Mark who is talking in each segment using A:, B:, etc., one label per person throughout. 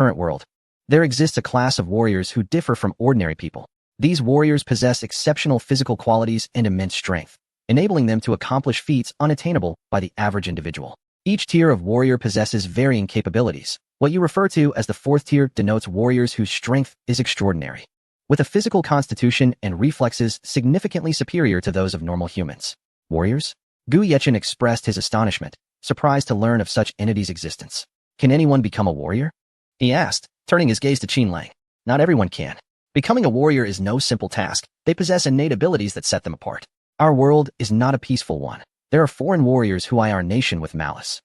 A: Current world. There exists a class of warriors who differ from ordinary people. These warriors possess exceptional physical qualities and immense strength, enabling them to accomplish feats unattainable by the average individual. Each tier of warrior possesses varying capabilities. What you refer to as the fourth tier denotes warriors whose strength is extraordinary, with a physical constitution and reflexes significantly superior to those of normal humans. Warriors? Gu Yechen expressed his astonishment, surprised to learn of such entities' existence. Can anyone become a warrior? He asked, turning his gaze to Qin Lang. Not everyone can. Becoming a warrior is no simple task. They possess innate abilities that set them apart. Our world is not a peaceful one. There are foreign warriors who eye our nation with malice.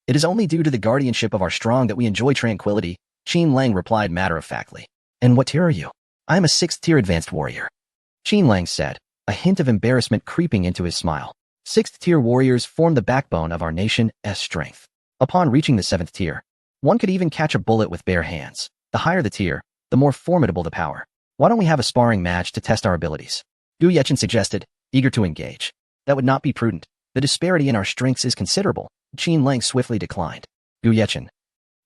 A: It is only due to the guardianship of our strong that we enjoy tranquility, Qin Lang replied matter-of-factly. And what tier are you? I am a 6th-tier advanced warrior, Qin Lang said, a hint of embarrassment creeping into his smile. 6th-tier warriors form the backbone of our nation's strength. Upon reaching the 7th tier, one could even catch a bullet with bare hands. The higher the tier, the more formidable the power. Why don't we have a sparring match to test our abilities? Gu Yechen suggested, eager to engage. That would not be prudent. The disparity in our strengths is considerable. Qin Lang swiftly declined. Gu Yechen,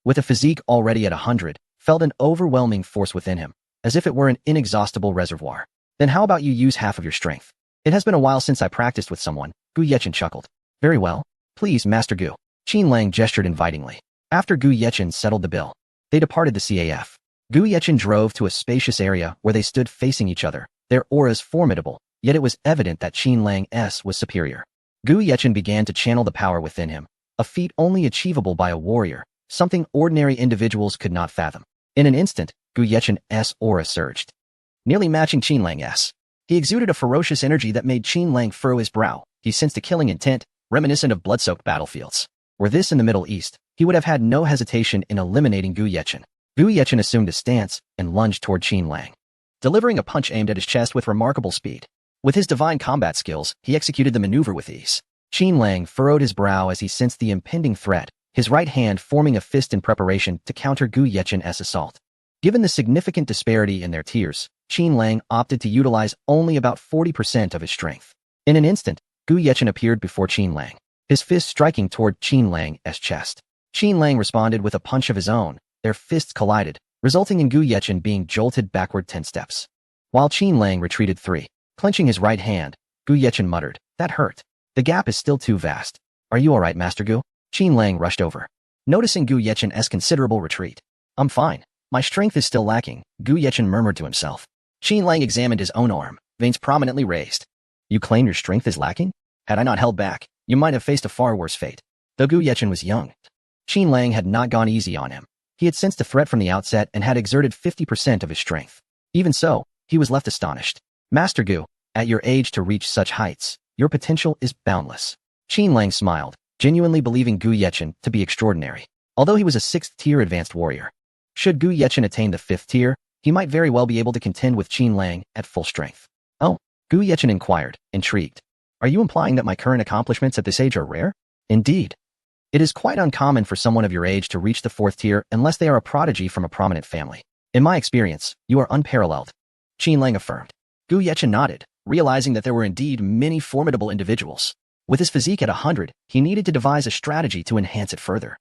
A: with a physique already at 100, felt an overwhelming force within him, as if it were an inexhaustible reservoir. Then how about you use half of your strength? It has been a while since I practiced with someone. Gu Yechen chuckled. Very well. Please, Master Gu. Qin Lang gestured invitingly. After Gu Yechen settled the bill, they departed the CAF. Gu Yechen drove to a spacious area where they stood facing each other, their auras formidable, yet it was evident that Qin Lang's was superior. Gu Yechen began to channel the power within him, a feat only achievable by a warrior, something ordinary individuals could not fathom. In an instant, Gu Yechen's aura surged, nearly matching Qin Lang's. He exuded a ferocious energy that made Qin Lang furrow his brow. He sensed a killing intent, reminiscent of blood-soaked battlefields. Were this in the Middle East, he would have had no hesitation in eliminating Gu Yechen. Gu Yechen assumed a stance and lunged toward Qin Lang, delivering a punch aimed at his chest with remarkable speed. With his divine combat skills, he executed the maneuver with ease. Qin Lang furrowed his brow as he sensed the impending threat, his right hand forming a fist in preparation to counter Gu Yechen's assault. Given the significant disparity in their tiers, Qin Lang opted to utilize only about 40% of his strength. In an instant, Gu Yechen appeared before Qin Lang, his fist striking toward Qin Lang's chest. Qin Lang responded with a punch of his own. Their fists collided, resulting in Gu Yechen being jolted backward 10 steps, while Qin Lang retreated 3. Clenching his right hand, Gu Yechen muttered, "That hurt. The gap is still too vast. Are you all right, Master Gu?" Qin Lang rushed over, noticing Gu Yechen's considerable retreat. "I'm fine. My strength is still lacking," Gu Yechen murmured to himself. Qin Lang examined his own arm, veins prominently raised. "You claim your strength is lacking? Had I not held back, you might have faced a far worse fate." Though Gu Yechen was young, Qin Lang had not gone easy on him. He had sensed a threat from the outset and had exerted 50% of his strength. Even so, he was left astonished. "Master Gu, at your age to reach such heights, your potential is boundless." Qin Lang smiled, genuinely believing Gu Yechen to be extraordinary. Although he was a 6th-tier advanced warrior, should Gu Yechen attain the 5th tier, he might very well be able to contend with Qin Lang at full strength. "Oh?" Gu Yechen inquired, intrigued. "Are you implying that my current accomplishments at this age are rare?" "Indeed. It is quite uncommon for someone of your age to reach the 4th tier unless they are a prodigy from a prominent family. In my experience, you are unparalleled," Qin Lang affirmed. Gu Yechen nodded, realizing that there were indeed many formidable individuals. With his physique at 100, he needed to devise a strategy to enhance it further,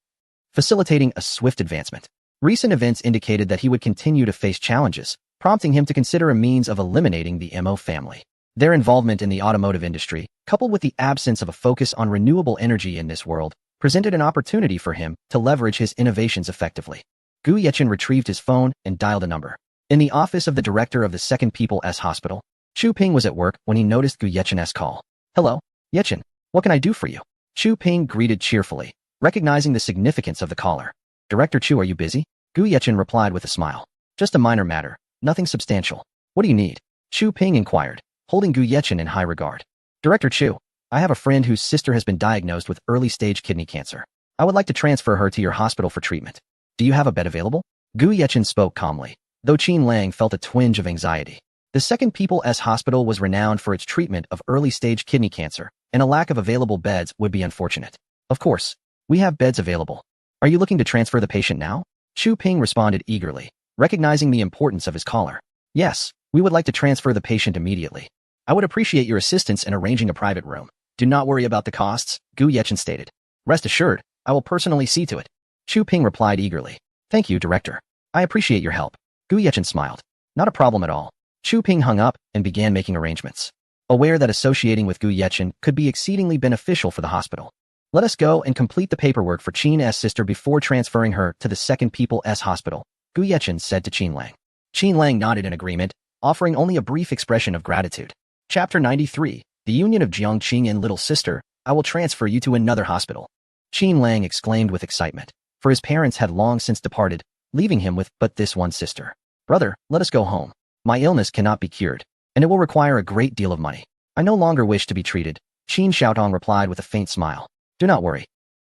A: facilitating a swift advancement. Recent events indicated that he would continue to face challenges, prompting him to consider a means of eliminating the Mo family. Their involvement in the automotive industry, coupled with the absence of a focus on renewable energy in this world, presented an opportunity for him to leverage his innovations effectively. Gu Yechen retrieved his phone and dialed a number. In the office of the director of the Second People's Hospital, Chu Ping was at work when he noticed Gu Yechen's call. "Hello, Yechen. What can I do for you?" Chu Ping greeted cheerfully, recognizing the significance of the caller. "Director Chu, are you busy?" Gu Yechen replied with a smile. "Just a minor matter, nothing substantial. What do you need?" Chu Ping inquired, holding Gu Yechen in high regard. "Director Chu, I have a friend whose sister has been diagnosed with early-stage kidney cancer. I would like to transfer her to your hospital for treatment. Do you have a bed available?" Gu Yechen spoke calmly, though Qin Lang felt a twinge of anxiety. The Second People's Hospital was renowned for its treatment of early-stage kidney cancer, and a lack of available beds would be unfortunate. "Of course, we have beds available. Are you looking to transfer the patient now?" Chu Ping responded eagerly, recognizing the importance of his caller. "Yes, we would like to transfer the patient immediately. I would appreciate your assistance in arranging a private room. Do not worry about the costs," Gu Yechen stated. "Rest assured, I will personally see to it." Chu Ping replied eagerly. "Thank you, Director." I appreciate your help. Gu Yechen smiled. Not a problem at all. Chu Ping hung up and began making arrangements. Aware that associating with Gu Yechen could be exceedingly beneficial for the hospital. Let us go and complete the paperwork for Qin's sister before transferring her to the Second People's Hospital, Gu Yechen said to Qin Lang. Qin Lang nodded in agreement, offering only a brief expression of gratitude. Chapter 93, The Union of Jiang Qing and Little Sister, I will transfer you to another hospital. Qin Lang exclaimed with excitement, for his parents had long since departed, leaving him with but this one sister. Brother, let us go home. My illness cannot be cured, and it will require a great deal of money. I no longer wish to be treated, Qin Xiaotong replied with a faint smile. Do not worry.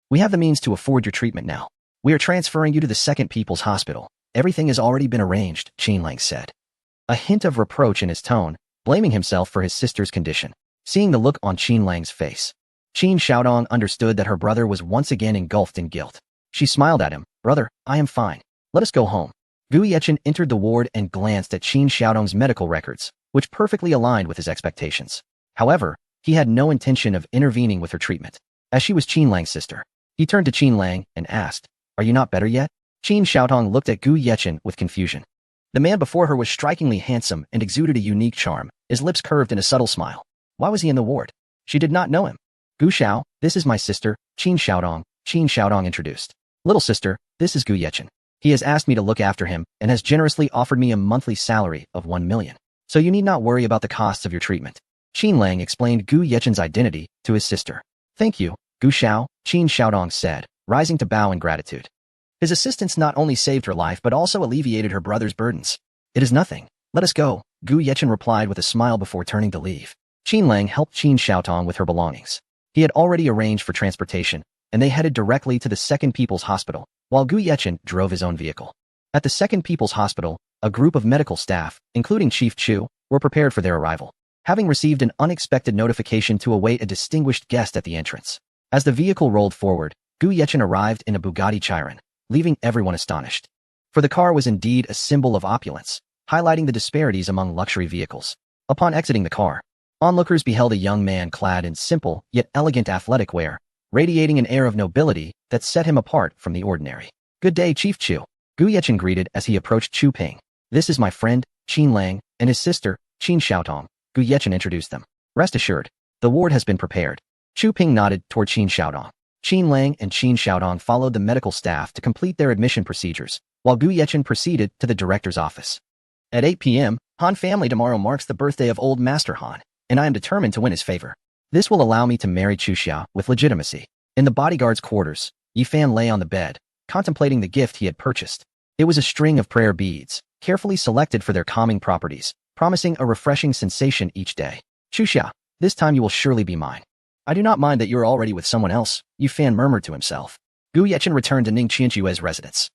A: We have the means to afford your treatment now. We are transferring you to the Second People's Hospital. Everything has already been arranged, Qin Lang said. A hint of reproach in his tone, blaming himself for his sister's condition. Seeing the look on Qin Lang's face, Qin Xiaodong understood that her brother was once again engulfed in guilt. She smiled at him. Brother, I am fine. Let us go home. Gu Yechen entered the ward and glanced at Qin Xiaodong's medical records, which perfectly aligned with his expectations. However, he had no intention of intervening with her treatment, as she was Qin Lang's sister. He turned to Qin Lang and asked, Are you not better yet? Qin Xiaotong looked at Gu Yechen with confusion. The man before her was strikingly handsome and exuded a unique charm, his lips curved in a subtle smile. Why was he in the ward? She did not know him. Gu Xiao, this is my sister, Qin Xiaodong introduced. Little sister, this is Gu Yechen. He has asked me to look after him and has generously offered me a monthly salary of 1 million. So you need not worry about the costs of your treatment. Qin Lang explained Gu Yechen's identity to his sister. Thank you, Gu Xiao, Qin Xiaodong said, rising to bow in gratitude. His assistance not only saved her life but also alleviated her brother's burdens. It is nothing. Let us go, Gu Yechen replied with a smile before turning to leave. Qin Lang helped Qin Xiaotong with her belongings. He had already arranged for transportation, and they headed directly to the Second People's Hospital, while Gu Yechen drove his own vehicle. At the Second People's Hospital, a group of medical staff, including Chief Chu, were prepared for their arrival, having received an unexpected notification to await a distinguished guest at the entrance. As the vehicle rolled forward, Gu Yechen arrived in a Bugatti Chiron, leaving everyone astonished. For the car was indeed a symbol of opulence, highlighting the disparities among luxury vehicles. Upon exiting the car, onlookers beheld a young man clad in simple yet elegant athletic wear, radiating an air of nobility that set him apart from the ordinary. Good day, Chief Chu, Gu Yechen greeted as he approached Chu Ping. This is my friend, Qin Lang, and his sister, Qin Xiaotong, Gu Yechen introduced them. Rest assured, the ward has been prepared. Chu Ping nodded toward Qin Xiaodong. Qin Lang and Qin Xiaodong followed the medical staff to complete their admission procedures, while Gu Yechen proceeded to the director's office. At 8 p.m., Han family tomorrow marks the birthday of old Master Han, and I am determined to win his favor. This will allow me to marry Chu Xia with legitimacy. In the bodyguard's quarters, Yifan lay on the bed, contemplating the gift he had purchased. It was a string of prayer beads, carefully selected for their calming properties, promising a refreshing sensation each day. Chu Xia, this time you will surely be mine. I do not mind that you are already with someone else, Yifan murmured to himself. Gu Yechen returned to Ning Qianxue's residence,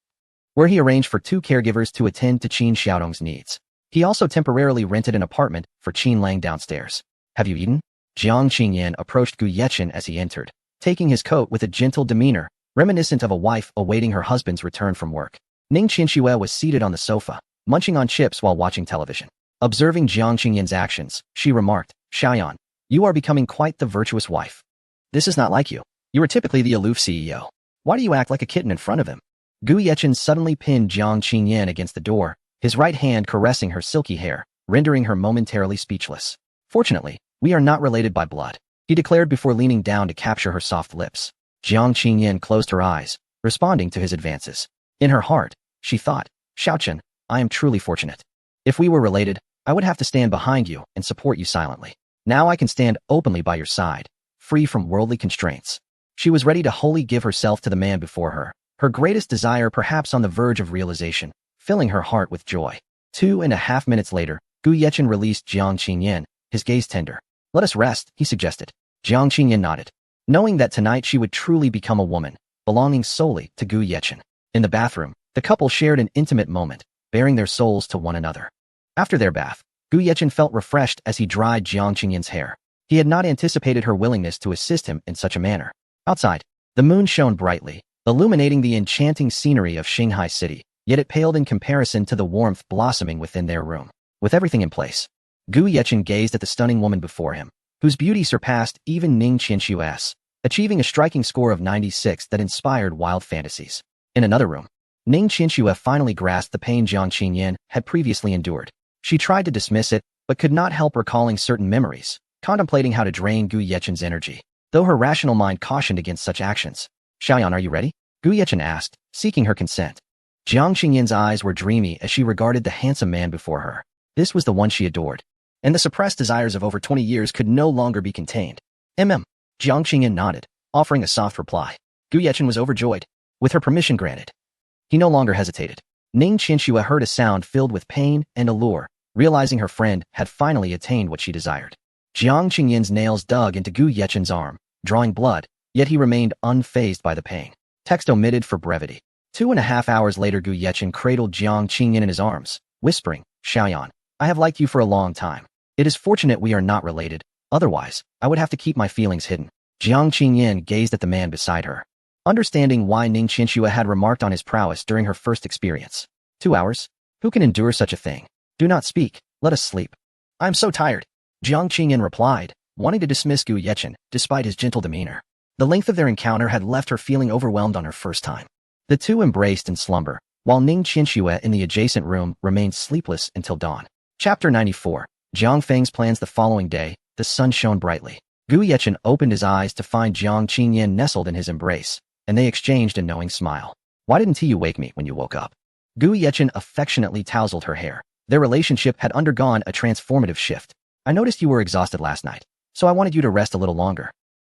A: where he arranged for 2 caregivers to attend to Qin Xiaodong's needs. He also temporarily rented an apartment for Qin Lang downstairs. Have you eaten? Jiang Qingyan approached Gu Yechen as he entered, taking his coat with a gentle demeanor, reminiscent of a wife awaiting her husband's return from work. Ning Qianxue was seated on the sofa, munching on chips while watching television. Observing Jiang Qingyan's actions, she remarked, Xiaoyan, you are becoming quite the virtuous wife. This is not like you. You are typically the aloof CEO. Why do you act like a kitten in front of him? Gu Yechen suddenly pinned Jiang Qingyan against the door, his right hand caressing her silky hair, rendering her momentarily speechless. Fortunately, we are not related by blood, he declared before leaning down to capture her soft lips. Jiang Qingyan closed her eyes, responding to his advances. In her heart, she thought, Xiaochen, I am truly fortunate. If we were related, I would have to stand behind you and support you silently. Now I can stand openly by your side, free from worldly constraints. She was ready to wholly give herself to the man before her, her greatest desire perhaps on the verge of realization, filling her heart with joy. 2.5 minutes later, Gu Yechen released Jiang Qingyan, his gaze tender. Let us rest, he suggested. Jiang Qingyan nodded, knowing that tonight she would truly become a woman, belonging solely to Gu Yechen. In the bathroom, the couple shared an intimate moment, baring their souls to one another. After their bath, Gu Yechen felt refreshed as he dried Jiang Qingyan's hair. He had not anticipated her willingness to assist him in such a manner. Outside, the moon shone brightly, illuminating the enchanting scenery of Shanghai City, yet it paled in comparison to the warmth blossoming within their room. With everything in place, Gu Yechen gazed at the stunning woman before him, whose beauty surpassed even Ning Qianxue's, achieving a striking score of 96 that inspired wild fantasies. In another room, Ning Qianxue finally grasped the pain Jiang Qingyan had previously endured. She tried to dismiss it, but could not help recalling certain memories, contemplating how to drain Gu Yechen's energy, though her rational mind cautioned against such actions. Xiaoyan, are you ready? Gu Yechen asked, seeking her consent. Jiang Qingyan's eyes were dreamy as she regarded the handsome man before her. This was the one she adored, and the suppressed desires of over 20 years could no longer be contained. Jiang Qingyan nodded, offering a soft reply. Gu Yechen was overjoyed. With her permission granted, he no longer hesitated. Ning Qianxue heard a sound filled with pain and allure, realizing her friend had finally attained what she desired. Jiang Qingyan's nails dug into Gu Yechen's arm, drawing blood, yet he remained unfazed by the pain. Text omitted for brevity. 2.5 hours later, Gu Yechen cradled Jiang Qingyan in his arms, whispering, Xiaoyan, I have liked you for a long time. It is fortunate we are not related, otherwise, I would have to keep my feelings hidden. Jiang Qingyan gazed at the man beside her, understanding why Ning Qianxue had remarked on his prowess during her first experience. 2 hours? Who can endure such a thing? Do not speak, let us sleep. I am so tired, Jiang Qingyan replied, wanting to dismiss Gu Yechen, despite his gentle demeanor. The length of their encounter had left her feeling overwhelmed on her first time. The two embraced in slumber, while Ning Qianxue in the adjacent room remained sleepless until dawn. Chapter 94. Jiang Feng's plans. The following day, the sun shone brightly. Gu Yechen opened his eyes to find Jiang Qingyan nestled in his embrace, and they exchanged a knowing smile. Why didn't you wake me when you woke up? Gu Yechen affectionately tousled her hair. Their relationship had undergone a transformative shift. I noticed you were exhausted last night, so I wanted you to rest a little longer.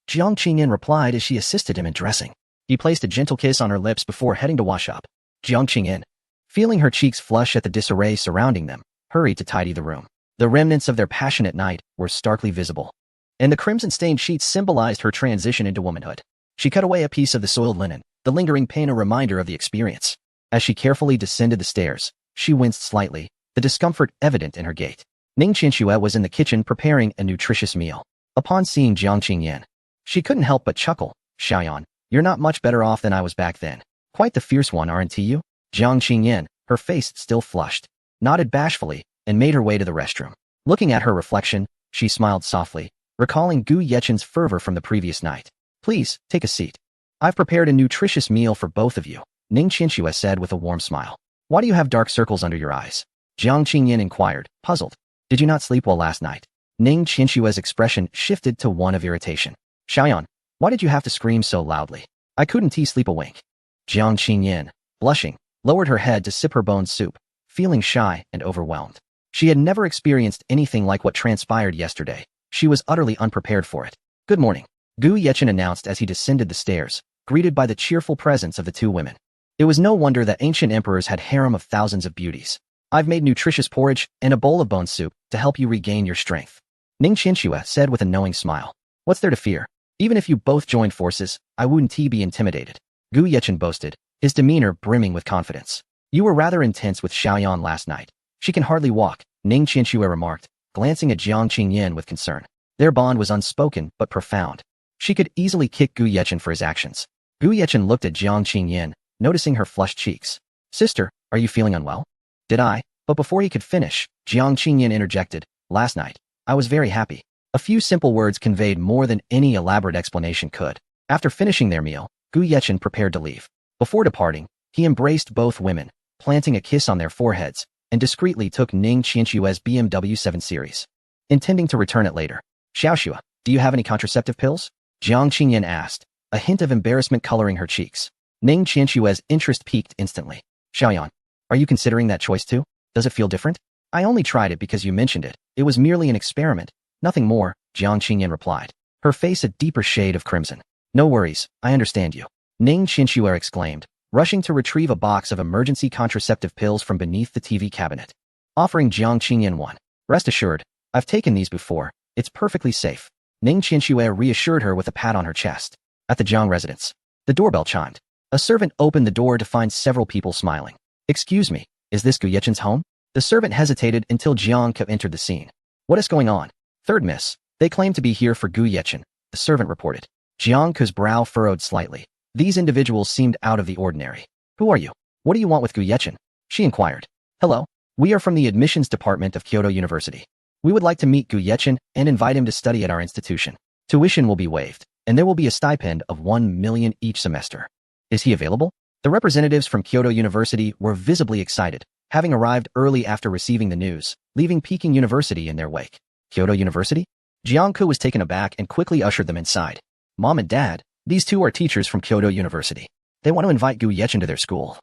A: Jiang Qingyan replied as she assisted him in dressing. He placed a gentle kiss on her lips before heading to wash up. Jiang Qingyan, feeling her cheeks flush at the disarray surrounding them, hurried to tidy the room. The remnants of their passionate night were starkly visible, and the crimson-stained sheets symbolized her transition into womanhood. She cut away a piece of the soiled linen, the lingering pain a reminder of the experience. As she carefully descended the stairs, she winced slightly, the discomfort evident in her gait. Ning Qianxue was in the kitchen preparing a nutritious meal. Upon seeing Jiang Qingyan, she couldn't help but chuckle. Xiaoyan, you're not much better off than I was back then. Quite the fierce one, aren't you? Jiang Qingyan, her face still flushed, nodded bashfully, and made her way to the restroom. Looking at her reflection, she smiled softly, recalling Gu Yechen's fervor from the previous night. Please, take a seat. I've prepared a nutritious meal for both of you, Ning Qianxue said with a warm smile. Why do you have dark circles under your eyes? Jiang Qingyan inquired, puzzled. Did you not sleep well last night? Ning Qianxue's expression shifted to one of irritation. Xiaoyan, why did you have to scream so loudly? I couldn't sleep a wink. Jiang Qingyan, blushing, lowered her head to sip her bone soup, feeling shy and overwhelmed. She had never experienced anything like what transpired yesterday. She was utterly unprepared for it. Good morning, Gu Yechen announced as he descended the stairs, greeted by the cheerful presence of the two women. It was no wonder that ancient emperors had harem of thousands of beauties. I've made nutritious porridge and a bowl of bone soup to help you regain your strength, Ning Qianxue said with a knowing smile. What's there to fear? Even if you both joined forces, I wouldn't be intimidated, Gu Yechen boasted, his demeanor brimming with confidence. You were rather intense with Xiaoyan last night. She can hardly walk, Ning Qianxue remarked, glancing at Jiang Qingyan with concern. Their bond was unspoken but profound. She could easily kick Gu Yechen for his actions. Gu Yechen looked at Jiang Qingyan, noticing her flushed cheeks. Sister, are you feeling unwell? Did I? But before he could finish, Jiang Qingyan interjected. Last night, I was very happy. A few simple words conveyed more than any elaborate explanation could. After finishing their meal, Gu Yechen prepared to leave. Before departing, he embraced both women, planting a kiss on their foreheads, and discreetly took Ning Qianxue's BMW 7 Series, intending to return it later. Xiaoxue, do you have any contraceptive pills? Jiang Qingyan asked, a hint of embarrassment coloring her cheeks. Ning Qianxue's interest peaked instantly. Xiaoyan, are you considering that choice too? Does it feel different? I only tried it because you mentioned it. It was merely an experiment. Nothing more, Jiang Qingyan replied, her face a deeper shade of crimson. No worries, I understand you, Ning Qianxue exclaimed, rushing to retrieve a box of emergency contraceptive pills from beneath the TV cabinet, offering Jiang Qingyan one. Rest assured, I've taken these before. It's perfectly safe, Ning Qianxue reassured her with a pat on her chest. At the Jiang residence, the doorbell chimed. A servant opened the door to find several people smiling. Excuse me, is this Gu Yechen's home? The servant hesitated until Jiang entered the scene. What is going on? Third miss. They claim to be here for Gu Yechen, the servant reported. Jiang's brow furrowed slightly. These individuals seemed out of the ordinary. Who are you? What do you want with Gu Yechen? She inquired. Hello. We are from the admissions department of Kyoto University. We would like to meet Gu Yechen and invite him to study at our institution. Tuition will be waived, and there will be a stipend of 1 million each semester. Is he available? The representatives from Kyoto University were visibly excited, having arrived early after receiving the news, leaving Peking University in their wake. Kyoto University? Jiangku was taken aback and quickly ushered them inside. Mom and Dad, these two are teachers from Kyoto University. They want to invite Gu Yechen to their school.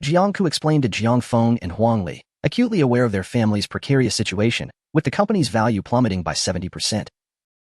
A: Jiangku explained to Jiang Feng and Huang Li, acutely aware of their family's precarious situation, with the company's value plummeting by 70%.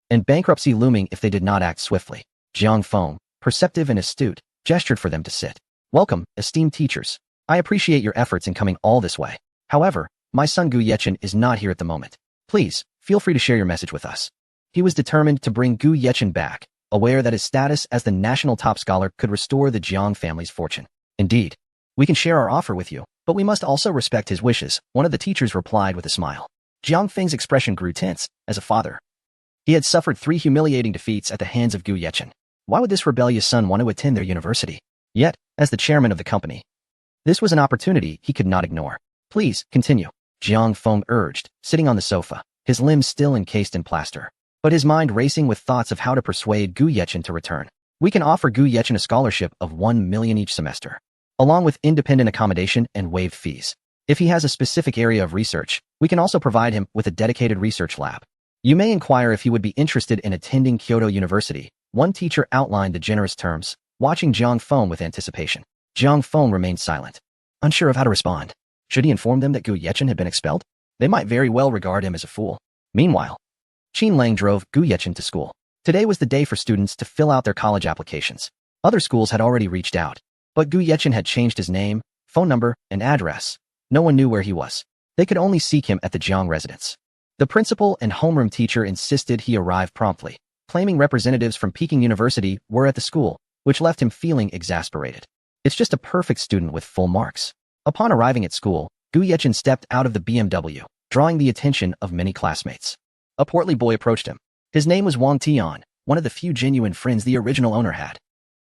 A: And bankruptcy looming if they did not act swiftly. Jiang Feng, perceptive and astute, gestured for them to sit. Welcome, esteemed teachers. I appreciate your efforts in coming all this way. However, my son Gu Yechen is not here at the moment. Please, feel free to share your message with us. He was determined to bring Gu Yechen back, aware that his status as the national top scholar could restore the Jiang family's fortune. Indeed, we can share our offer with you, but we must also respect his wishes, one of the teachers replied with a smile. Jiang Feng's expression grew tense. As a father, he had suffered 3 humiliating defeats at the hands of Gu Yechen. Why would this rebellious son want to attend their university? Yet, as the chairman of the company, this was an opportunity he could not ignore. Please, continue, Jiang Feng urged, sitting on the sofa, his limbs still encased in plaster, but his mind racing with thoughts of how to persuade Gu Yechen to return. We can offer Gu Yechen a scholarship of 1 million each semester, along with independent accommodation and waived fees. If he has a specific area of research, we can also provide him with a dedicated research lab. You may inquire if he would be interested in attending Kyoto University. One teacher outlined the generous terms, watching Jiang Feng with anticipation. Jiang Feng remained silent, unsure of how to respond. Should he inform them that Gu Yechen had been expelled? They might very well regard him as a fool. Meanwhile, Qin Lang drove Gu Yechen to school. Today was the day for students to fill out their college applications. Other schools had already reached out, but Gu Yechen had changed his name, phone number, and address. No one knew where he was. They could only seek him at the Jiang residence. The principal and homeroom teacher insisted he arrive promptly, claiming representatives from Peking University were at the school, which left him feeling exasperated. It's just a perfect student with full marks. Upon arriving at school, Gu Yechen stepped out of the BMW, drawing the attention of many classmates. A portly boy approached him. His name was Wang Tian, one of the few genuine friends the original owner had.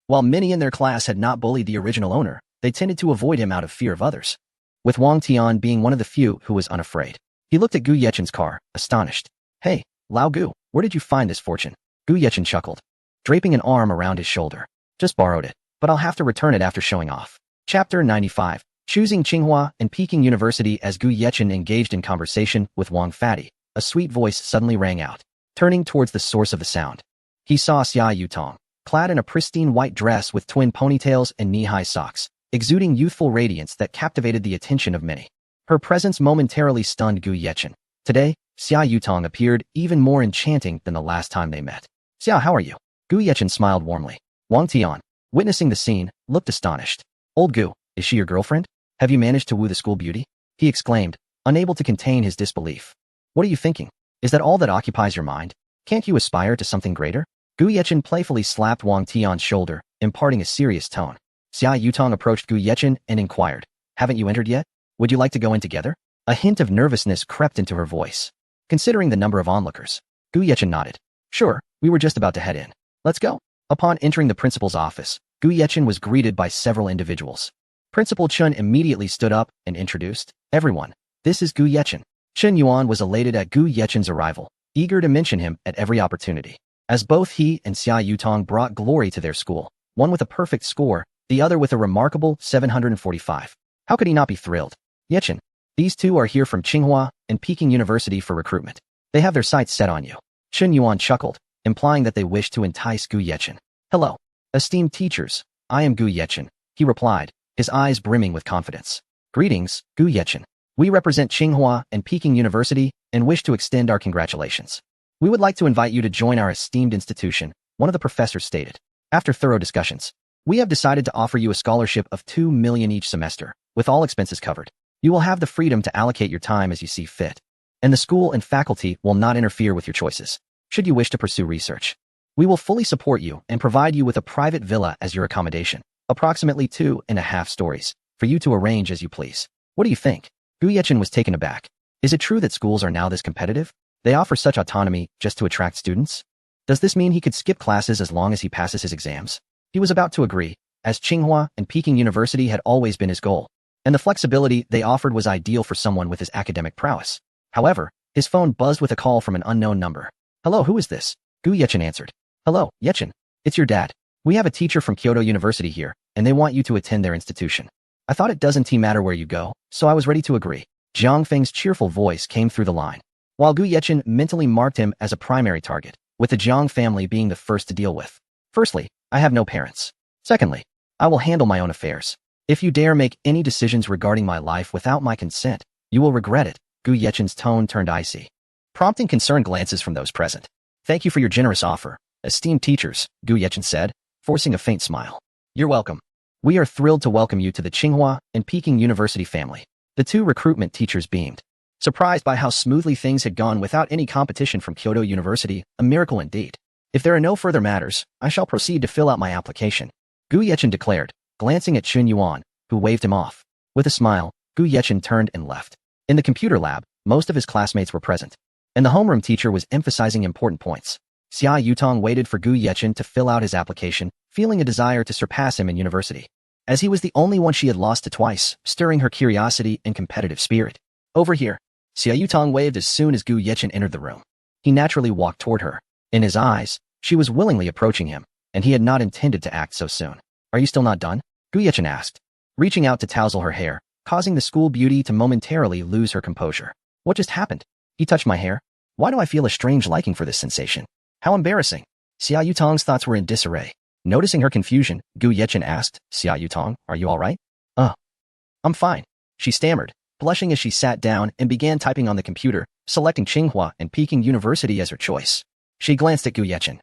A: While many in their class had not bullied the original owner, they tended to avoid him out of fear of others, with Wang Tian being one of the few who was unafraid. He looked at Gu Yechen's car, astonished. Hey, Lao Gu, where did you find this fortune? Gu Yechen chuckled, draping an arm around his shoulder. Just borrowed it, but I'll have to return it after showing off. Chapter 95. Choosing Tsinghua and Peking University. As Gu Yechen engaged in conversation with Wang Fati, a sweet voice suddenly rang out. Turning towards the source of the sound, he saw Xia Yutong, clad in a pristine white dress with twin ponytails and knee-high socks, exuding youthful radiance that captivated the attention of many. Her presence momentarily stunned Gu Yechen. Today, Xia Yutong appeared even more enchanting than the last time they met. Xia, how are you? Gu Yechen smiled warmly. Wang Tian, witnessing the scene, looked astonished. Old Gu, is she your girlfriend? Have you managed to woo the school beauty? He exclaimed, unable to contain his disbelief. What are you thinking? Is that all that occupies your mind? Can't you aspire to something greater? Gu Yechen playfully slapped Wang Tian's shoulder, imparting a serious tone. Xia Yutong approached Gu Yechen and inquired, haven't you entered yet? Would you like to go in together? A hint of nervousness crept into her voice. Considering the number of onlookers, Gu Yechen nodded. Sure, we were just about to head in. Let's go. Upon entering the principal's office, Gu Yechen was greeted by several individuals. Principal Chun immediately stood up and introduced, everyone, this is Gu Yechen. Chen Yuan was elated at Gu Yechen's arrival, eager to mention him at every opportunity. As both he and Xia Yutong brought glory to their school, one with a perfect score, the other with a remarkable 745. How could he not be thrilled? Yechen, these two are here from Tsinghua and Peking University for recruitment. They have their sights set on you. Chen Yuan chuckled, implying that they wished to entice Gu Yechen. Hello, esteemed teachers, I am Gu Yechen, he replied, his eyes brimming with confidence. Greetings, Gu Yechen. We represent Tsinghua and Peking University and wish to extend our congratulations. We would like to invite you to join our esteemed institution, one of the professors stated. After thorough discussions, we have decided to offer you a scholarship of 2 million each semester, with all expenses covered. You will have the freedom to allocate your time as you see fit, and the school and faculty will not interfere with your choices. Should you wish to pursue research, we will fully support you and provide you with a private villa as your accommodation, approximately 2.5 stories, for you to arrange as you please. What do you think? Gu Yechen was taken aback. Is it true that schools are now this competitive? They offer such autonomy just to attract students? Does this mean he could skip classes as long as he passes his exams? He was about to agree, as Tsinghua and Peking University had always been his goal, and the flexibility they offered was ideal for someone with his academic prowess. However, his phone buzzed with a call from an unknown number. Hello, who is this? Gu Yechen answered. Hello, Yechen. It's your dad. We have a teacher from Kyoto University here, and they want you to attend their institution. I thought it doesn't matter where you go, so I was ready to agree. Jiang Feng's cheerful voice came through the line, while Gu Yechen mentally marked him as a primary target, with the Jiang family being the first to deal with. Firstly, I have no parents. Secondly, I will handle my own affairs. If you dare make any decisions regarding my life without my consent, you will regret it. Gu Yechen's tone turned icy, prompting concerned glances from those present. Thank you for your generous offer, esteemed teachers, Gu Yechen said, forcing a faint smile. You're welcome. We are thrilled to welcome you to the Tsinghua and Peking University family. The two recruitment teachers beamed, surprised by how smoothly things had gone without any competition from Kyoto University, a miracle indeed. If there are no further matters, I shall proceed to fill out my application, Gu Yechen declared, glancing at Chun Yuan, who waved him off. With a smile, Gu Yechen turned and left. In the computer lab, most of his classmates were present, and the homeroom teacher was emphasizing important points. Xia Yutong waited for Gu Yechen to fill out his application, feeling a desire to surpass him in university, as he was the only one she had lost to twice, stirring her curiosity and competitive spirit. Over here, Xia Yutong waved as soon as Gu Yechen entered the room. He naturally walked toward her. In his eyes, she was willingly approaching him, and he had not intended to act so soon. Are you still not done? Gu Yechen asked, reaching out to tousle her hair, causing the school beauty to momentarily lose her composure. What just happened? He touched my hair? Why do I feel a strange liking for this sensation? How embarrassing. Xia Yutong's thoughts were in disarray. Noticing her confusion, Gu Yechen asked, Xia Yutong, are you all right? I'm fine, she stammered, blushing as she sat down and began typing on the computer, selecting Tsinghua and Peking University as her choice. She glanced at Gu Yechen,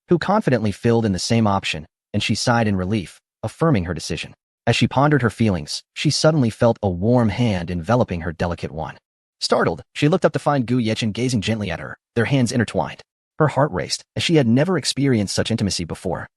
A: who confidently filled in the same option, and she sighed in relief, affirming her decision. As she pondered her feelings, she suddenly felt a warm hand enveloping her delicate one. Startled, she looked up to find Gu Yechen gazing gently at her, their hands intertwined. Her heart raced, as she had never experienced such intimacy before,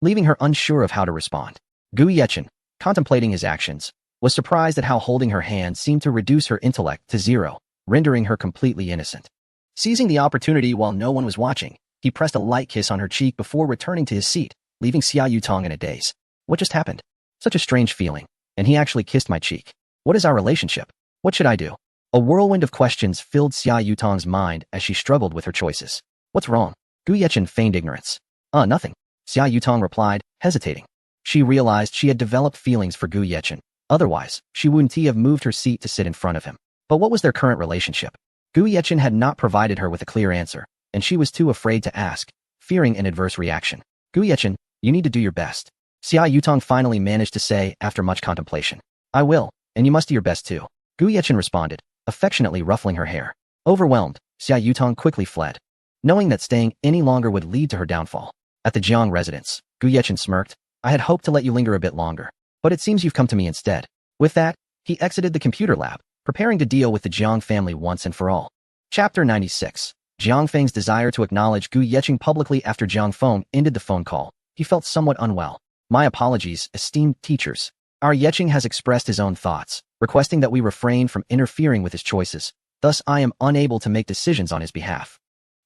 A: leaving her unsure of how to respond. Gu Yechen, contemplating his actions, was surprised at how holding her hand seemed to reduce her intellect to zero, rendering her completely innocent. Seizing the opportunity while no one was watching, he pressed a light kiss on her cheek before returning to his seat, leaving Xia Yutong in a daze. What just happened? Such a strange feeling, and he actually kissed my cheek. What is our relationship? What should I do? A whirlwind of questions filled Xia Yutong's mind as she struggled with her choices. What's wrong? Gu Yechen feigned ignorance. Nothing, Xia Yutong replied, hesitating. She realized she had developed feelings for Gu Yechen. Otherwise, she wouldn't have moved her seat to sit in front of him. But what was their current relationship? Gu Yechen had not provided her with a clear answer, and she was too afraid to ask, fearing an adverse reaction. Gu Yechen, you need to do your best, Xia Yutong finally managed to say after much contemplation. I will, and you must do your best too, Gu Yechen responded, affectionately ruffling her hair. Overwhelmed, Xia Yutong quickly fled, knowing that staying any longer would lead to her downfall. At the Jiang residence, Gu Yechen smirked. I had hoped to let you linger a bit longer, but it seems you've come to me instead. With that, he exited the computer lab, preparing to deal with the Jiang family once and for all. Chapter 96. Jiang Feng's desire to acknowledge Gu Yechen publicly after Jiang Feng ended the phone call. He felt somewhat unwell. My apologies, esteemed teachers. Our Yechen has expressed his own thoughts, requesting that we refrain from interfering with his choices. Thus, I am unable to make decisions on his behalf,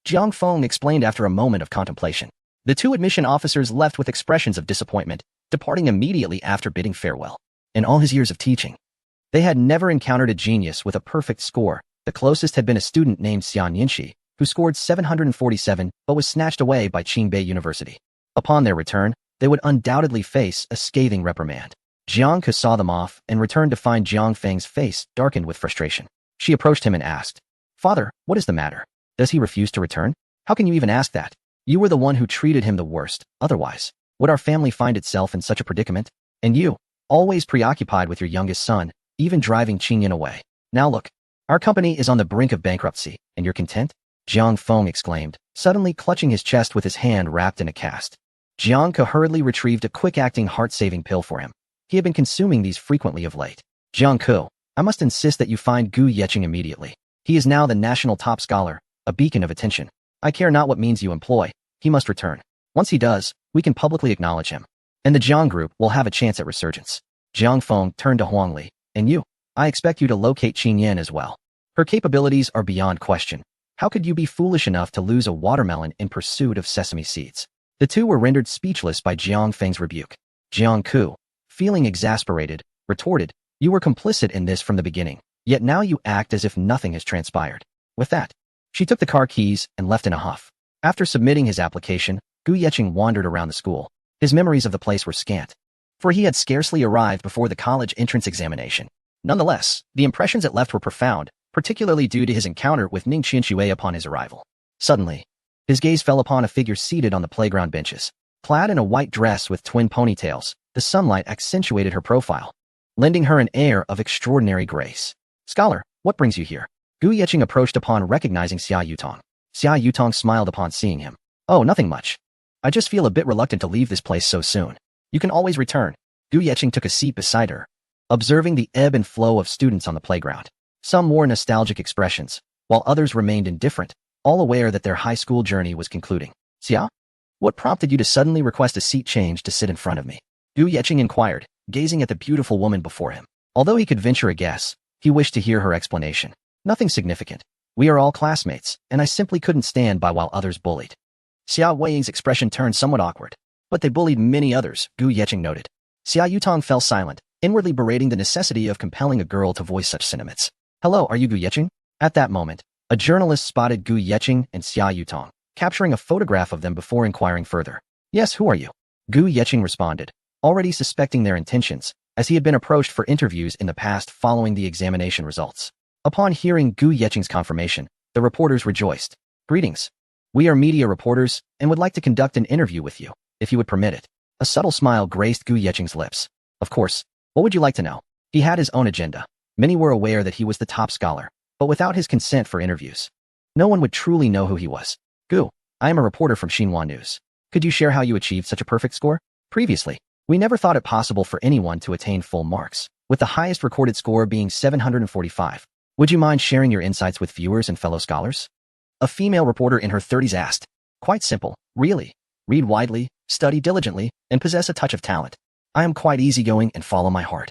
A: Jiang Feng explained after a moment of contemplation. The two admission officers left with expressions of disappointment, departing immediately after bidding farewell. In all his years of teaching, they had never encountered a genius with a perfect score. The closest had been a student named Xian Yinshi, who scored 747 but was snatched away by Qingbei University. Upon their return, they would undoubtedly face a scathing reprimand. Jiang Ke saw them off and returned to find Jiang Feng's face darkened with frustration. She approached him and asked, Father, what is the matter? Does he refuse to return? How can you even ask that? You were the one who treated him the worst. Otherwise, would our family find itself in such a predicament? And you, always preoccupied with your youngest son, even driving Qingyan away. Now look, our company is on the brink of bankruptcy, and you're content? Jiang Feng exclaimed, suddenly clutching his chest with his hand wrapped in a cast. Jiang Ke hurriedly retrieved a quick-acting heart-saving pill for him. He had been consuming these frequently of late. Jiang Ke, I must insist that you find Gu Yechen immediately. He is now the national top scholar, a beacon of attention. I care not what means you employ, he must return. Once he does, we can publicly acknowledge him, and the Jiang group will have a chance at resurgence. Jiang Feng turned to Huang Li. And you? I expect you to locate Qin Yan as well. Her capabilities are beyond question. How could you be foolish enough to lose a watermelon in pursuit of sesame seeds? The two were rendered speechless by Jiang Feng's rebuke. Jiang Ku, feeling exasperated, retorted, you were complicit in this from the beginning, yet now you act as if nothing has transpired. With that, she took the car keys and left in a huff. After submitting his application, Gu Yechen wandered around the school. His memories of the place were scant. for he had scarcely arrived before the college entrance examination. Nonetheless, the impressions it left were profound, particularly due to his encounter with Ning Qianxue upon his arrival. Suddenly, his gaze fell upon a figure seated on the playground benches. Clad in a white dress with twin ponytails, the sunlight accentuated her profile, lending her an air of extraordinary grace. "Scholar, what brings you here?" Gu Yeqing approached upon recognizing Xia Yutong. Xia Yutong smiled upon seeing him. "Oh, nothing much. I just feel a bit reluctant to leave this place so soon. You can always return." Gu Yeqing took a seat beside her, observing the ebb and flow of students on the playground. Some wore nostalgic expressions, while others remained indifferent, all aware that their high school journey was concluding. "Xia, what prompted you to suddenly request a seat change to sit in front of me?" Gu Yeqing inquired, gazing at the beautiful woman before him. Although he could venture a guess, he wished to hear her explanation. "Nothing significant. We are all classmates, and I simply couldn't stand by while others bullied." Xia Weiying's expression turned somewhat awkward. "But they bullied many others," Gu Yeqing noted. Xia Yutong fell silent, inwardly berating the necessity of compelling a girl to voice such sentiments. "Hello, are you Gu Yeqing?" At that moment, a journalist spotted Gu Yeqing and Xia Yutong, capturing a photograph of them before inquiring further. "Yes, who are you?" Gu Yeqing responded, already suspecting their intentions, as he had been approached for interviews in the past following the examination results. Upon hearing Gu Yeqing's confirmation, the reporters rejoiced. "Greetings. We are media reporters and would like to conduct an interview with you, if you would permit it." A subtle smile graced Gu Yeqing's lips. "Of course. What would you like to know?" He had his own agenda. Many were aware that he was the top scholar, but without his consent for interviews, no one would truly know who he was. "Gu, I am a reporter from Xinhua News. Could you share how you achieved such a perfect score?" "Previously, we never thought it possible for anyone to attain full marks, with the highest recorded score being 745. Would you mind sharing your insights with viewers and fellow scholars?" A female reporter in her 30s asked. "Quite simple, really. Read widely, study diligently, and possess a touch of talent. I am quite easygoing and follow my heart.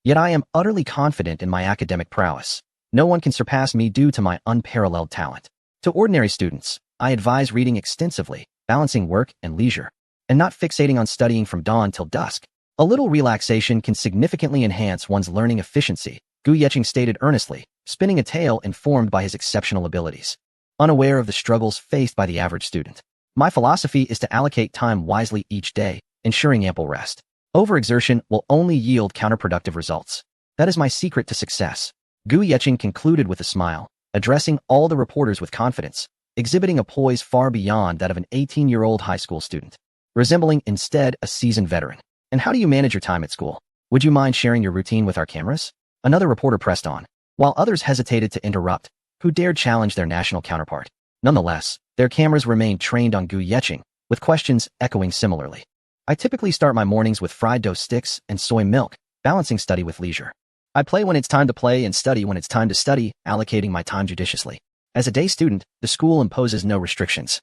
A: Yet I am utterly confident in my academic prowess. No one can surpass me due to my unparalleled talent. To ordinary students, I advise reading extensively, balancing work and leisure, and not fixating on studying from dawn till dusk. A little relaxation can significantly enhance one's learning efficiency," Gu Yeqing stated earnestly, spinning a tale informed by his exceptional abilities. Unaware of the struggles faced by the average student, "My philosophy is to allocate time wisely each day, ensuring ample rest. Overexertion will only yield counterproductive results. That is my secret to success." Gu Yeqing concluded with a smile, addressing all the reporters with confidence, exhibiting a poise far beyond that of an 18-year-old high school student, resembling instead a seasoned veteran. "And how do you manage your time at school? Would you mind sharing your routine with our cameras?" Another reporter pressed on, while others hesitated to interrupt, who dared challenge their national counterpart. Nonetheless, their cameras remained trained on Gu Yeqing, with questions echoing similarly. "I typically start my mornings with fried dough sticks and soy milk, balancing study with leisure. I play when it's time to play and study when it's time to study, allocating my time judiciously. As a day student, the school imposes no restrictions,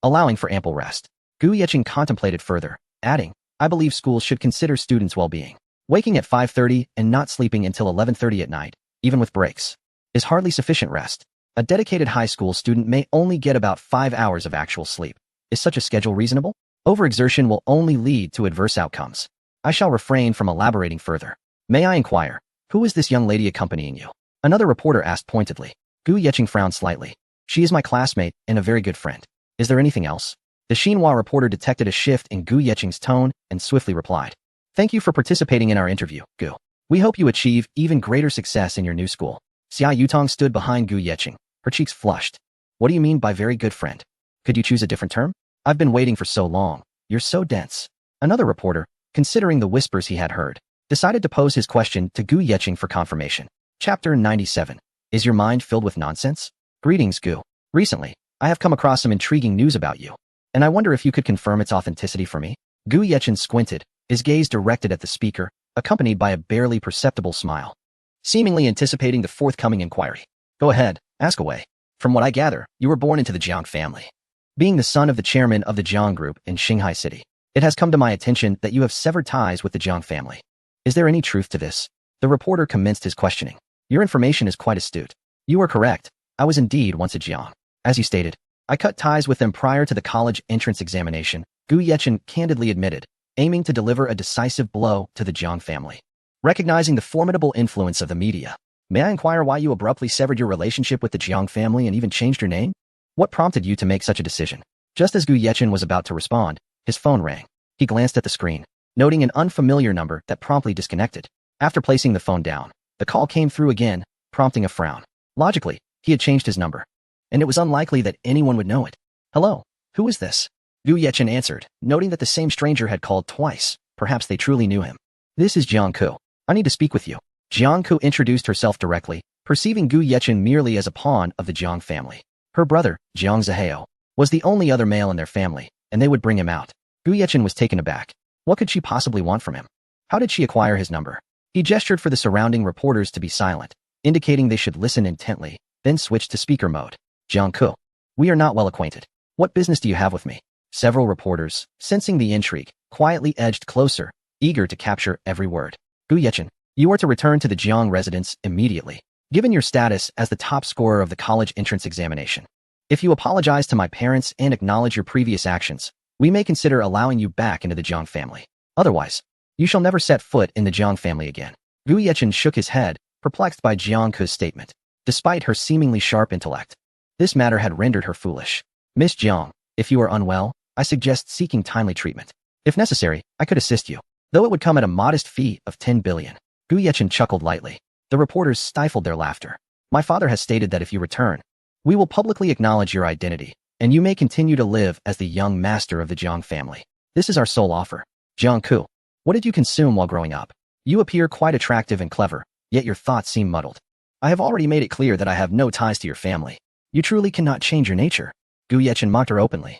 A: allowing for ample rest." Gu Yeqing contemplated further, adding, "I believe schools should consider students' well-being. Waking at 5:30 and not sleeping until 11:30 at night, even with breaks, is hardly sufficient rest. A dedicated high school student may only get about 5 hours of actual sleep. Is such a schedule reasonable? Overexertion will only lead to adverse outcomes. I shall refrain from elaborating further. May I inquire, who is this young lady accompanying you?" Another reporter asked pointedly. Gu Yeqing frowned slightly. "She is my classmate and a very good friend. Is there anything else?" The Xinhua reporter detected a shift in Gu Yeqing's tone and swiftly replied, "Thank you for participating in our interview, Gu. We hope you achieve even greater success in your new school." Xia Yutong stood behind Gu Yeqing, her cheeks flushed. "What do you mean by very good friend? Could you choose a different term? I've been waiting for so long. You're so dense." Another reporter, considering the whispers he had heard, decided to pose his question to Gu Yeqing for confirmation. Chapter 97. Is your mind filled with nonsense? Greetings, Gu. Recently, I have come across some intriguing news about you, and I wonder if you could confirm its authenticity for me. Gu Yeqing squinted, his gaze directed at the speaker, accompanied by a barely perceptible smile, seemingly anticipating the forthcoming inquiry. "Go ahead, ask away. From what I gather, you were born into the Jiang family. Being the son of the chairman of the Jiang Group in Shanghai City, it has come to my attention that you have severed ties with the Jiang family. Is there any truth to this?" The reporter commenced his questioning. "Your information is quite astute. You are correct. I was indeed once a Jiang. As you stated, I cut ties with them prior to the college entrance examination," Gu Yeqing candidly admitted, aiming to deliver a decisive blow to the Jiang family. Recognizing the formidable influence of the media, "May I inquire why you abruptly severed your relationship with the Jiang family and even changed your name? What prompted you to make such a decision?" Just as Gu Yeqing was about to respond, his phone rang. He glanced at the screen. noting an unfamiliar number that promptly disconnected. After placing the phone down, the call came through again, prompting a frown. Logically, he had changed his number, and it was unlikely that anyone would know it. Hello, who is this? Gu Yechen answered, noting that the same stranger had called twice. Perhaps they truly knew him. This is Jiangku. I need to speak with you. Jiangku introduced herself directly, perceiving Gu Yechen merely as a pawn of the Jiang family. Her brother, Jiang Zihao, was the only other male in their family, and they would bring him out. Gu Yechen was taken aback. What could she possibly want from him? How did she acquire his number? He gestured for the surrounding reporters to be silent, indicating they should listen intently, then switched to speaker mode. Jiangku, we are not well acquainted. What business do you have with me? Several reporters, sensing the intrigue, quietly edged closer, eager to capture every word. Gu Yechen, you are to return to the Jiang residence immediately, given your status as the top scorer of the college entrance examination. If you apologize to my parents and acknowledge your previous actions, we may consider allowing you back into the Jiang family. Otherwise, you shall never set foot in the Jiang family again. Gu Yechen shook his head, perplexed by Jiangku's statement. Despite her seemingly sharp intellect, this matter had rendered her foolish. Miss Jiang, if you are unwell, I suggest seeking timely treatment. If necessary, I could assist you, though it would come at a modest fee of 10 billion. Gu Yechen chuckled lightly. The reporters stifled their laughter. My father has stated that if you return, we will publicly acknowledge your identity, and you may continue to live as the young master of the Jiang family. This is our sole offer. Jiangku, what did you consume while growing up? You appear quite attractive and clever, yet your thoughts seem muddled. I have already made it clear that I have no ties to your family. You truly cannot change your nature. Gu Yechen mocked her openly.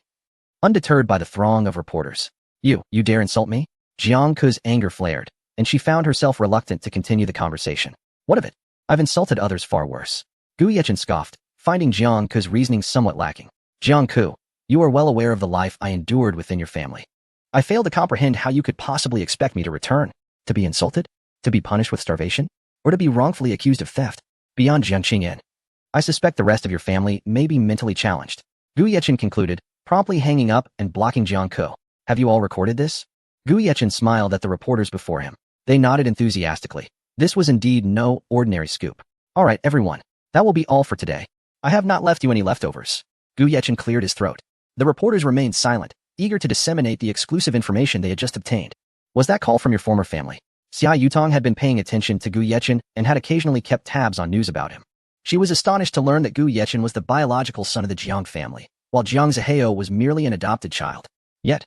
A: Undeterred by the throng of reporters. You dare insult me? Jiangku's anger flared, and she found herself reluctant to continue the conversation. What of it? I've insulted others far worse. Gu Yechen scoffed, finding Jiangku's reasoning somewhat lacking. Jiangku, you are well aware of the life I endured within your family. I fail to comprehend how you could possibly expect me to return. To be insulted? To be punished with starvation? Or to be wrongfully accused of theft? Beyond Jiang Qingyan, I suspect the rest of your family may be mentally challenged. Gu Yechen concluded, promptly hanging up and blocking Jiangku. Have you all recorded this? Gu Yechen smiled at the reporters before him. They nodded enthusiastically. This was indeed no ordinary scoop. All right, everyone. That will be all for today. I have not left you any leftovers. Gu Yechen cleared his throat. The reporters remained silent, eager to disseminate the exclusive information they had just obtained. Was that call from your former family? Xia Yutong had been paying attention to Gu Yechen and had occasionally kept tabs on news about him. She was astonished to learn that Gu Yechen was the biological son of the Jiang family, while Jiang Zihao was merely an adopted child. Yet,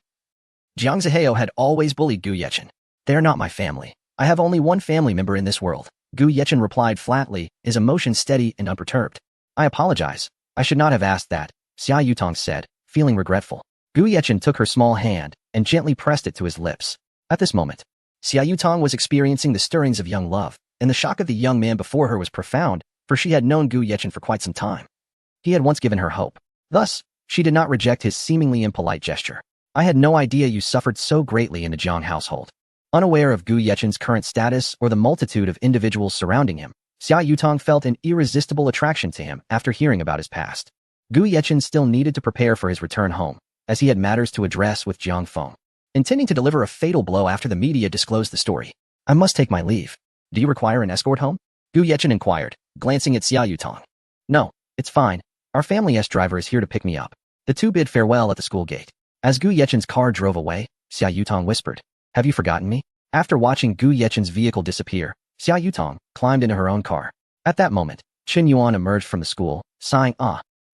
A: Jiang Zihao had always bullied Gu Yechen. They are not my family. I have only one family member in this world. Gu Yechen replied flatly, his emotion steady and unperturbed. I apologize. I should not have asked that, Xia Yutong said, feeling regretful. Gu Yechen took her small hand and gently pressed it to his lips. At this moment, Xia Yutong was experiencing the stirrings of young love, and the shock of the young man before her was profound, for she had known Gu Yechen for quite some time. He had once given her hope. Thus, she did not reject his seemingly impolite gesture. I had no idea you suffered so greatly in the Jiang household. Unaware of Gu Yechen's current status or the multitude of individuals surrounding him, Xia Yutong felt an irresistible attraction to him after hearing about his past. Gu Yechen still needed to prepare for his return home, as he had matters to address with Jiang Feng. Intending to deliver a fatal blow after the media disclosed the story. I must take my leave. Do you require an escort home? Gu Yechen inquired, glancing at Xia Yutong. No, it's fine. Our family S-driver is here to pick me up. The two bid farewell at the school gate. As Gu Yechen's car drove away, Xia Yutong whispered, Have you forgotten me? After watching Gu Yechen's vehicle disappear, Xia Yutong climbed into her own car. At that moment, Chen Yuan emerged from the school, sighing,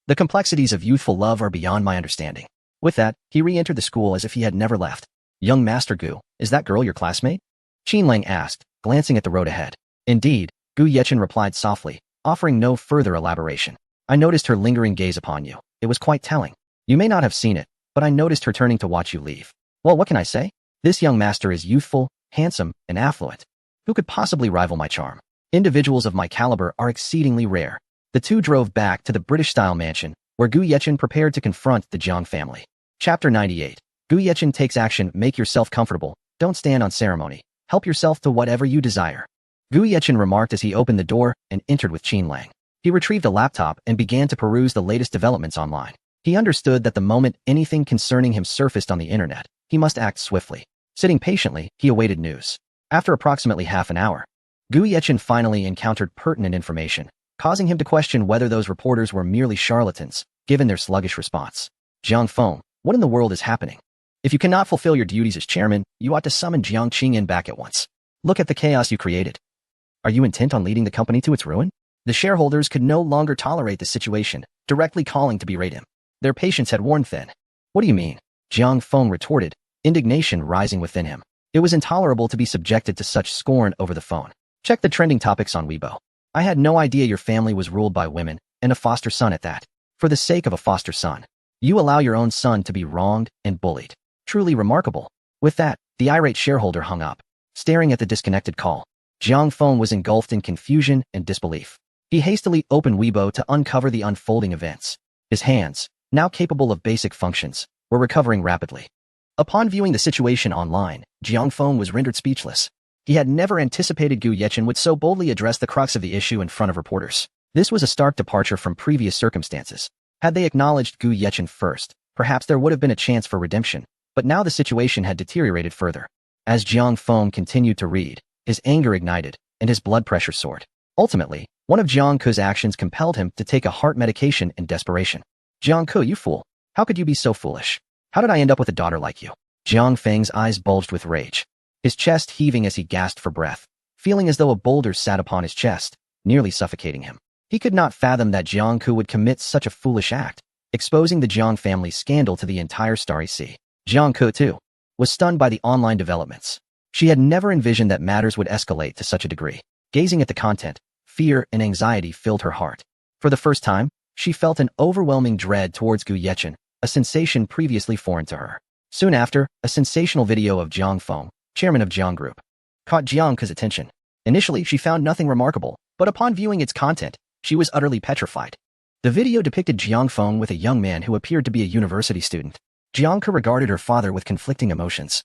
A: The complexities of youthful love are beyond my understanding. With that, he re-entered the school as if he had never left. Young Master Gu, is that girl your classmate? Qin Lang asked, glancing at the road ahead. Indeed, Gu Yechen replied softly, offering no further elaboration. I noticed her lingering gaze upon you. It was quite telling. You may not have seen it, but I noticed her turning to watch you leave. Well, what can I say? This young master is youthful, handsome, and affluent. Who could possibly rival my charm? Individuals of my caliber are exceedingly rare. The two drove back to the British-style mansion, where Gu Yechen prepared to confront the Jiang family. Chapter 98. Gu Yechen takes action. Make yourself comfortable. Don't stand on ceremony. Help yourself to whatever you desire. Gu Yechen remarked as he opened the door and entered with Qin Lang. He retrieved a laptop and began to peruse the latest developments online. He understood that the moment anything concerning him surfaced on the internet, he must act swiftly. Sitting patiently, he awaited news. After approximately half an hour, Gu Yechen finally encountered pertinent information, causing him to question whether those reporters were merely charlatans, given their sluggish response. Jiang Feng, what in the world is happening? If you cannot fulfill your duties as chairman, you ought to summon Jiang Qingyan back at once. Look at the chaos you created. Are you intent on leading the company to its ruin? The shareholders could no longer tolerate the situation, directly calling to berate him. Their patience had worn thin. What do you mean? Jiang Feng retorted, indignation rising within him. It was intolerable to be subjected to such scorn over the phone. Check the trending topics on Weibo. I had no idea your family was ruled by women, and a foster son at that. For the sake of a foster son, you allow your own son to be wronged and bullied. Truly remarkable. With that, the irate shareholder hung up, staring at the disconnected call. Jiang Feng was engulfed in confusion and disbelief. He hastily opened Weibo to uncover the unfolding events. His hands, now capable of basic functions, were recovering rapidly. Upon viewing the situation online, Jiang Feng was rendered speechless. He had never anticipated Gu Yechen would so boldly address the crux of the issue in front of reporters. This was a stark departure from previous circumstances. Had they acknowledged Gu Yechen first, perhaps there would have been a chance for redemption, but now the situation had deteriorated further. As Jiang Feng continued to read, his anger ignited, and his blood pressure soared. Ultimately, one of Jiang Ke's actions compelled him to take a heart medication in desperation. Jiang Ke, you fool. How could you be so foolish? How did I end up with a daughter like you? Jiang Feng's eyes bulged with rage, his chest heaving as he gasped for breath, feeling as though a boulder sat upon his chest, nearly suffocating him. He could not fathom that Jiang Ke would commit such a foolish act, exposing the Jiang family's scandal to the entire Starry Sea. Jiang Ke, too, was stunned by the online developments. She had never envisioned that matters would escalate to such a degree. Gazing at the content, fear and anxiety filled her heart. For the first time, she felt an overwhelming dread towards Gu Yechen, a sensation previously foreign to her. Soon after, a sensational video of Jiang Feng, chairman of Jiang Group, caught Jiang Ke's attention. Initially, she found nothing remarkable, but upon viewing its content, she was utterly petrified. The video depicted Jiang Feng with a young man who appeared to be a university student. Jiang Ke regarded her father with conflicting emotions,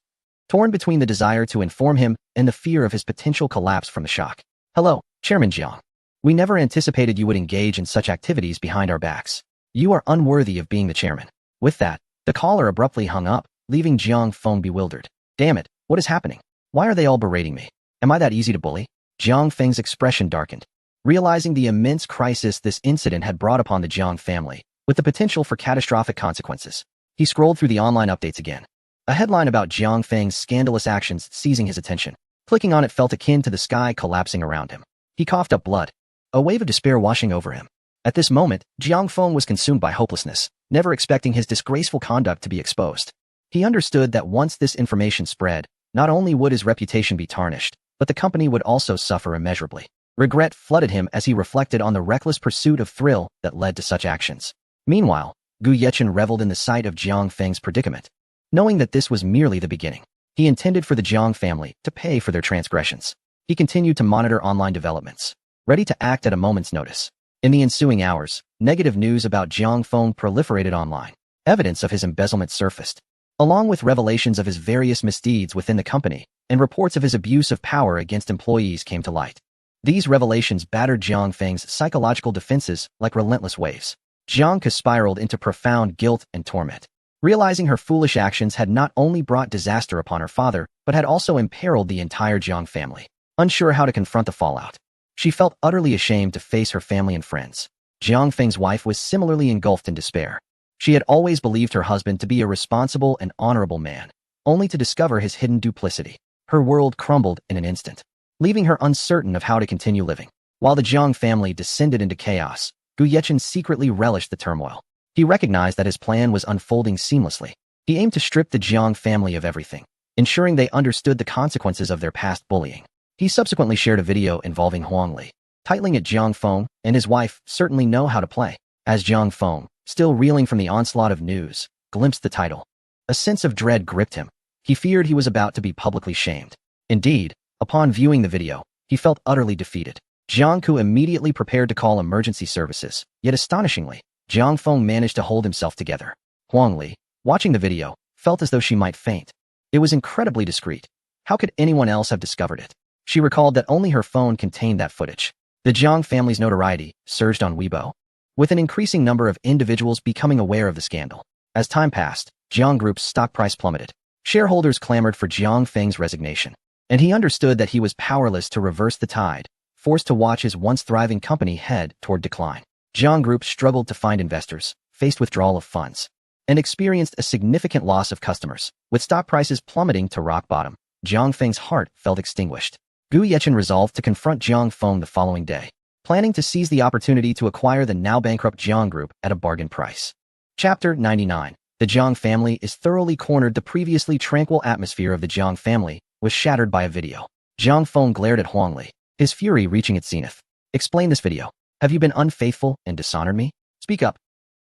A: torn between the desire to inform him and the fear of his potential collapse from the shock. Hello, Chairman Jiang. We never anticipated you would engage in such activities behind our backs. You are unworthy of being the chairman. With that, the caller abruptly hung up, leaving Jiang Feng bewildered. Damn it, what is happening? Why are they all berating me? Am I that easy to bully? Jiang Feng's expression darkened, realizing the immense crisis this incident had brought upon the Jiang family, with the potential for catastrophic consequences. He scrolled through the online updates again. A headline about Jiang Feng's scandalous actions seizing his attention. Clicking on it felt akin to the sky collapsing around him. He coughed up blood, a wave of despair washing over him. At this moment, Jiang Feng was consumed by hopelessness, never expecting his disgraceful conduct to be exposed. He understood that once this information spread, not only would his reputation be tarnished, but the company would also suffer immeasurably. Regret flooded him as he reflected on the reckless pursuit of thrill that led to such actions. Meanwhile, Gu Yechen reveled in the sight of Jiang Feng's predicament. Knowing that this was merely the beginning, he intended for the Jiang family to pay for their transgressions. He continued to monitor online developments, ready to act at a moment's notice. In the ensuing hours, negative news about Jiang Feng proliferated online. Evidence of his embezzlement surfaced, along with revelations of his various misdeeds within the company, and reports of his abuse of power against employees came to light. These revelations battered Jiang Feng's psychological defenses like relentless waves. Jiang Ke spiraled into profound guilt and torment, realizing her foolish actions had not only brought disaster upon her father, but had also imperiled the entire Jiang family. Unsure how to confront the fallout, she felt utterly ashamed to face her family and friends. Jiang Feng's wife was similarly engulfed in despair. She had always believed her husband to be a responsible and honorable man, only to discover his hidden duplicity. Her world crumbled in an instant, leaving her uncertain of how to continue living. While the Jiang family descended into chaos, Gu Yechen secretly relished the turmoil. He recognized that his plan was unfolding seamlessly. He aimed to strip the Jiang family of everything, ensuring they understood the consequences of their past bullying. He subsequently shared a video involving Huang Li, titling it Jiang Feng and his wife certainly know how to play. As Jiang Feng, still reeling from the onslaught of news, glimpsed the title, a sense of dread gripped him. He feared he was about to be publicly shamed. Indeed, upon viewing the video, he felt utterly defeated. Jiang Ke immediately prepared to call emergency services, yet astonishingly, Jiang Feng managed to hold himself together. Huang Li, watching the video, felt as though she might faint. It was incredibly discreet. How could anyone else have discovered it? She recalled that only her phone contained that footage. The Jiang family's notoriety surged on Weibo, with an increasing number of individuals becoming aware of the scandal. As time passed, Jiang Group's stock price plummeted. Shareholders clamored for Jiang Feng's resignation, and he understood that he was powerless to reverse the tide, forced to watch his once thriving company head toward decline. Jiang Group struggled to find investors, faced withdrawal of funds, and experienced a significant loss of customers. With stock prices plummeting to rock bottom, Jiang Feng's heart felt extinguished. Gu Yechen resolved to confront Jiang Feng the following day, planning to seize the opportunity to acquire the now bankrupt Jiang Group at a bargain price. Chapter 99. The Jiang family is thoroughly cornered. The previously tranquil atmosphere of the Jiang family was shattered by a video. Jiang Feng glared at Huang Li, his fury reaching its zenith. Explain this video. Have you been unfaithful and dishonored me? Speak up.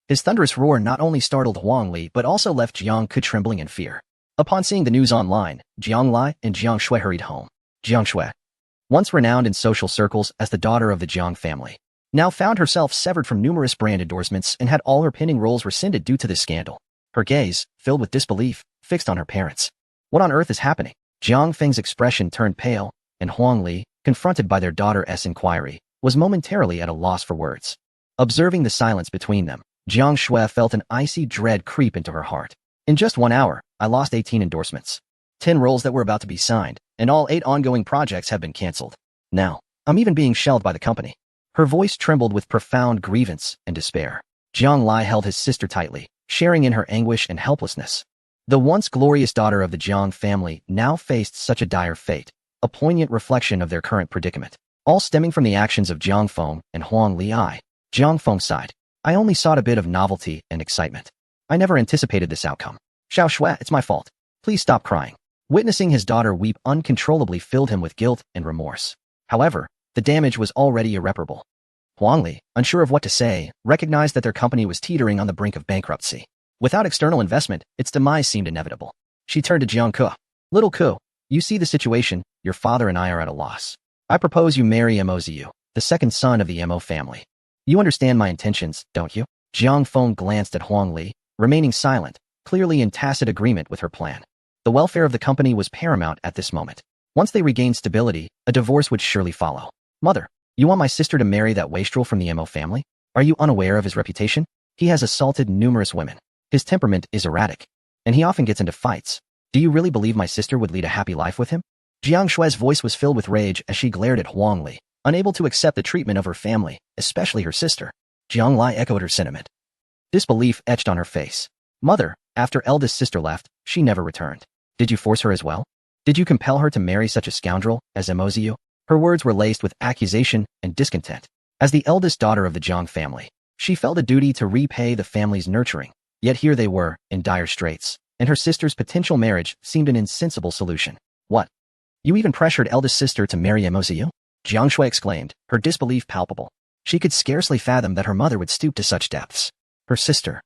A: His thunderous roar not only startled Huang Li but also left Jiang Ke trembling in fear. Upon seeing the news online, Jiang Lai and Jiang Shui hurried home. Jiang Shui, once renowned in social circles as the daughter of the Jiang family, now found herself severed from numerous brand endorsements and had all her pinning roles rescinded due to this scandal. Her gaze, filled with disbelief, fixed on her parents. What on earth is happening? Jiang Feng's expression turned pale, and Huang Li, confronted by their daughter's inquiry, was momentarily at a loss for words. Observing the silence between them, Jiang Shui felt an icy dread creep into her heart. In just 1 hour, I lost 18 endorsements, 10 roles that were about to be signed, and all 8 ongoing projects have been cancelled. Now, I'm even being shelved by the company. Her voice trembled with profound grievance and despair. Jiang Lai held his sister tightly, sharing in her anguish and helplessness. The once glorious daughter of the Jiang family now faced such a dire fate, a poignant reflection of their current predicament, all stemming from the actions of Jiang Feng and Huang Li. Jiang Feng sighed. I only sought a bit of novelty and excitement. I never anticipated this outcome. Xiao Shui, it's my fault. Please stop crying. Witnessing his daughter weep uncontrollably filled him with guilt and remorse. However, the damage was already irreparable. Huang Li, unsure of what to say, recognized that their company was teetering on the brink of bankruptcy. Without external investment, its demise seemed inevitable. She turned to Jiang Ke. Little Ke, you see the situation, your father and I are at a loss. I propose you marry Mozu, the second son of the Mo family. You understand my intentions, don't you? Jiang Feng glanced at Huang Li, remaining silent, clearly in tacit agreement with her plan. The welfare of the company was paramount at this moment. Once they regained stability, a divorce would surely follow. Mother, you want my sister to marry that wastrel from the Mo family? Are you unaware of his reputation? He has assaulted numerous women. His temperament is erratic, and he often gets into fights. Do you really believe my sister would lead a happy life with him? Jiang Shui's voice was filled with rage as she glared at Huang Li, unable to accept the treatment of her family, especially her sister. Jiang Lai echoed her sentiment. Disbelief etched on her face. Mother, after eldest sister left, she never returned. Did you force her as well? Did you compel her to marry such a scoundrel as Mozu? Her words were laced with accusation and discontent. As the eldest daughter of the Jiang family, she felt a duty to repay the family's nurturing. Yet here they were, in dire straits, and her sister's potential marriage seemed an insensible solution. What? You even pressured eldest sister to marry Mozu? Jiang Shui exclaimed, her disbelief palpable. She could scarcely fathom that her mother would stoop to such depths. Her sister,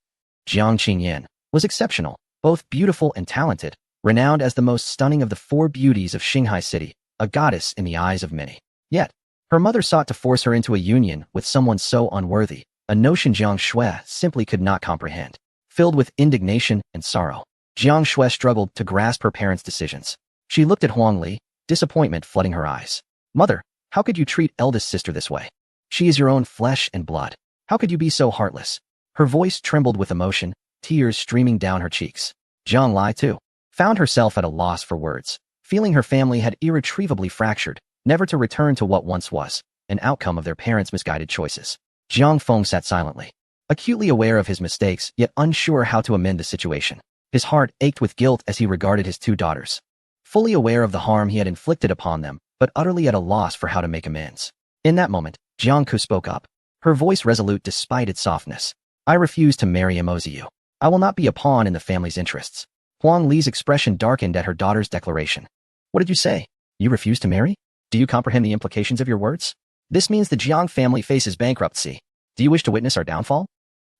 A: Jiang Qingyan, was exceptional, both beautiful and talented, renowned as the most stunning of the 4 beauties of Shanghai City, a goddess in the eyes of many. Yet, her mother sought to force her into a union with someone so unworthy, a notion Jiang Shui simply could not comprehend. Filled with indignation and sorrow, Jiang Shui struggled to grasp her parents' decisions. She looked at Huang Li, disappointment flooding her eyes. Mother, how could you treat eldest sister this way? She is your own flesh and blood. How could you be so heartless? Her voice trembled with emotion, tears streaming down her cheeks. Jiang Lai, too, found herself at a loss for words, feeling her family had irretrievably fractured, never to return to what once was, an outcome of their parents' misguided choices. Jiang Feng sat silently, acutely aware of his mistakes, yet unsure how to amend the situation. His heart ached with guilt as he regarded his 2 daughters, fully aware of the harm he had inflicted upon them, but utterly at a loss for how to make amends. In that moment, Jiang Ke spoke up, her voice resolute despite its softness. I refuse to marry Mozu. I will not be a pawn in the family's interests. Huang Li's expression darkened at her daughter's declaration. What did you say? You refuse to marry? Do you comprehend the implications of your words? This means the Jiang family faces bankruptcy. Do you wish to witness our downfall?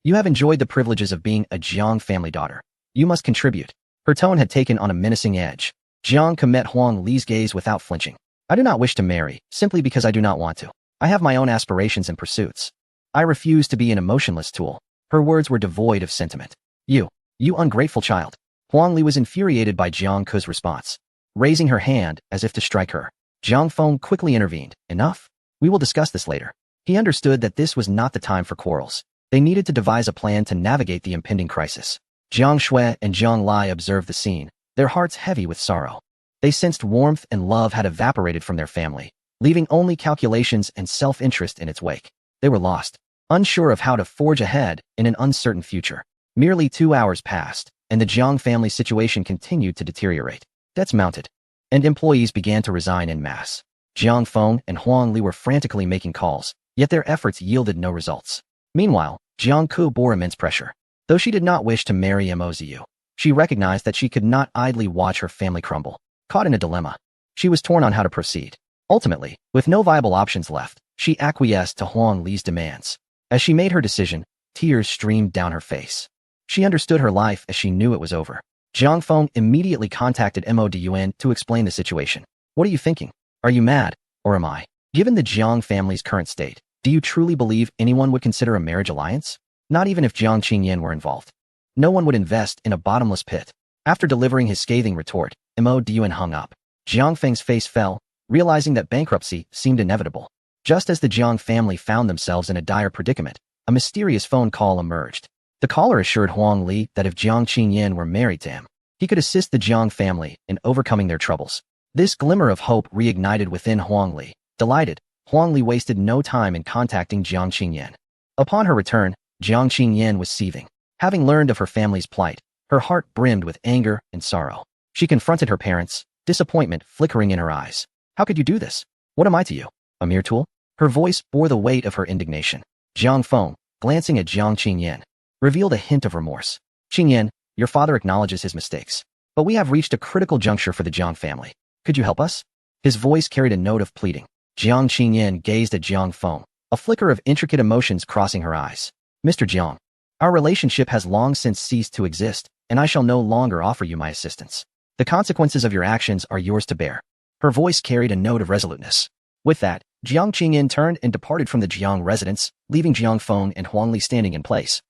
A: You have enjoyed the privileges of being a Jiang family daughter. You must contribute. Her tone had taken on a menacing edge. Jiang Ke met Huang Li's gaze without flinching. I do not wish to marry, simply because I do not want to. I have my own aspirations and pursuits. I refuse to be an emotionless tool. Her words were devoid of sentiment. You ungrateful child. Huang Li was infuriated by Jiang Ke's response. Raising her hand as if to strike her, Jiang Feng quickly intervened. Enough. We will discuss this later. He understood that this was not the time for quarrels. They needed to devise a plan to navigate the impending crisis. Jiang Shui and Jiang Lai observed the scene, their hearts heavy with sorrow. They sensed warmth and love had evaporated from their family, leaving only calculations and self-interest in its wake. They were lost, unsure of how to forge ahead in an uncertain future. Merely 2 hours passed, and the Jiang family's situation continued to deteriorate. Debts mounted, and employees began to resign en masse. Jiang Feng and Huang Li were frantically making calls, yet their efforts yielded no results. Meanwhile, Jiang Ku bore immense pressure. Though she did not wish to marry Mozu, she recognized that she could not idly watch her family crumble. Caught in a dilemma, she was torn on how to proceed. Ultimately, with no viable options left, she acquiesced to Huang Li's demands. As she made her decision, tears streamed down her face. She understood her life as she knew it was over. Jiang Feng immediately contacted Modun to explain the situation. What are you thinking? Are you mad, or am I? Given the Jiang family's current state, do you truly believe anyone would consider a marriage alliance? Not even if Jiang Qingyan were involved. No one would invest in a bottomless pit. After delivering his scathing retort, Modun hung up. Jiang Feng's face fell, realizing that bankruptcy seemed inevitable. Just as the Jiang family found themselves in a dire predicament, a mysterious phone call emerged. The caller assured Huang Li that if Jiang Qingyan were married to him, he could assist the Jiang family in overcoming their troubles. This glimmer of hope reignited within Huang Li. Delighted, Huang Li wasted no time in contacting Jiang Qingyan. Upon her return, Jiang Qingyan was seething. Having learned of her family's plight, her heart brimmed with anger and sorrow. She confronted her parents, disappointment flickering in her eyes. How could you do this? What am I to you? A mere tool? Her voice bore the weight of her indignation. Jiang Feng, glancing at Jiang Qingyan, revealed a hint of remorse. Qingyan, your father acknowledges his mistakes, but we have reached a critical juncture for the Jiang family. Could you help us? His voice carried a note of pleading. Jiang Qingyan gazed at Jiang Feng, a flicker of intricate emotions crossing her eyes. Mr. Jiang, our relationship has long since ceased to exist, and I shall no longer offer you my assistance. The consequences of your actions are yours to bear. Her voice carried a note of resoluteness. With that, Jiang Qingyan turned and departed from the Jiang residence, leaving Jiang Feng and Huang Li standing in place.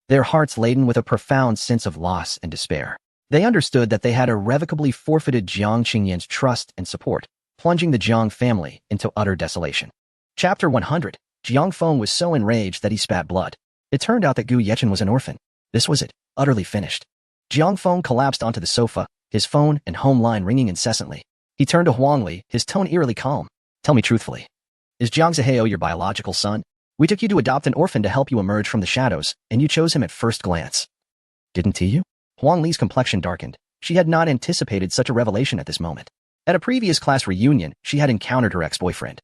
A: Their hearts laden with a profound sense of loss and despair. They understood that they had irrevocably forfeited Jiang Qingyan's trust and support, plunging the Jiang family into utter desolation. Chapter 100. Jiang Feng was so enraged that he spat blood. It turned out that Gu Yechen was an orphan. This was it, utterly finished. Jiang Feng collapsed onto the sofa, his phone and home line ringing incessantly. He turned to Huang Li, his tone eerily calm. Tell me truthfully. Is Jiang Zihao your biological son? We took you to adopt an orphan to help you emerge from the shadows, and you chose him at first glance. Didn't you? Huang Li's complexion darkened. She had not anticipated such a revelation at this moment. At a previous class reunion, she had encountered her ex-boyfriend.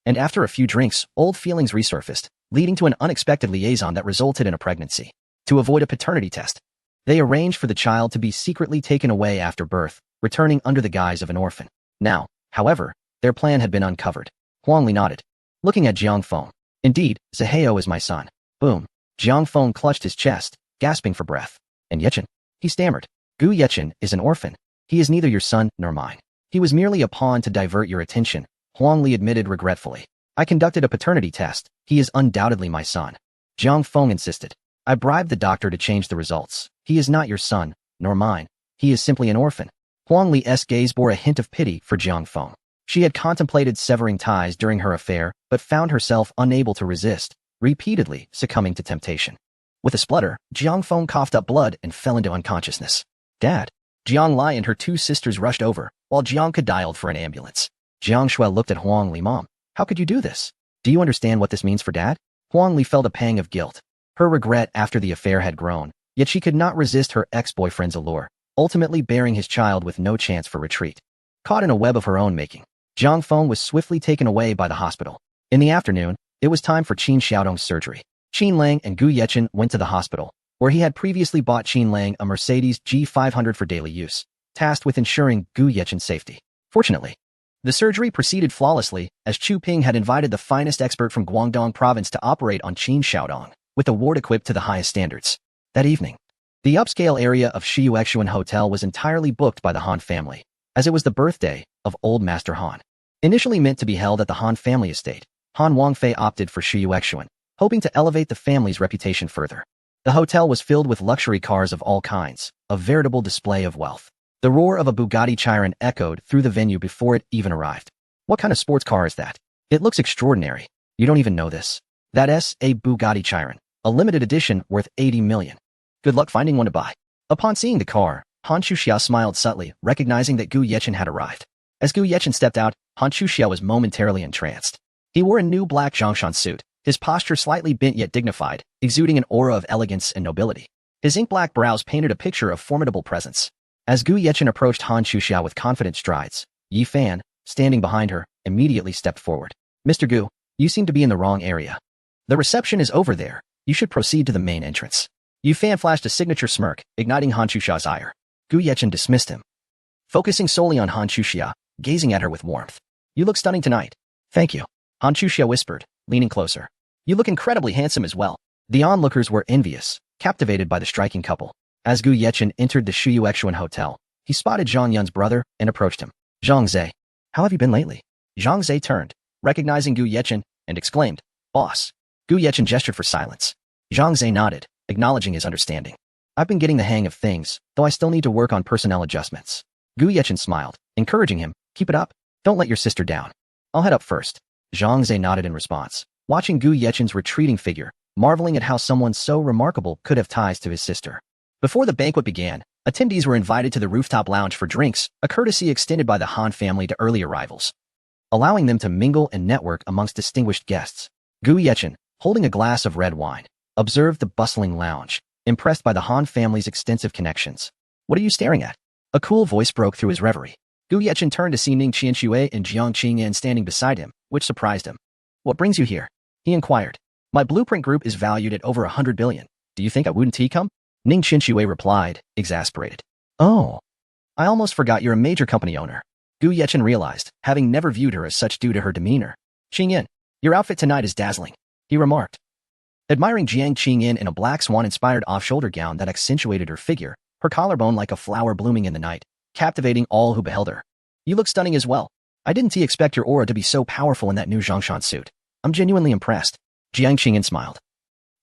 A: And after a few drinks, old feelings resurfaced, leading to an unexpected liaison that resulted in a pregnancy. To avoid a paternity test, they arranged for the child to be secretly taken away after birth, returning under the guise of an orphan. Now, however, their plan had been uncovered. Huang Li nodded, looking at Jiang Feng. Indeed, Zihao is my son. Boom. Jiang Feng clutched his chest, gasping for breath. And Yechen? He stammered. Gu Yechen is an orphan. He is neither your son nor mine. He was merely a pawn to divert your attention, Huang Li admitted regretfully. I conducted a paternity test. He is undoubtedly my son. Jiang Feng insisted. I bribed the doctor to change the results. He is not your son, nor mine. He is simply an orphan. Huang Li's gaze bore a hint of pity for Jiang Feng. She had contemplated severing ties during her affair, but found herself unable to resist, repeatedly succumbing to temptation. With a splutter, Jiang Feng coughed up blood and fell into unconsciousness. Dad. Jiang Lai and her two sisters rushed over, while Jiang Ke dialed for an ambulance. Jiang Shui looked at Huang Li. Mom, how could you do this? Do you understand what this means for Dad? Huang Li felt a pang of guilt. Her regret after the affair had grown, yet she could not resist her ex-boyfriend's allure, ultimately bearing his child with no chance for retreat. Caught in a web of her own making, Jiang Feng was swiftly taken away by the hospital. In the afternoon, it was time for Qin Xiaodong's surgery. Qin Lang and Gu Yechen went to the hospital, where he had previously bought Qin Lang a Mercedes G500 for daily use, tasked with ensuring Gu Yechen's safety. Fortunately, the surgery proceeded flawlessly, as Chu Ping had invited the finest expert from Guangdong province to operate on Qin Xiaodong, with the ward equipped to the highest standards. That evening, the upscale area of Shiyuexuan Hotel was entirely booked by the Han family, as it was the birthday of Old Master Han. Initially meant to be held at the Han family estate, Han Wangfei opted for Shiyuexuan, hoping to elevate the family's reputation further. The hotel was filled with luxury cars of all kinds, a veritable display of wealth. The roar of a Bugatti Chiron echoed through the venue before it even arrived. What kind of sports car is that? It looks extraordinary. You don't even know this. That's a Bugatti Chiron, a limited edition worth 80 million. Good luck finding one to buy. Upon seeing the car, Han Chuxia smiled subtly, recognizing that Gu Yechen had arrived. As Gu Yechen stepped out, Han Chuxia was momentarily entranced. He wore a new black Zhongshan suit, his posture slightly bent yet dignified, exuding an aura of elegance and nobility. His ink-black brows painted a picture of formidable presence. As Gu Yechen approached Han Shuxiao with confident strides, Yi Fan, standing behind her, immediately stepped forward. Mr. Gu, you seem to be in the wrong area. The reception is over there. You should proceed to the main entrance. Yi Fan flashed a signature smirk, igniting Han Shuxiao's ire. Gu Yechen dismissed him, focusing solely on Han Shuxia, gazing at her with warmth. You look stunning tonight. Thank you. Han Shuxia whispered, leaning closer. You look incredibly handsome as well. The onlookers were envious, captivated by the striking couple. As Gu Yechen entered the Shuyuexuan Hotel, he spotted Zhang Yun's brother and approached him. Zhang Zhe, how have you been lately? Zhang Zhe turned, recognizing Gu Yechen, and exclaimed, Boss. Gu Yechen gestured for silence. Zhang Zhe nodded, acknowledging his understanding. I've been getting the hang of things, though I still need to work on personnel adjustments. Gu Yechen smiled, encouraging him, keep it up. Don't let your sister down. I'll head up first. Zhang Zhe nodded in response, watching Gu Yechen's retreating figure, marveling at how someone so remarkable could have ties to his sister. Before the banquet began, attendees were invited to the rooftop lounge for drinks, a courtesy extended by the Han family to early arrivals, allowing them to mingle and network amongst distinguished guests. Gu Yechen, holding a glass of red wine, observed the bustling lounge, impressed by the Han family's extensive connections. What are you staring at? A cool voice broke through his reverie. Gu Yechen turned to see Ning Qianxue and Jiang Qingyan standing beside him, which surprised him. What brings you here? He inquired. My blueprint group is valued at over 100 billion. Do you think I wouldn't come? Ning Qianxue replied, exasperated. Oh, I almost forgot you're a major company owner. Gu Yechen realized, having never viewed her as such due to her demeanor. Qingyan, your outfit tonight is dazzling, he remarked, admiring Jiang Qingyan in a black swan-inspired off-shoulder gown that accentuated her figure, her collarbone like a flower blooming in the night, captivating all who beheld her. You look stunning as well. I didn't expect your aura to be so powerful in that new Zhongshan suit. I'm genuinely impressed. Jiang Qingyan smiled,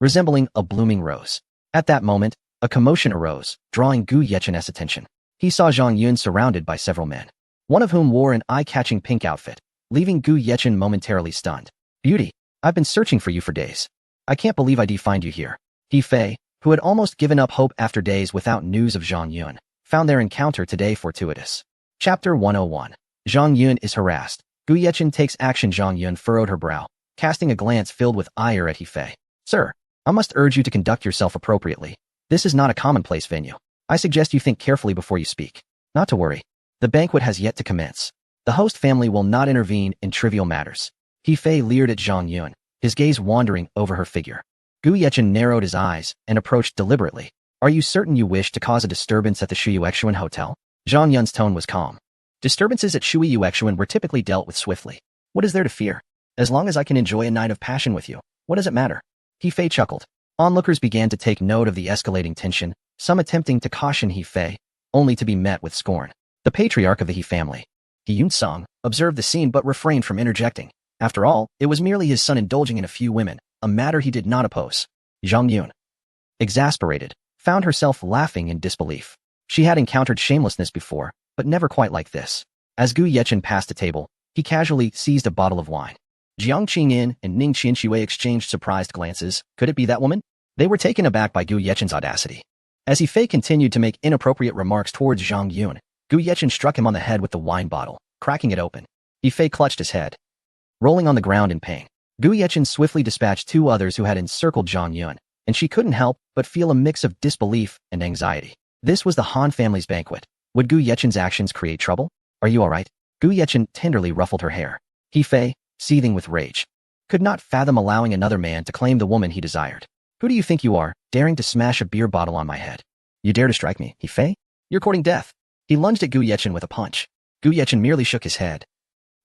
A: resembling a blooming rose. At that moment, a commotion arose, drawing Gu Yechen's attention. He saw Zhang Yun surrounded by several men, one of whom wore an eye-catching pink outfit, leaving Gu Yechen momentarily stunned. Beauty, I've been searching for you for days. I can't believe I find you here. He Fei, who had almost given up hope after days without news of Zhang Yun, found their encounter today fortuitous. Chapter 101. Zhang Yun is harassed. Gu Yechen takes action. Zhang Yun furrowed her brow, casting a glance filled with ire at He Fei. Sir, I must urge you to conduct yourself appropriately. This is not a commonplace venue. I suggest you think carefully before you speak. Not to worry. The banquet has yet to commence. The host family will not intervene in trivial matters. He Fei leered at Zhang Yun, his gaze wandering over her figure. Gu Yechen narrowed his eyes and approached deliberately. Are you certain you wish to cause a disturbance at the Shuyuexuan Hotel? Zhang Yun's tone was calm. Disturbances at Shuyuexuan were typically dealt with swiftly. What is there to fear? As long as I can enjoy a night of passion with you, what does it matter? He Fei chuckled. Onlookers began to take note of the escalating tension, some attempting to caution He Fei, only to be met with scorn. The patriarch of the He family, He Yun-song, observed the scene but refrained from interjecting. After all, it was merely his son indulging in a few women, a matter he did not oppose. Zhang Yun, exasperated, found herself laughing in disbelief. She had encountered shamelessness before, but never quite like this. As Gu Yechen passed the table, he casually seized a bottle of wine. Jiang Qingyan and Ning Qianxue exchanged surprised glances. Could it be that woman? They were taken aback by Gu Yechen's audacity. As He Fei continued to make inappropriate remarks towards Zhang Yun, Gu Yechen struck him on the head with the wine bottle, cracking it open. He Fei clutched his head, rolling on the ground in pain. Gu Yechen swiftly dispatched two others who had encircled Zhang Yun, and she couldn't help but feel a mix of disbelief and anxiety. This was the Han family's banquet. Would Gu Yechen's actions create trouble? Are you all right? Gu Yechen tenderly ruffled her hair. He Fei, seething with rage, could not fathom allowing another man to claim the woman he desired. Who do you think you are, daring to smash a beer bottle on my head? You dare to strike me, He Fei? You're courting death. He lunged at Gu Yechen with a punch. Gu Yechen merely shook his head,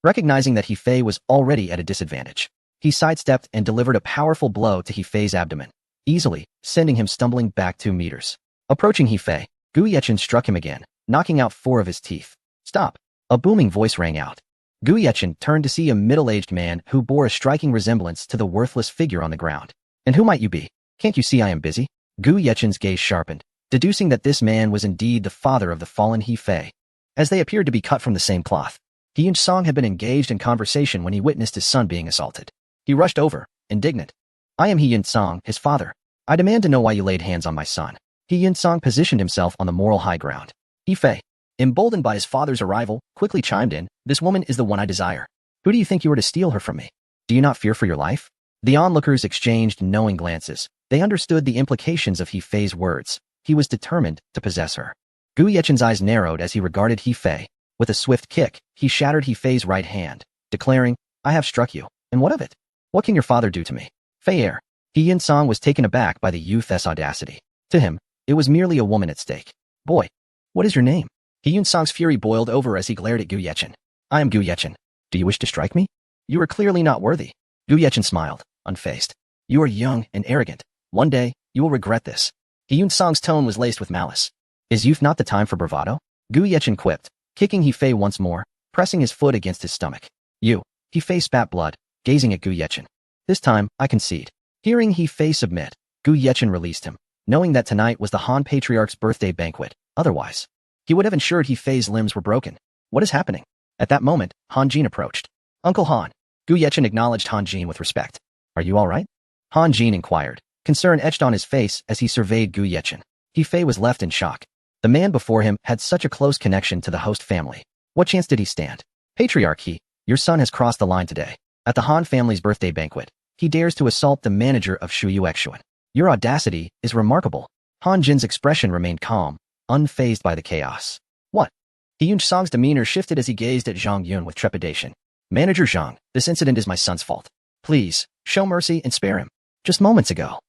A: recognizing that He Fei was already at a disadvantage. He sidestepped and delivered a powerful blow to He Fei's abdomen, easily sending him stumbling back 2 meters. Approaching He Fei, Gu Yechen struck him again, knocking out 4 of his teeth. Stop! A booming voice rang out. Gu Yechen turned to see a middle-aged man who bore a striking resemblance to the worthless figure on the ground. And who might you be? Can't you see I am busy? Gu Yechen's gaze sharpened, deducing that this man was indeed the father of the fallen He Fei, as they appeared to be cut from the same cloth. He Yun-song had been engaged in conversation when he witnessed his son being assaulted. He rushed over, indignant. I am He Yun-song, his father. I demand to know why you laid hands on my son. He Yun-song positioned himself on the moral high ground. He Fei, emboldened by his father's arrival, quickly chimed in. This woman is the one I desire. Who do you think you are to steal her from me? Do you not fear for your life? The onlookers exchanged knowing glances, They understood the implications of He Fei's words. He was determined to possess her. Gu Yechen's eyes narrowed as he regarded He Fei. With a swift kick, he shattered He Fei's right hand, declaring, "I have struck you, and what of it? What can your father do to me?" Fei He Yinsong was taken aback by the youth's audacity. To him, it was merely a woman at stake. "Boy, what is your name?" He Yinsong's fury boiled over as he glared at Gu Yechen. "I am Gu Yechen. Do you wish to strike me? You are clearly not worthy." Gu Yechen smiled, unfazed. "You are young and arrogant. One day, you will regret this." He Yinsong's tone was laced with malice. "Is youth not the time for bravado?" Gu Yechen quipped, kicking He Fei once more, pressing his foot against his stomach. "You." He Fei spat blood, gazing at Gu Yechen. "This time, I concede." Hearing He Fei submit, Gu Yechen released him, knowing that tonight was the Han Patriarch's birthday banquet. Otherwise, he would have ensured He Fei's limbs were broken. What is happening? At that moment, Han Jin approached. "Uncle Han." Gu Yechen acknowledged Han Jin with respect. "Are you all right?" Han Jin inquired, concern etched on his face as he surveyed Gu Yechen. He Fei was left in shock. The man before him had such a close connection to the host family. What chance did he stand? "Patriarch He, your son has crossed the line today. At the Han family's birthday banquet, he dares to assault the manager of Shu Yuexuan. Your audacity is remarkable." Han Jin's expression remained calm, unfazed by the chaos. "What?" He Yinsong's demeanor shifted as he gazed at Zhang Yun with trepidation. "Manager Zhang, this incident is my son's fault. Please, show mercy and spare him. Just moments ago."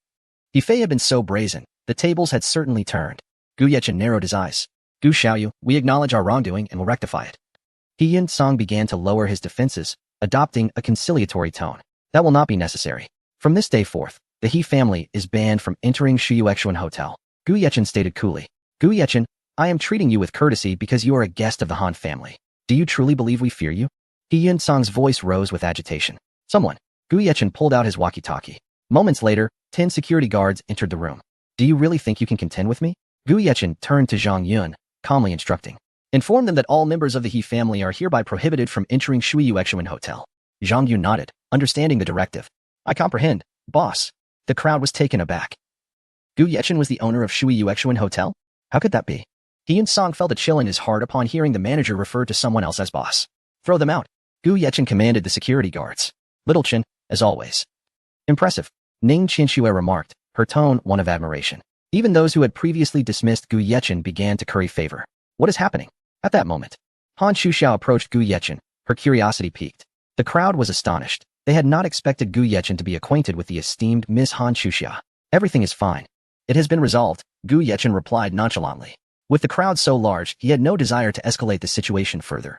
A: He Fei had been so brazen, the tables had certainly turned. Gu Yechen narrowed his eyes. "Gu Xiaoyu, we acknowledge our wrongdoing and will rectify it." He Yinsong began to lower his defenses, adopting a conciliatory tone. "That will not be necessary. From this day forth, the He family is banned from entering Shu Yuexuan Hotel." Gu Yechen stated coolly. "Gu Yechen, I am treating you with courtesy because you are a guest of the Han family. Do you truly believe we fear you?" He Yinsong's voice rose with agitation. "Someone." Gu Yechen pulled out his walkie-talkie. Moments later, 10 security guards entered the room. "Do you really think you can contend with me?" Gu Yechen turned to Zhang Yun, calmly instructing. "Inform them that all members of the He family are hereby prohibited from entering Shui Yuexuan Hotel." Zhang Yun nodded, understanding the directive. "I comprehend, boss." The crowd was taken aback. Gu Yechen was the owner of Shui Yuexuan Hotel? How could that be? He Yinsong felt a chill in his heart upon hearing the manager refer to someone else as boss. "Throw them out." Gu Yechen commanded the security guards. "Little Chen, as always." "Impressive," Ning Qianxue remarked, her tone one of admiration. Even those who had previously dismissed Gu Yechen began to curry favor. What is happening? At that moment, Han Shuxiao approached Gu Yechen, her curiosity piqued. The crowd was astonished. They had not expected Gu Yechen to be acquainted with the esteemed Miss Han Shuxia. "Everything is fine. It has been resolved," Gu Yechen replied nonchalantly. With the crowd so large, he had no desire to escalate the situation further.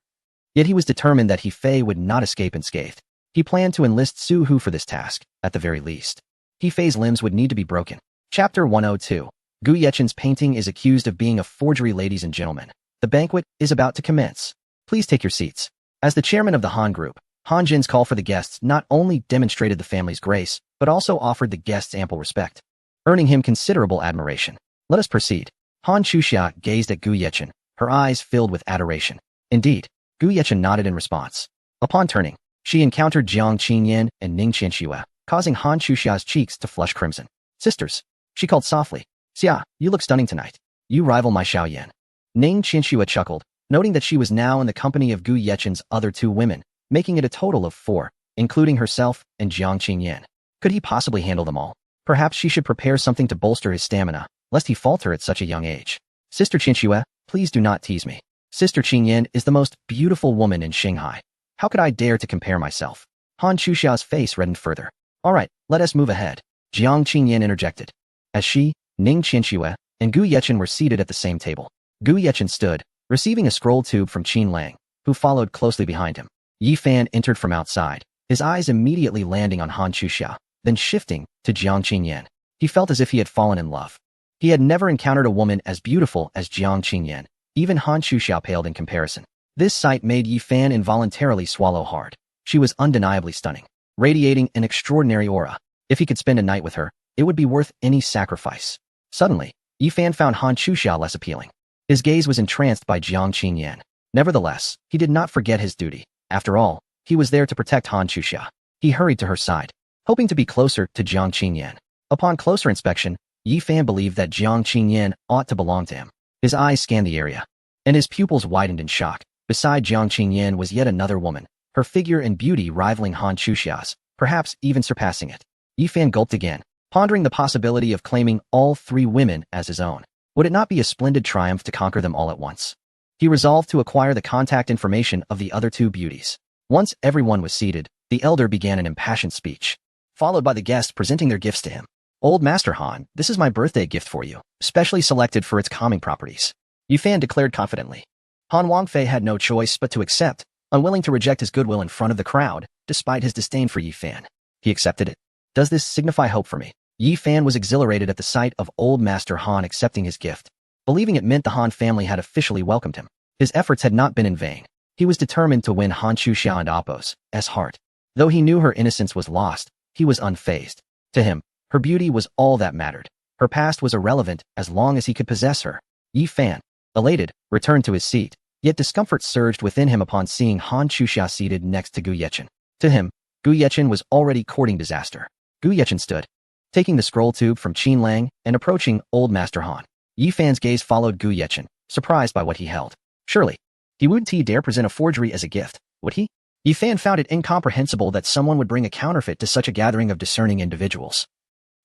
A: Yet he was determined that He Fei would not escape unscathed. He planned to enlist Su Hu for this task, at the very least. He Fei's limbs would need to be broken. Chapter 102. Gu Yechen's painting is accused of being a forgery. Ladies and gentlemen, the banquet is about to commence. Please take your seats. As the chairman of the Han Group, Han Jin's call for the guests not only demonstrated the family's grace, but also offered the guests ample respect, earning him considerable admiration. Let us proceed. Han Shuxia gazed at Gu Yechen, her eyes filled with adoration. Indeed, Gu Yechen nodded in response. Upon turning, she encountered Jiang Qinyan and Ning Qianxue, causing Han Shuxia's cheeks to flush crimson. "Sisters," she called softly. "Xia, you look stunning tonight. You rival my Xiaoyan." Ning Qianxue chuckled, noting that she was now in the company of Gu Yechen's other 2 women, making it a total of 4, including herself and Jiang Qinyan. Could he possibly handle them all? Perhaps she should prepare something to bolster his stamina, lest he falter at such a young age. "Sister Qianxue, please do not tease me. Sister Qinyan is the most beautiful woman in Shanghai. How could I dare to compare myself?" Han Shuxia's face reddened further. "All right, let us move ahead," Jiang Qinyan interjected. As she, Ning Qianxue, and Gu Yechen were seated at the same table, Gu Yechen stood, receiving a scroll tube from Qin Lang, who followed closely behind him. Yi Fan entered from outside, his eyes immediately landing on Han Shuxia, then shifting to Jiang Qinyan. He felt as if he had fallen in love. He had never encountered a woman as beautiful as Jiang Qinyan. Even Han Shuxia paled in comparison. This sight made Yi Fan involuntarily swallow hard. She was undeniably stunning, radiating an extraordinary aura. If he could spend a night with her, it would be worth any sacrifice. Suddenly, Yi Fan found Han Shuxia less appealing. His gaze was entranced by Jiang Qinyan. Nevertheless, he did not forget his duty. After all, he was there to protect Han Shuxia. He hurried to her side, hoping to be closer to Jiang Qinyan. Upon closer inspection, Yi Fan believed that Jiang Qinyan ought to belong to him. His eyes scanned the area, and his pupils widened in shock. Beside Jiang Qinyan was yet another woman, her figure and beauty rivaling Han Shuxia's, perhaps even surpassing it. Yi Fan gulped again, pondering the possibility of claiming all 3 women as his own. Would it not be a splendid triumph to conquer them all at once? He resolved to acquire the contact information of the other 2 beauties. Once everyone was seated, the elder began an impassioned speech, followed by the guests presenting their gifts to him. Old Master Han, this is my birthday gift for you, specially selected for its calming properties. Yi Fan declared confidently. Han Wangfei had no choice but to accept, unwilling to reject his goodwill in front of the crowd, despite his disdain for Yi Fan. He accepted it. Does this signify hope for me? Yi Fan was exhilarated at the sight of Old Master Han accepting his gift, believing it meant the Han family had officially welcomed him. His efforts had not been in vain. He was determined to win Han Chuxia and Appo's heart. Though he knew her innocence was lost, he was unfazed. To him, her beauty was all that mattered. Her past was irrelevant as long as he could possess her. Yi Fan, elated, returned to his seat, yet discomfort surged within him upon seeing Han Chuxia seated next to Gu Yechen. To him, Gu Yechen was already courting disaster. Gu Yechen stood, taking the scroll tube from Qin Lang and approaching Old Master Han. Yi Fan's gaze followed Gu Yechen, surprised by what he held. Surely, he wouldn't dare present a forgery as a gift, would he? Yi Fan found it incomprehensible that someone would bring a counterfeit to such a gathering of discerning individuals.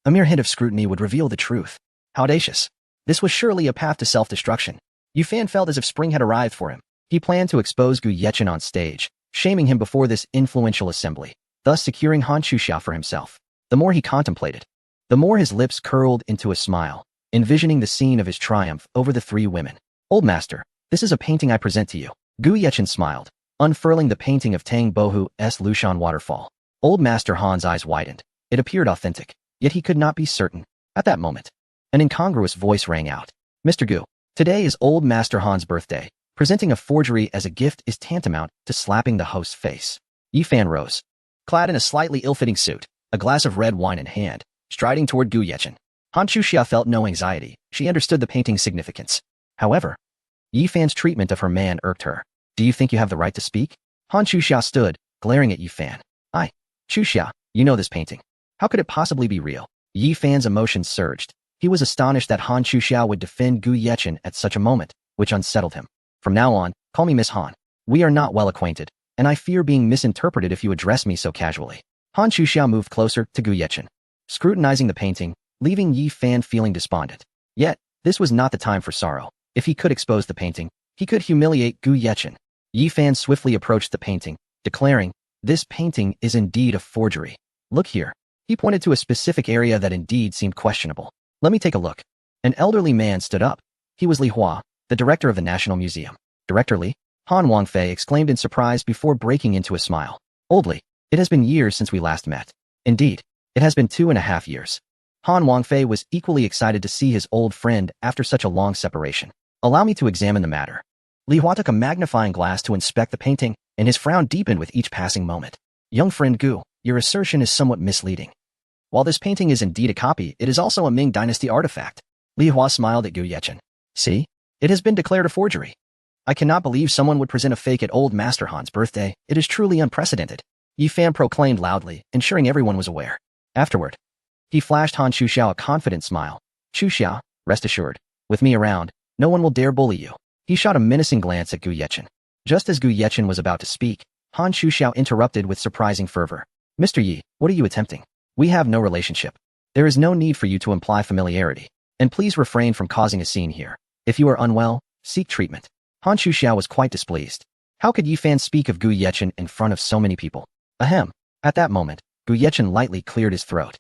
A: A mere hint of scrutiny would reveal the truth. How audacious. This was surely a path to self-destruction. Yi Fan felt as if spring had arrived for him. He planned to expose Gu Yechen on stage, shaming him before this influential assembly, thus securing Han Chuxia for himself. The more he contemplated, the more his lips curled into a smile, envisioning the scene of his triumph over the 3 women. Old Master, this is a painting I present to you. Gu Yechen smiled, unfurling the painting of Tang Bohu's Lushan waterfall. Old Master Han's eyes widened. It appeared authentic, yet he could not be certain. At that moment, an incongruous voice rang out. Mr. Gu, today is Old Master Han's birthday. Presenting a forgery as a gift is tantamount to slapping the host's face. Yi Fan rose, clad in a slightly ill-fitting suit, a glass of red wine in hand, striding toward Gu Yechen. Han Chuxia felt no anxiety. She understood the painting's significance. However, Yi Fan's treatment of her man irked her. Do you think you have the right to speak? Han Chuxia stood, glaring at Yi Fan. Chuxia, you know this painting. How could it possibly be real? Yi Fan's emotions surged. He was astonished that Han Chuxia would defend Gu Yechen at such a moment, which unsettled him. From now on, call me Miss Han. We are not well acquainted, and I fear being misinterpreted if you address me so casually. Han Chuxia moved closer to Gu Yechen, scrutinizing the painting, leaving Yi Fan feeling despondent. Yet, this was not the time for sorrow. If he could expose the painting, he could humiliate Gu Yechen. Yi Fan swiftly approached the painting, declaring, "This painting is indeed a forgery. Look here." He pointed to a specific area that indeed seemed questionable. "Let me take a look." An elderly man stood up. He was Li Hua, the director of the National Museum. Director Li? Han Wangfei exclaimed in surprise before breaking into a smile. Old Li, it has been years since we last met. Indeed, it has been 2.5 years. Han Wangfei was equally excited to see his old friend after such a long separation. Allow me to examine the matter. Li Hua took a magnifying glass to inspect the painting, and his frown deepened with each passing moment. Young friend Gu, your assertion is somewhat misleading. While this painting is indeed a copy, it is also a Ming Dynasty artifact. Li Hua smiled at Gu Yechen. See? It has been declared a forgery. I cannot believe someone would present a fake at Old Master Han's birthday. It is truly unprecedented. Yi Fan proclaimed loudly, ensuring everyone was aware. Afterward, he flashed Han Chuxia a confident smile. Chuxia, rest assured, with me around, no one will dare bully you. He shot a menacing glance at Gu Yechen. Just as Gu Yechen was about to speak, Han Chuxia interrupted with surprising fervor. Mr. Yi, what are you attempting? We have no relationship. There is no need for you to imply familiarity. And please refrain from causing a scene here. If you are unwell, seek treatment. Han Chuxia was quite displeased. How could Yi Fan speak of Gu Yechen in front of so many people? Ahem. At that moment, Gu Yechen lightly cleared his throat.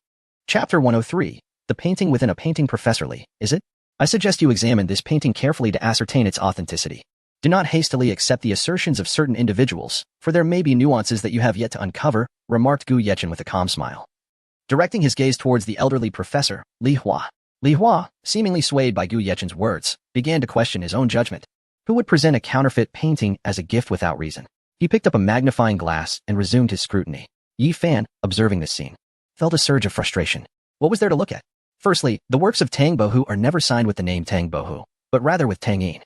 A: Chapter 103. The painting within a painting. Professor Li, is it? I suggest you examine this painting carefully to ascertain its authenticity. Do not hastily accept the assertions of certain individuals, for there may be nuances that you have yet to uncover, remarked Gu Yechen with a calm smile. Directing his gaze towards the elderly professor, Li Hua. Li Hua, seemingly swayed by Gu Yechen's words, began to question his own judgment. Who would present a counterfeit painting as a gift without reason? He picked up a magnifying glass and resumed his scrutiny. Yi Fan, observing this scene, felt a surge of frustration. What was there to look at? Firstly, the works of Tang Bohu are never signed with the name Tang Bohu, but rather with Tang Yin.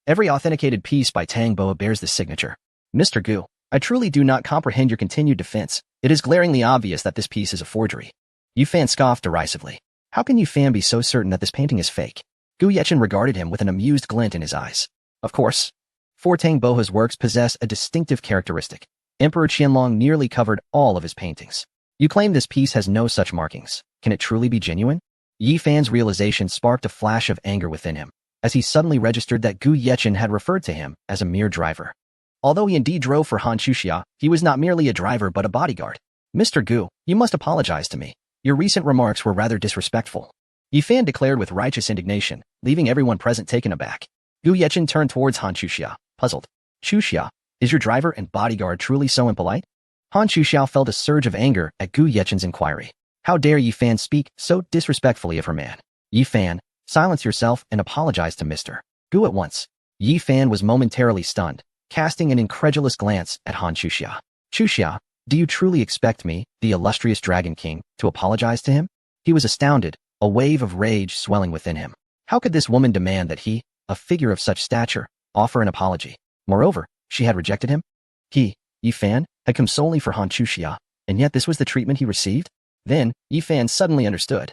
A: Every authenticated piece by Tang Bohu bears this signature. Mr. Gu, I truly do not comprehend your continued defense. It is glaringly obvious that this piece is a forgery. Yi Fan scoffed derisively. How can Yi Fan be so certain that this painting is fake? Gu Yechen regarded him with an amused glint in his eyes. Of course. For Tang Bohu's works possess a distinctive characteristic. Emperor Qianlong nearly covered all of his paintings. You claim this piece has no such markings. Can it truly be genuine? Yi Fan's realization sparked a flash of anger within him, as he suddenly registered that Gu Yechen had referred to him as a mere driver. Although he indeed drove for Han Chuxia, he was not merely a driver but a bodyguard. Mr. Gu, you must apologize to me. Your recent remarks were rather disrespectful. Yi Fan declared with righteous indignation, leaving everyone present taken aback. Gu Yechen turned towards Han Chuxia, puzzled. Chuxia, is your driver and bodyguard truly so impolite? Han Chuxia felt a surge of anger at Gu Yechen's inquiry. How dare Yi Fan speak so disrespectfully of her man? Yi Fan, silence yourself and apologize to Mr. Gu at once. Yi Fan was momentarily stunned, casting an incredulous glance at Han Chuxia. Chuxia, do you truly expect me, the illustrious Dragon King, to apologize to him? He was astounded, a wave of rage swelling within him. How could this woman demand that he, a figure of such stature, offer an apology? Moreover, she had rejected him? He, Yi Fan, had come solely for Han Chuxia, and yet this was the treatment he received? Then, Yi Fan suddenly understood.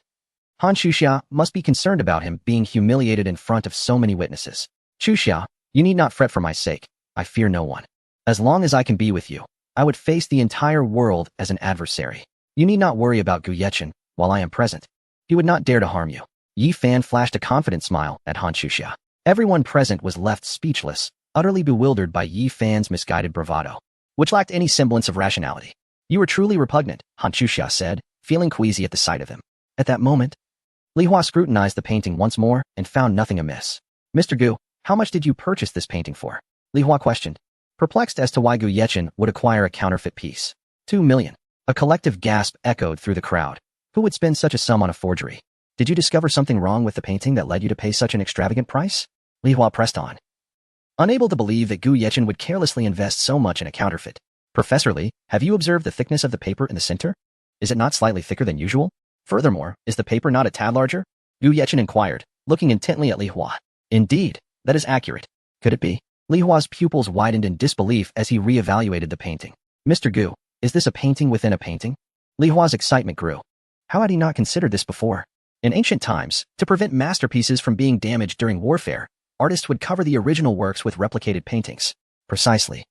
A: Han Chuxia must be concerned about him being humiliated in front of so many witnesses. Chuxia, you need not fret for my sake. I fear no one. As long as I can be with you, I would face the entire world as an adversary. You need not worry about Gu Yechen while I am present. He would not dare to harm you. Yi Fan flashed a confident smile at Han Chuxia. Everyone present was left speechless, utterly bewildered by Yi Fan's misguided bravado, which lacked any semblance of rationality. You are truly repugnant, Han Chuxia said, feeling queasy at the sight of him. At that moment, Li Hua scrutinized the painting once more and found nothing amiss. Mr. Gu, how much did you purchase this painting for? Li Hua questioned, perplexed as to why Gu Yechen would acquire a counterfeit piece. 2 million. A collective gasp echoed through the crowd. Who would spend such a sum on a forgery? Did you discover something wrong with the painting that led you to pay such an extravagant price? Li Hua pressed on, unable to believe that Gu Yechen would carelessly invest so much in a counterfeit. Professor Li, have you observed the thickness of the paper in the center? Is it not slightly thicker than usual? Furthermore, is the paper not a tad larger? Gu Yechen inquired, looking intently at Li Hua. Indeed, that is accurate. Could it be? Li Hua's pupils widened in disbelief as he re-evaluated the painting. Mr. Gu, is this a painting within a painting? Li Hua's excitement grew. How had he not considered this before? In ancient times, to prevent masterpieces from being damaged during warfare, artists would cover the original works with replicated paintings. Precisely.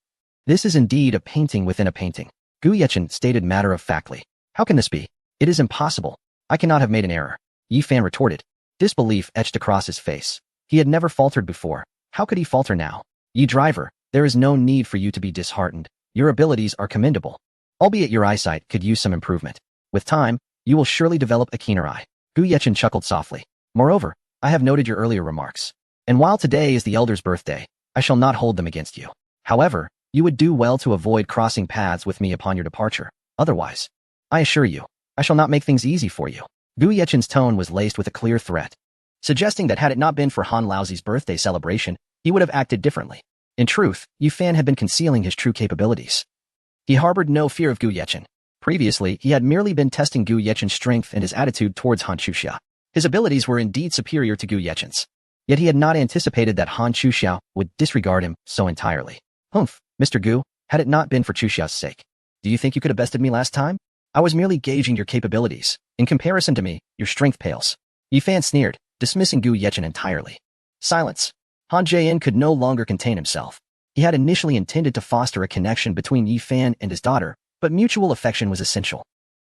A: This is indeed a painting within a painting. Gu Yechen stated matter-of-factly. How can this be? It is impossible. I cannot have made an error. Yi Fan retorted. Disbelief etched across his face. He had never faltered before. How could he falter now? Yi driver, there is no need for you to be disheartened. Your abilities are commendable. Albeit your eyesight could use some improvement. With time, you will surely develop a keener eye. Gu Yechen chuckled softly. Moreover, I have noted your earlier remarks. And while today is the elder's birthday, I shall not hold them against you. However, you would do well to avoid crossing paths with me upon your departure. Otherwise, I assure you, I shall not make things easy for you. Gu Yechen's tone was laced with a clear threat, suggesting that had it not been for Han Laozi's birthday celebration, he would have acted differently. In truth, Yi Fan had been concealing his true capabilities. He harbored no fear of Gu Yechen. Previously, he had merely been testing Gu Yechen's strength and his attitude towards Han Chuxia. His abilities were indeed superior to Gu Yechen's. Yet he had not anticipated that Han Chuxia would disregard him so entirely. Humph, Mr. Gu, had it not been for Chuxia's sake, do you think you could have bested me last time? I was merely gauging your capabilities. In comparison to me, your strength pales. Yi Fan sneered, dismissing Gu Yechen entirely. Silence. Han Jian could no longer contain himself. He had initially intended to foster a connection between Yi Fan and his daughter, but mutual affection was essential.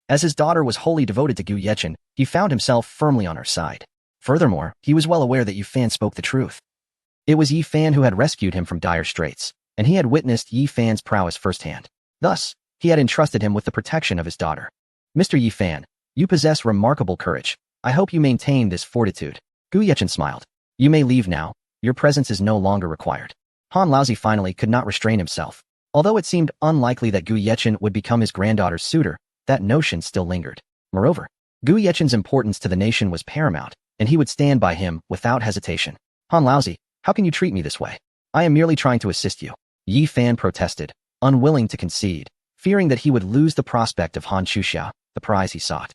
A: As his daughter was wholly devoted to Gu Yechen, he found himself firmly on her side. Furthermore, he was well aware that Yi Fan spoke the truth. It was Yi Fan who had rescued him from dire straits, and he had witnessed Yi Fan's prowess firsthand. Thus, he had entrusted him with the protection of his daughter. Mr. Yi Fan, you possess remarkable courage. I hope you maintain this fortitude. Gu Yechen smiled. You may leave now. Your presence is no longer required. Han Laozi finally could not restrain himself. Although it seemed unlikely that Gu Yechen would become his granddaughter's suitor, that notion still lingered. Moreover, Gu Yechen's importance to the nation was paramount, and he would stand by him without hesitation. Han Laozi, how can you treat me this way? I am merely trying to assist you. Yi Fan protested, unwilling to concede, fearing that he would lose the prospect of Han Chuxia, the prize he sought.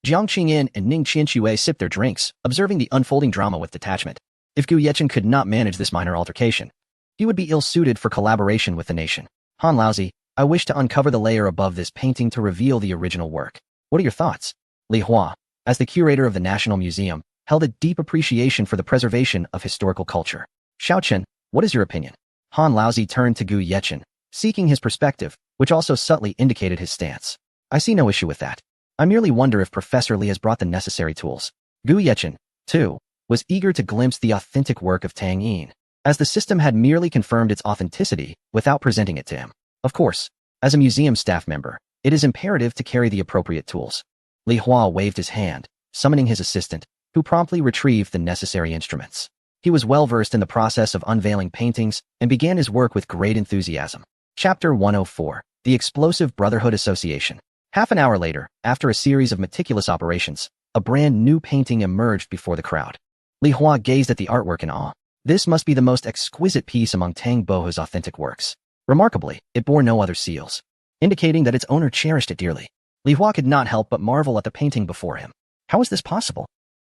A: Jiang Qingyan and Ning Qianxue sipped their drinks, observing the unfolding drama with detachment. If Gu Yechen could not manage this minor altercation, he would be ill-suited for collaboration with the nation. Han Laozi, I wish to uncover the layer above this painting to reveal the original work. What are your thoughts? Li Hua, as the curator of the National Museum, held a deep appreciation for the preservation of historical culture. Xiaochen, what is your opinion? Han Laozi turned to Gu Yechen, seeking his perspective, which also subtly indicated his stance. I see no issue with that. I merely wonder if Professor Li has brought the necessary tools. Gu Yechen, too, was eager to glimpse the authentic work of Tang Yin, as the system had merely confirmed its authenticity without presenting it to him. Of course, as a museum staff member, it is imperative to carry the appropriate tools. Li Hua waved his hand, summoning his assistant, who promptly retrieved the necessary instruments. He was well-versed in the process of unveiling paintings and began his work with great enthusiasm. Chapter 104. The Explosive Brotherhood Association. Half an hour later, after a series of meticulous operations, a brand new painting emerged before the crowd. Li Hua gazed at the artwork in awe. This must be the most exquisite piece among Tang Bohu's authentic works. Remarkably, it bore no other seals, indicating that its owner cherished it dearly. Li Hua could not help but marvel at the painting before him. How is this possible?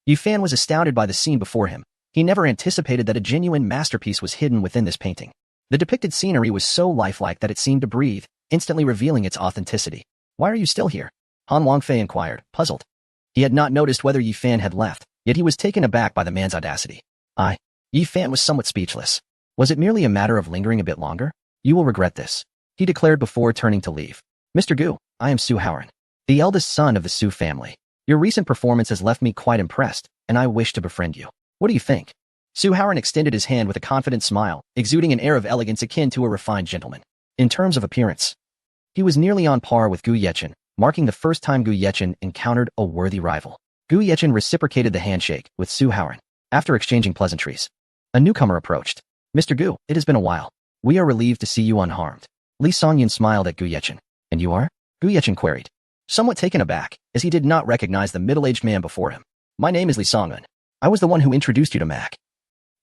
A: Yu Fan was astounded by the scene before him. He never anticipated that a genuine masterpiece was hidden within this painting. The depicted scenery was so lifelike that it seemed to breathe, instantly revealing its authenticity. Why are you still here? Han Longfei inquired, puzzled. He had not noticed whether Yu Fan had left, yet he was taken aback by the man's audacity. Yu Fan was somewhat speechless. Was it merely a matter of lingering a bit longer? You will regret this, he declared before turning to leave. Mr. Gu, I am Su Haoran, the eldest son of the Su family. Your recent performance has left me quite impressed, and I wish to befriend you. What do you think? Su Haoran extended his hand with a confident smile, exuding an air of elegance akin to a refined gentleman. In terms of appearance, he was nearly on par with Gu Yechen, marking the first time Gu Yechen encountered a worthy rival. Gu Yechen reciprocated the handshake with Su Haoran. After exchanging pleasantries, a newcomer approached. Mr. Gu, it has been a while. We are relieved to see you unharmed. Li Songyun smiled at Gu Yechen. And you are? Gu Yechen queried, somewhat taken aback, as he did not recognize the middle-aged man before him. My name is Li Songyun. I was the one who introduced you to Mac.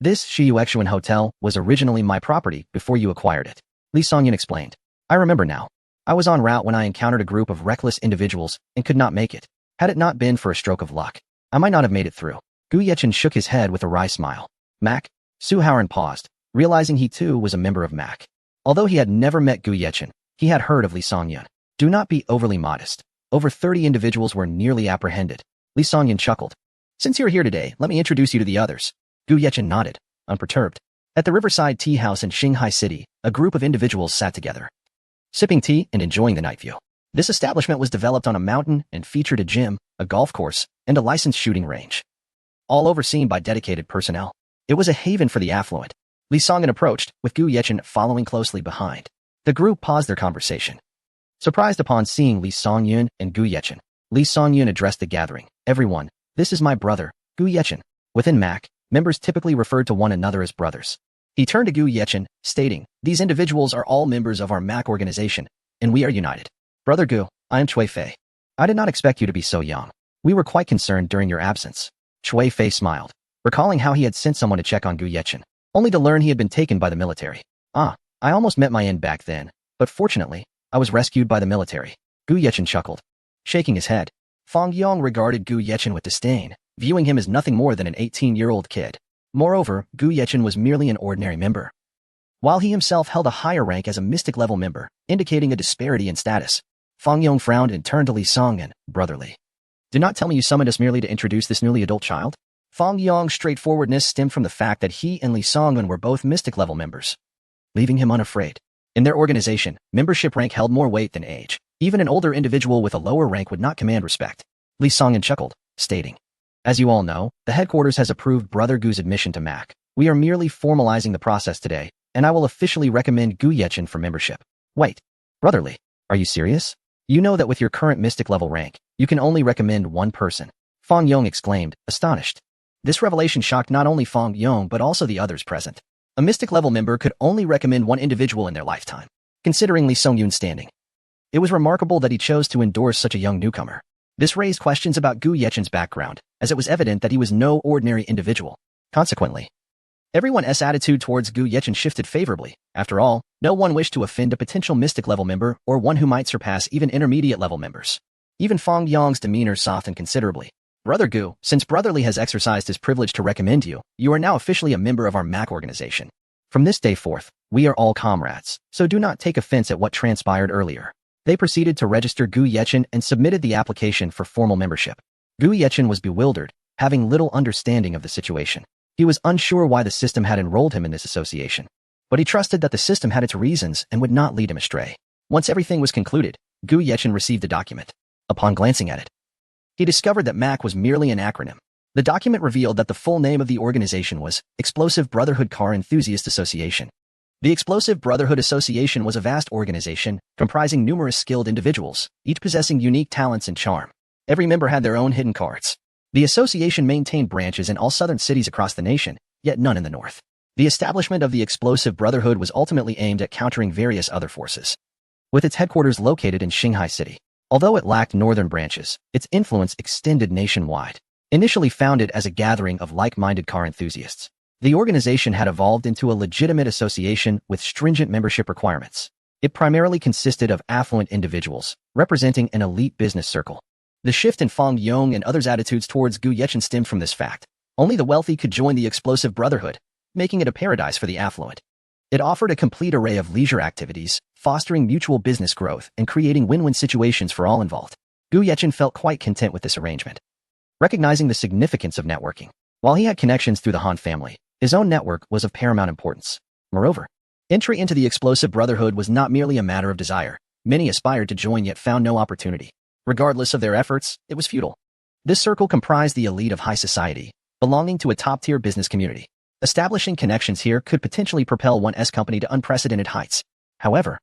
A: This Shiyuexuan hotel was originally my property before you acquired it. Li Songyun explained. I remember now. I was en route when I encountered a group of reckless individuals and could not make it. Had it not been for a stroke of luck, I might not have made it through. Gu Yechen shook his head with a wry smile. Mac? Su Haoran paused, realizing he too was a member of Mac. Although he had never met Gu Yechen, he had heard of Li Songyun. Do not be overly modest. Over 30 individuals were nearly apprehended. Li Songyun chuckled. Since you're here today, let me introduce you to the others. Gu Yechen nodded, unperturbed. At the Riverside Tea House in Shanghai City, a group of individuals sat together, sipping tea and enjoying the night view. This establishment was developed on a mountain and featured a gym, a golf course, and a licensed shooting range, all overseen by dedicated personnel. It was a haven for the affluent. Li Songyun approached, with Gu Yechen following closely behind. The group paused their conversation. Surprised upon seeing Li Songyun and Gu Yechen, Li Songyun addressed the gathering. Everyone, this is my brother, Gu Yechen. Within Mac, members typically referred to one another as brothers. He turned to Gu Yechen, stating, these individuals are all members of our Mac organization, and we are united. Brother Gu, I am Chui Fei. I did not expect you to be so young. We were quite concerned during your absence. Chui Fei smiled, recalling how he had sent someone to check on Gu Yechen, only to learn he had been taken by the military. I almost met my end back then, but fortunately, I was rescued by the military. Gu Yechen chuckled, shaking his head. Fang Yong regarded Gu Yechen with disdain, viewing him as nothing more than an 18-year-old kid. Moreover, Gu Yechen was merely an ordinary member, while he himself held a higher rank as a mystic-level member, indicating a disparity in status. Fang Yong frowned and turned to Li Songyun, brotherly. Do not tell me you summoned us merely to introduce this newly adult child? Fang Yong's straightforwardness stemmed from the fact that he and Li Songyun were both mystic-level members, leaving him unafraid. In their organization, membership rank held more weight than age. Even an older individual with a lower rank would not command respect. Li Songyun chuckled, stating, as you all know, the headquarters has approved Brother Gu's admission to MAC. We are merely formalizing the process today, and I will officially recommend Gu Yechen for membership. Wait, brotherly, are you serious? You know that with your current mystic level rank, you can only recommend one person. Fang Yong exclaimed, astonished. This revelation shocked not only Fang Yong but also the others present. A mystic level member could only recommend one individual in their lifetime. Considering Li Songyun's standing, it was remarkable that he chose to endorse such a young newcomer. This raised questions about Gu Yechen's background, as it was evident that he was no ordinary individual. Consequently, everyone's attitude towards Gu Yechen shifted favorably. After all, no one wished to offend a potential mystic level member or one who might surpass even intermediate level members. Even Fang Yong's demeanor softened considerably. Brother Gu, since Brotherly has exercised his privilege to recommend you, you are now officially a member of our MAC organization. From this day forth, we are all comrades, so do not take offense at what transpired earlier. They proceeded to register Gu Yechen and submitted the application for formal membership. Gu Yechen was bewildered, having little understanding of the situation. He was unsure why the system had enrolled him in this association, but he trusted that the system had its reasons and would not lead him astray. Once everything was concluded, Gu Yechen received a document. Upon glancing at it, he discovered that MAC was merely an acronym. The document revealed that the full name of the organization was Explosive Brotherhood Car Enthusiast Association. The Explosive Brotherhood Association was a vast organization comprising numerous skilled individuals, each possessing unique talents and charm. Every member had their own hidden cards. The association maintained branches in all southern cities across the nation, yet none in the north. The establishment of the Explosive Brotherhood was ultimately aimed at countering various other forces. With its headquarters located in Shanghai City, although it lacked northern branches, its influence extended nationwide. Initially founded as a gathering of like-minded car enthusiasts, the organization had evolved into a legitimate association with stringent membership requirements. It primarily consisted of affluent individuals, representing an elite business circle. The shift in Fang Yong and others' attitudes towards Gu Yechen stemmed from this fact. Only the wealthy could join the Explosive Brotherhood, making it a paradise for the affluent. It offered a complete array of leisure activities, fostering mutual business growth and creating win-win situations for all involved. Gu Yechen felt quite content with this arrangement. Recognizing the significance of networking, while he had connections through the Han family, his own network was of paramount importance. Moreover, entry into the Explosive Brotherhood was not merely a matter of desire. Many aspired to join yet found no opportunity. Regardless of their efforts, it was futile. This circle comprised the elite of high society, belonging to a top-tier business community. Establishing connections here could potentially propel one's company to unprecedented heights. However,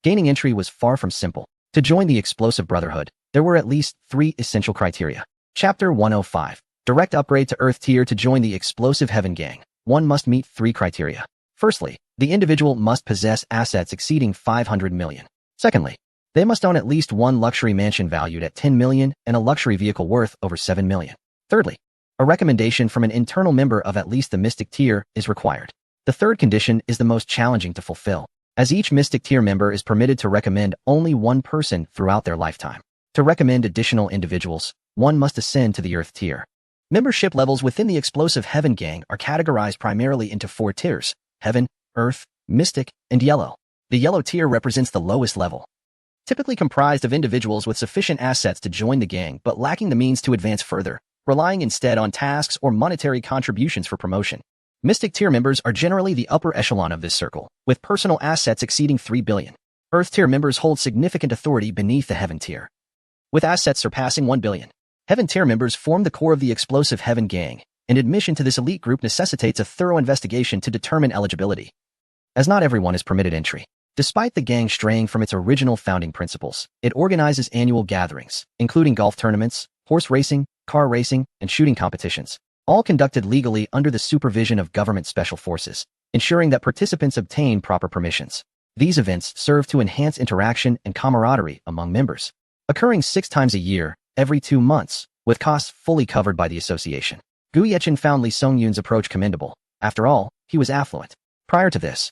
A: gaining entry was far from simple. To join the Explosive Brotherhood, there were at least 3 essential criteria. Chapter 105. Direct upgrade to Earth tier. To join the Explosive Heaven Gang, one must meet 3 criteria. Firstly, the individual must possess assets exceeding 500 million. Secondly, they must own at least one luxury mansion valued at 10 million and a luxury vehicle worth over 7 million. Thirdly, a recommendation from an internal member of at least the Mystic tier is required. The third condition is the most challenging to fulfill, as each Mystic tier member is permitted to recommend only one person throughout their lifetime. To recommend additional individuals, one must ascend to the Earth tier. Membership levels within the Explosive Heaven Gang are categorized primarily into 4 tiers: Heaven, Earth, Mystic, and Yellow. The Yellow tier represents the lowest level, typically comprised of individuals with sufficient assets to join the gang but lacking the means to advance further, relying instead on tasks or monetary contributions for promotion. Mystic tier members are generally the upper echelon of this circle, with personal assets exceeding 3 billion. Earth tier members hold significant authority beneath the Heaven tier, with assets surpassing 1 billion. Heaven tier members form the core of the Explosive Heaven Gang, and admission to this elite group necessitates a thorough investigation to determine eligibility, as not everyone is permitted entry. Despite the gang straying from its original founding principles, it organizes annual gatherings, including golf tournaments, horse racing, car racing, and shooting competitions, all conducted legally under the supervision of government special forces, ensuring that participants obtain proper permissions. These events serve to enhance interaction and camaraderie among members, occurring 6 times a year, every 2 months, with costs fully covered by the association. Gu Yechen found Li Songyun's approach commendable. After all, he was affluent. Prior to this,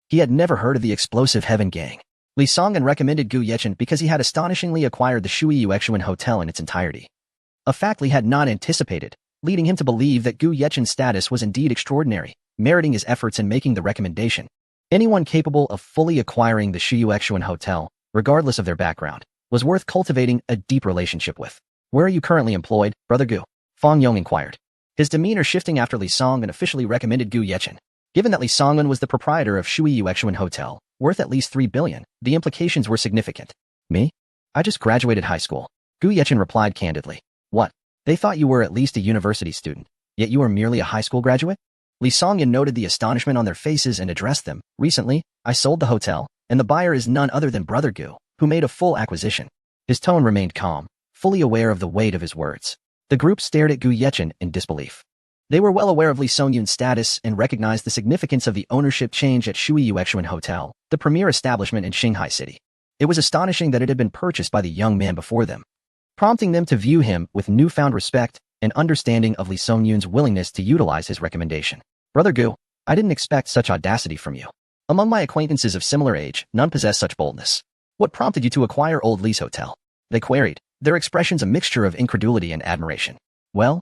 A: he had never heard of the Explosive Heaven Gang. Li Songyun recommended Gu Yechen because he had astonishingly acquired the Shui Yuexuan Hotel in its entirety, a fact Li had not anticipated, leading him to believe that Gu Yechen's status was indeed extraordinary, meriting his efforts in making the recommendation. Anyone capable of fully acquiring the Shui Yuexuan Hotel, regardless of their background, was worth cultivating a deep relationship with. Where are you currently employed, Brother Gu? Fang Yong inquired, his demeanor shifting after Li Songyun officially recommended Gu Yechen. Given that Li Songyun was the proprietor of Shui Yuexuan Hotel, worth at least 3 billion, the implications were significant. Me? I just graduated high school. Gu Yechen replied candidly. What? They thought you were at least a university student, yet you are merely a high school graduate? Li Songyun noted the astonishment on their faces and addressed them. Recently, I sold the hotel, and the buyer is none other than Brother Gu, who made a full acquisition. His tone remained calm, fully aware of the weight of his words. The group stared at Gu Yechen in disbelief. They were well aware of Li Songyun's status and recognized the significance of the ownership change at Shui Yuexuan Hotel, the premier establishment in Shanghai City. It was astonishing that it had been purchased by the young man before them, prompting them to view him with newfound respect and understanding of Li Songyun's willingness to utilize his recommendation. Brother Gu, I didn't expect such audacity from you. Among my acquaintances of similar age, none possess such boldness. What prompted you to acquire Old Li's hotel? They queried, their expressions a mixture of incredulity and admiration. Well,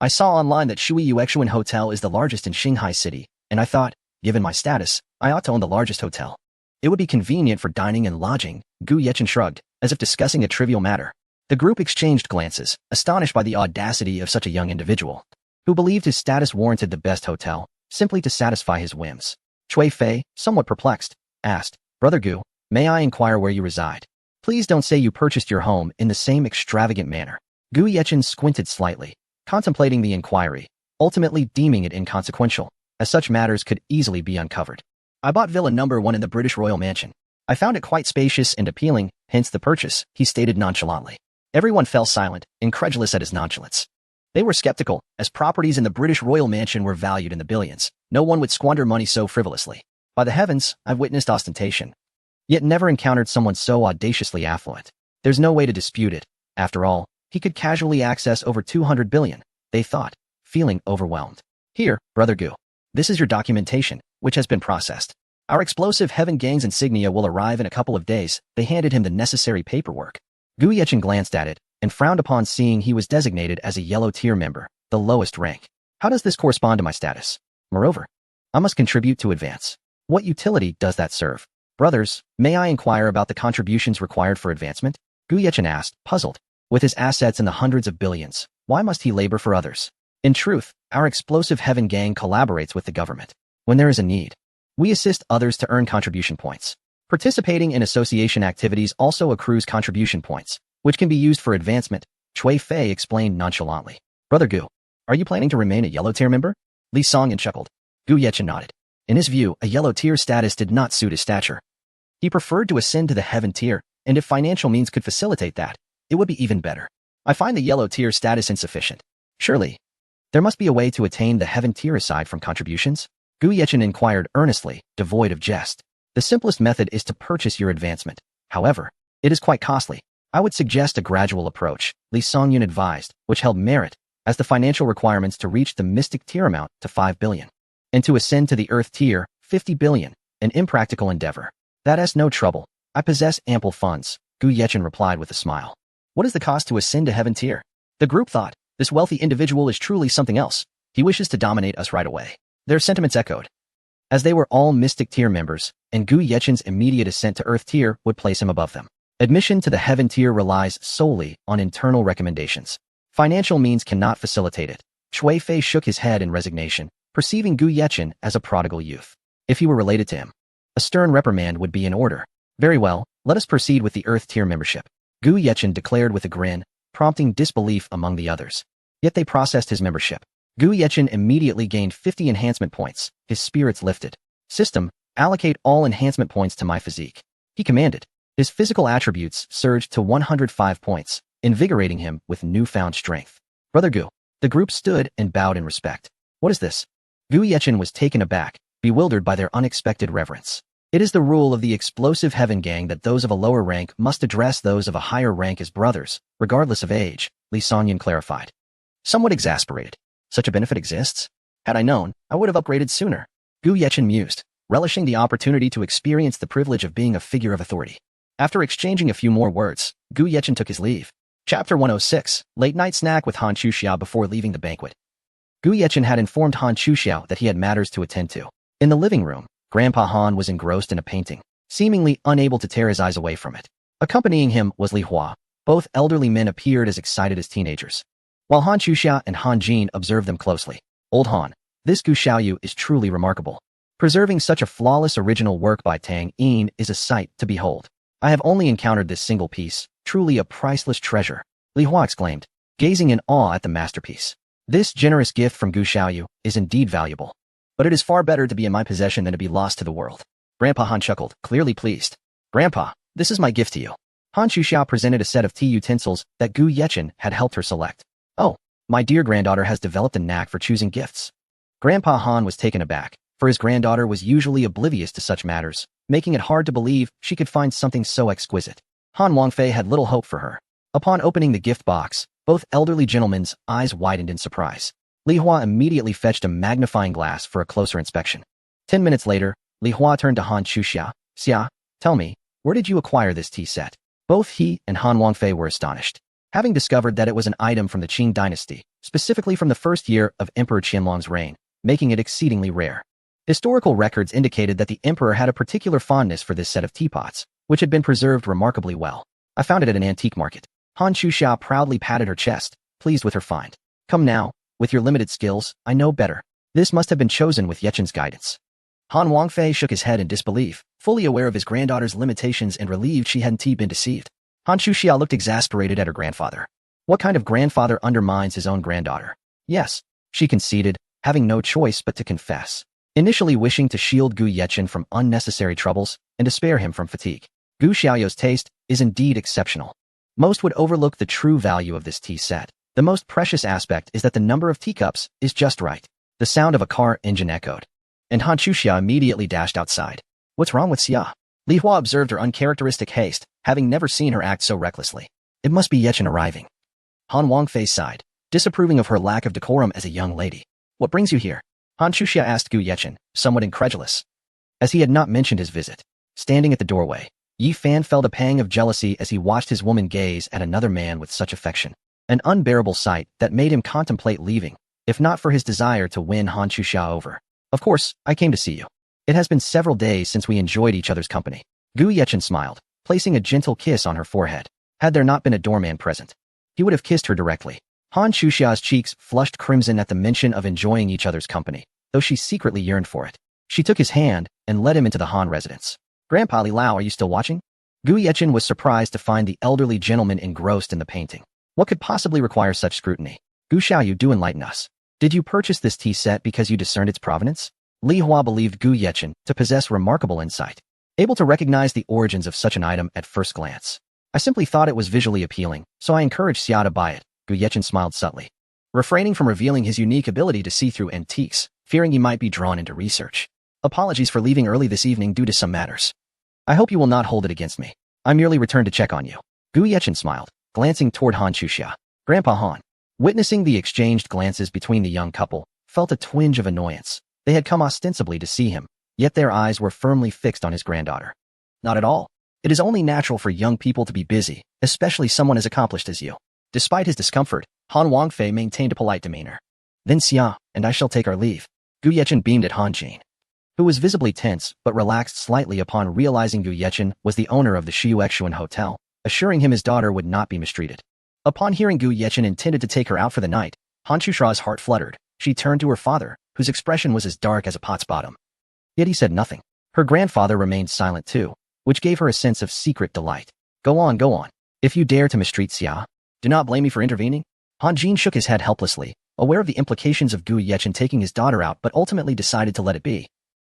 A: I saw online that Shui Yuexuan Hotel is the largest in Shanghai City, and I thought, given my status, I ought to own the largest hotel. It would be convenient for dining and lodging. Gu Yechen shrugged, as if discussing a trivial matter. The group exchanged glances, astonished by the audacity of such a young individual, who believed his status warranted the best hotel, simply to satisfy his whims. Chui Fei, somewhat perplexed, asked, Brother Gu, may I inquire where you reside? Please don't say you purchased your home in the same extravagant manner. Gu Yechen squinted slightly, contemplating the inquiry, ultimately deeming it inconsequential, as such matters could easily be uncovered. I bought Villa number 1 in the British Royal Mansion. I found it quite spacious and appealing, hence the purchase, he stated nonchalantly. Everyone fell silent, incredulous at his nonchalance. They were skeptical, as properties in the British Royal Mansion were valued in the billions. No one would squander money so frivolously. By the heavens, I've witnessed ostentation, yet never encountered someone so audaciously affluent. There's no way to dispute it. After all, he could casually access over 200 billion, they thought, feeling overwhelmed. Here, Brother Gu. This is your documentation, which has been processed. Our explosive Heaven Gang's insignia will arrive in a couple of days. They handed him the necessary paperwork. Gu Yechen glanced at it, and frowned upon seeing he was designated as a yellow tier member, the lowest rank. How does this correspond to my status? Moreover, I must contribute to advance. What utility does that serve? Brothers, may I inquire about the contributions required for advancement? Gu Yechen asked, puzzled. With his assets in the hundreds of billions, why must he labor for others? In truth, our explosive Heaven Gang collaborates with the government. When there is a need, we assist others to earn contribution points. Participating in association activities also accrues contribution points, which can be used for advancement, Cui Fei explained nonchalantly. Brother Gu, are you planning to remain a yellow tier member? Li Songyan chuckled. Gu Yechen nodded. In his view, a yellow tier status did not suit his stature. He preferred to ascend to the Heaven tier, and if financial means could facilitate that, it would be even better. I find the yellow tier status insufficient. Surely, there must be a way to attain the Heaven tier aside from contributions? Gu Yechen inquired earnestly, devoid of jest. The simplest method is to purchase your advancement. However, it is quite costly. I would suggest a gradual approach, Li Songyun advised, which held merit, as the financial requirements to reach the mystic tier amount to 5 billion. And to ascend to the earth tier, 50 billion, an impractical endeavor. That is no trouble. I possess ample funds, Gu Yechen replied with a smile. What is the cost to ascend to Heaven tier? The group thought, this wealthy individual is truly something else. He wishes to dominate us right away. Their sentiments echoed. As they were all mystic tier members, and Gu Yechen's immediate ascent to earth tier would place him above them. Admission to the Heaven tier relies solely on internal recommendations. Financial means cannot facilitate it. Cui Fei shook his head in resignation, perceiving Gu Yechen as a prodigal youth. If he were related to him, a stern reprimand would be in order. Very well, let us proceed with the earth tier membership, Gu Yechen declared with a grin, prompting disbelief among the others. Yet they processed his membership. Gu Yechen immediately gained 50 enhancement points, his spirits lifted. System, allocate all enhancement points to my physique. He commanded. His physical attributes surged to 105 points, invigorating him with newfound strength. Brother Gu. The group stood and bowed in respect. What is this? Gu Yechen was taken aback, bewildered by their unexpected reverence. It is the rule of the explosive Heaven Gang that those of a lower rank must address those of a higher rank as brothers, regardless of age, Li Songyun clarified. Somewhat exasperated. Such a benefit exists? Had I known, I would have upgraded sooner. Gu Yechen mused, relishing the opportunity to experience the privilege of being a figure of authority. After exchanging a few more words, Gu Yechen took his leave. Chapter 106, Late Night Snack with Han Chuxiao before leaving the banquet. Gu Yechen had informed Han Chuxiao that he had matters to attend to. In the living room, Grandpa Han was engrossed in a painting, seemingly unable to tear his eyes away from it. Accompanying him was Li Hua. Both elderly men appeared as excited as teenagers, while Han Chuxia and Han Jin observed them closely. Old Han, this Gu Xiaoyu is truly remarkable. Preserving such a flawless original work by Tang Yin is a sight to behold. I have only encountered this single piece, truly a priceless treasure, Li Hua exclaimed, gazing in awe at the masterpiece. This generous gift from Gu Xiaoyu is indeed valuable, but it is far better to be in my possession than to be lost to the world. Grandpa Han chuckled, clearly pleased. Grandpa, this is my gift to you. Han Chuxiao presented a set of tea utensils that Gu Yechen had helped her select. Oh, my dear granddaughter has developed a knack for choosing gifts. Grandpa Han was taken aback, for his granddaughter was usually oblivious to such matters, making it hard to believe she could find something so exquisite. Han Wangfei had little hope for her. Upon opening the gift box, both elderly gentlemen's eyes widened in surprise. Li Hua immediately fetched a magnifying glass for a closer inspection. 10 minutes later, Li Hua turned to Han Chuxia. Xia, tell me, where did you acquire this tea set? Both he and Han Wangfei were astonished, having discovered that it was an item from the Qing dynasty, specifically from the first year of Emperor Qianlong's reign, making it exceedingly rare. Historical records indicated that the emperor had a particular fondness for this set of teapots, which had been preserved remarkably well. I found it at an antique market. Han Chuxia proudly patted her chest, pleased with her find. Come now, with your limited skills, I know better. This must have been chosen with Yechen's guidance. Han Wangfei shook his head in disbelief, fully aware of his granddaughter's limitations and relieved she hadn't been deceived. Han Chuxia looked exasperated at her grandfather. What kind of grandfather undermines his own granddaughter? Yes, she conceded, having no choice but to confess. Initially wishing to shield Gu Yechen from unnecessary troubles and to spare him from fatigue. Gu Xiaoyou's taste is indeed exceptional. Most would overlook the true value of this tea set. The most precious aspect is that the number of teacups is just right. The sound of a car engine echoed, and Han Chuxia immediately dashed outside. What's wrong with Xia? Li Hua observed her uncharacteristic haste, having never seen her act so recklessly. It must be Yechen arriving. Han Wangfei sighed, disapproving of her lack of decorum as a young lady. What brings you here? Han Chuxia asked Gu Yechen, somewhat incredulous, as he had not mentioned his visit. Standing at the doorway, Yi Fan felt a pang of jealousy as he watched his woman gaze at another man with such affection. An unbearable sight that made him contemplate leaving, if not for his desire to win Han Chuxia over. Of course, I came to see you. It has been several days since we enjoyed each other's company. Gu Yechen smiled, placing a gentle kiss on her forehead. Had there not been a doorman present, he would have kissed her directly. Han Chuxia's cheeks flushed crimson at the mention of enjoying each other's company, though she secretly yearned for it. She took his hand and led him into the Han residence. Grandpa Li Lao, are you still watching? Gu Yechen was surprised to find the elderly gentleman engrossed in the painting. What could possibly require such scrutiny? Gu Xiaoyu, do enlighten us. Did you purchase this tea set because you discerned its provenance? Li Hua believed Gu Yechen to possess remarkable insight, able to recognize the origins of such an item at first glance. I simply thought it was visually appealing, so I encouraged Xia to buy it. Gu Yechen smiled subtly, refraining from revealing his unique ability to see through antiques, fearing he might be drawn into research. Apologies for leaving early this evening due to some matters. I hope you will not hold it against me. I merely returned to check on you. Gu Yechen smiled, glancing toward Han Chuxia. Grandpa Han, witnessing the exchanged glances between the young couple, felt a twinge of annoyance. They had come ostensibly to see him, yet their eyes were firmly fixed on his granddaughter. Not at all. It is only natural for young people to be busy, especially someone as accomplished as you. Despite his discomfort, Han Wangfei maintained a polite demeanor. Then Xia and I shall take our leave. Gu Yechen beamed at Han Jin, who was visibly tense but relaxed slightly upon realizing Gu Yechen was the owner of the Xiuexuan Hotel, assuring him his daughter would not be mistreated. Upon hearing Gu Yechen intended to take her out for the night, Han Chuxia's heart fluttered. She turned to her father, whose expression was as dark as a pot's bottom. Yet he said nothing. Her grandfather remained silent too, which gave her a sense of secret delight. Go on, go on. If you dare to mistreat Xia, do not blame me for intervening. Han Jin shook his head helplessly, aware of the implications of Gu Yechen taking his daughter out but ultimately decided to let it be.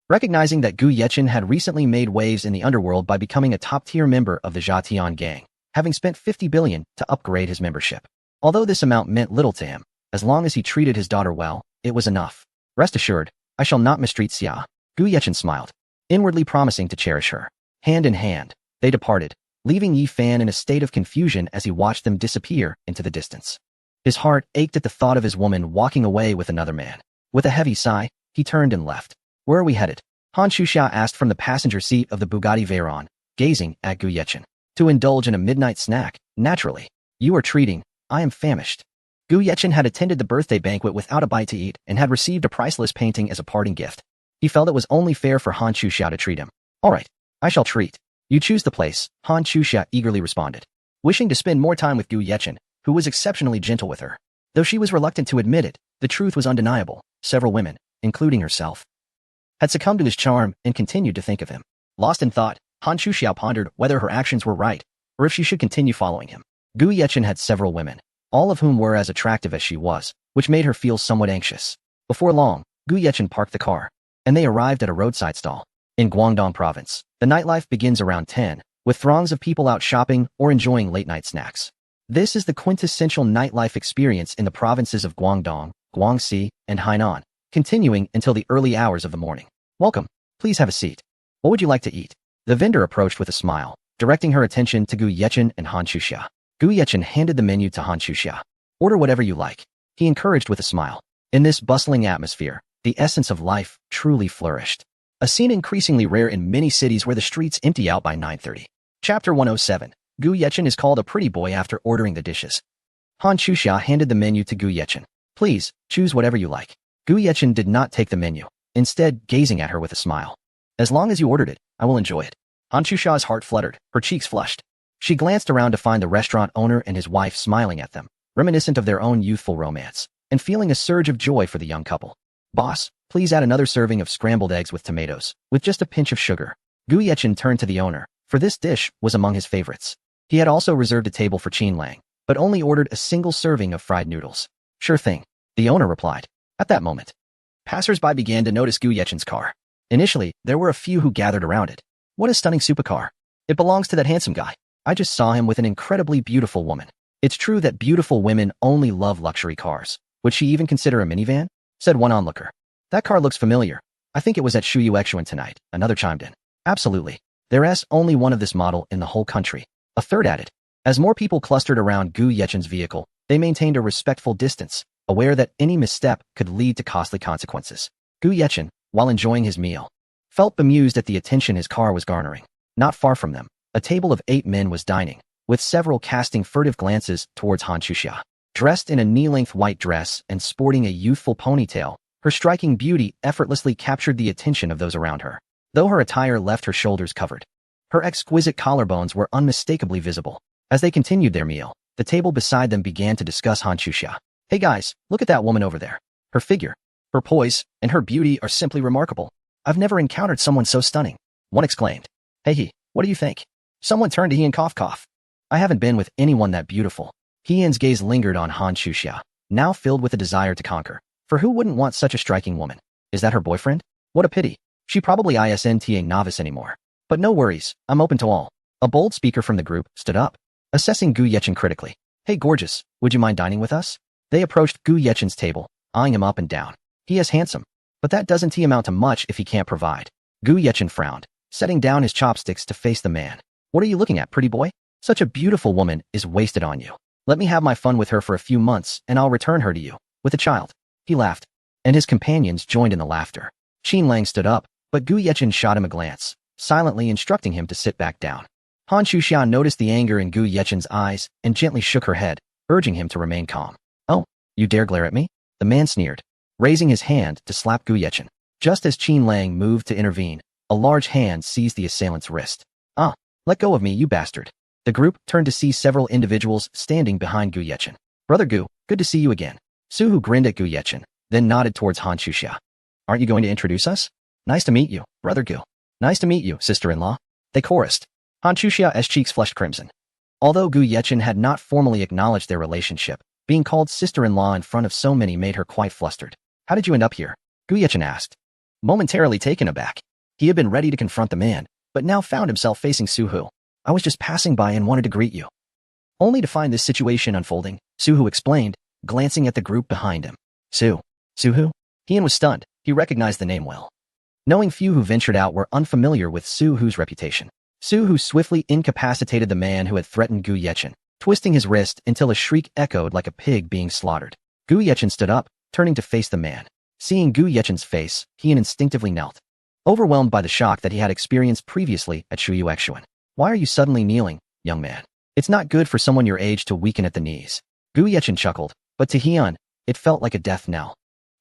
A: Recognizing that Gu Yechen had recently made waves in the underworld by becoming a top-tier member of the Zhatian gang, having spent 50 billion to upgrade his membership. Although this amount meant little to him, as long as he treated his daughter well, it was enough. Rest assured, I shall not mistreat Xia. Gu Yechen smiled, inwardly promising to cherish her. Hand in hand, they departed, leaving Yi Fan in a state of confusion as he watched them disappear into the distance. His heart ached at the thought of his woman walking away with another man. With a heavy sigh, he turned and left. Where are we headed? Han Chuxia asked from the passenger seat of the Bugatti Veyron, gazing at Gu Yechen. To indulge in a midnight snack, naturally. You are treating, I am famished. Gu Yechen had attended the birthday banquet without a bite to eat and had received a priceless painting as a parting gift. He felt it was only fair for Han Chuxia to treat him. All right, I shall treat. You choose the place, Han Chuxia eagerly responded, wishing to spend more time with Gu Yechen, who was exceptionally gentle with her. Though she was reluctant to admit it, the truth was undeniable. Several women, including herself, had succumbed to his charm and continued to think of him. Lost in thought, Han Chuxia pondered whether her actions were right, or if she should continue following him. Gu Yechen had several women, all of whom were as attractive as she was, which made her feel somewhat anxious. Before long, Gu Yechen parked the car, and they arrived at a roadside stall. In Guangdong province, the nightlife begins around 10, with throngs of people out shopping or enjoying late-night snacks. This is the quintessential nightlife experience in the provinces of Guangdong, Guangxi, and Hainan, continuing until the early hours of the morning. Welcome. Please have a seat. What would you like to eat? The vendor approached with a smile, directing her attention to Gu Yechen and Han Chuxia. Gu Yechen handed the menu to Han Chuxia. Order whatever you like, he encouraged with a smile. In this bustling atmosphere, the essence of life truly flourished. A scene increasingly rare in many cities where the streets empty out by 9:30. Chapter 107. Gu Yechen is called a pretty boy after ordering the dishes. Han Chuxia handed the menu to Gu Yechen. Please, choose whatever you like. Gu Yechen did not take the menu, instead gazing at her with a smile. As long as you ordered it, I will enjoy it. Han Chuxia's heart fluttered, her cheeks flushed. She glanced around to find the restaurant owner and his wife smiling at them, reminiscent of their own youthful romance, and feeling a surge of joy for the young couple. Boss, please add another serving of scrambled eggs with tomatoes, with just a pinch of sugar. Gu Yechen turned to the owner, for this dish was among his favorites. He had also reserved a table for Qin Lang, but only ordered a single serving of fried noodles. Sure thing, the owner replied. At that moment, passers-by began to notice Gu Yechen's car. Initially, there were a few who gathered around it. What a stunning supercar. It belongs to that handsome guy. I just saw him with an incredibly beautiful woman. It's true that beautiful women only love luxury cars. Would she even consider a minivan? Said one onlooker. That car looks familiar. I think it was at Shuyu Exuan tonight, another chimed in. Absolutely. There's only one of this model in the whole country. A third added. As more people clustered around Gu Yechen's vehicle, they maintained a respectful distance, aware that any misstep could lead to costly consequences. Gu Yechen, while enjoying his meal, felt bemused at the attention his car was garnering. Not far from them, a table of 8 men was dining, with several casting furtive glances towards Han Chuxia. Dressed in a knee-length white dress and sporting a youthful ponytail, her striking beauty effortlessly captured the attention of those around her, though her attire left her shoulders covered. Her exquisite collarbones were unmistakably visible. As they continued their meal, the table beside them began to discuss Han Chuxia. Hey guys, look at that woman over there. Her figure, her poise, and her beauty are simply remarkable. I've never encountered someone so stunning. One exclaimed. Hey, what do you think? Someone turned to Hien cough. I haven't been with anyone that beautiful. Hien's gaze lingered on Han Chuxia, now filled with a desire to conquer. For who wouldn't want such a striking woman? Is that her boyfriend? What a pity. She probably isn't a novice anymore. But no worries, I'm open to all. A bold speaker from the group stood up, assessing Gu Yechen critically. Hey gorgeous, would you mind dining with us? They approached Gu Yechen's table, eyeing him up and down. He is handsome, but that doesn't amount to much if he can't provide. Gu Yechen frowned, setting down his chopsticks to face the man. What are you looking at, pretty boy? Such a beautiful woman is wasted on you. Let me have my fun with her for a few months and I'll return her to you, with a child. He laughed, and his companions joined in the laughter. Qin Lang stood up, but Gu Yechen shot him a glance, silently instructing him to sit back down. Han Chuxia noticed the anger in Gu Yechen's eyes and gently shook her head, urging him to remain calm. Oh, you dare glare at me? The man sneered, raising his hand to slap Gu Yechen. Just as Qin Lang moved to intervene, a large hand seized the assailant's wrist. Ah, let go of me, you bastard. The group turned to see several individuals standing behind Gu Yechen. Brother Gu, good to see you again. Suhu grinned at Gu Yechen, then nodded towards Han Chuxia. Aren't you going to introduce us? Nice to meet you, Brother Gu. Nice to meet you, sister-in-law. They chorused. Han Chuxia's cheeks flushed crimson. Although Gu Yechen had not formally acknowledged their relationship, being called sister-in-law in front of so many made her quite flustered. How did you end up here? Gu Yechen asked, momentarily taken aback. He had been ready to confront the man, but now found himself facing Suhu. I was just passing by and wanted to greet you. Only to find this situation unfolding, Suhu explained, glancing at the group behind him. Suhu? Hien was stunned. He recognized the name well. Knowing few who ventured out were unfamiliar with Suhu's reputation. Suhu swiftly incapacitated the man who had threatened Gu Yechen, twisting his wrist until a shriek echoed like a pig being slaughtered. Gu Yechen stood up, turning to face the man. Seeing Gu Yechen's face, Hien instinctively knelt, overwhelmed by the shock that he had experienced previously at Shuyu Exuan. Why are you suddenly kneeling, young man? It's not good for someone your age to weaken at the knees. Gu Yechen chuckled, but to Hien, it felt like a death knell.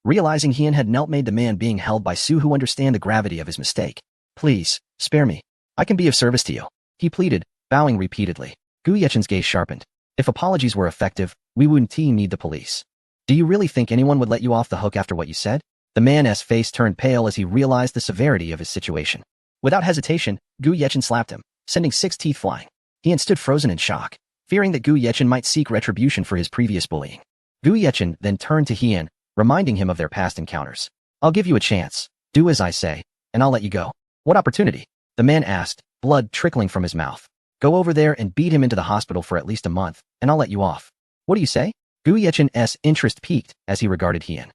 A: Realizing Hien had knelt made the man being held by Suhu understand the gravity of his mistake. Please, spare me. I can be of service to you, he pleaded, bowing repeatedly. Gu Yechen's gaze sharpened. If apologies were effective, we wouldn't need the police. Do you really think anyone would let you off the hook after what you said? The man's face turned pale as he realized the severity of his situation. Without hesitation, Gu Yechen slapped him, sending 6 teeth flying. Hien stood frozen in shock, fearing that Gu Yechen might seek retribution for his previous bullying. Gu Yechen then turned to Hien, reminding him of their past encounters. I'll give you a chance. Do as I say, and I'll let you go. What opportunity? The man asked, blood trickling from his mouth. Go over there and beat him into the hospital for at least a month, and I'll let you off. What do you say? Gu Yechen's interest peaked as he regarded Hien.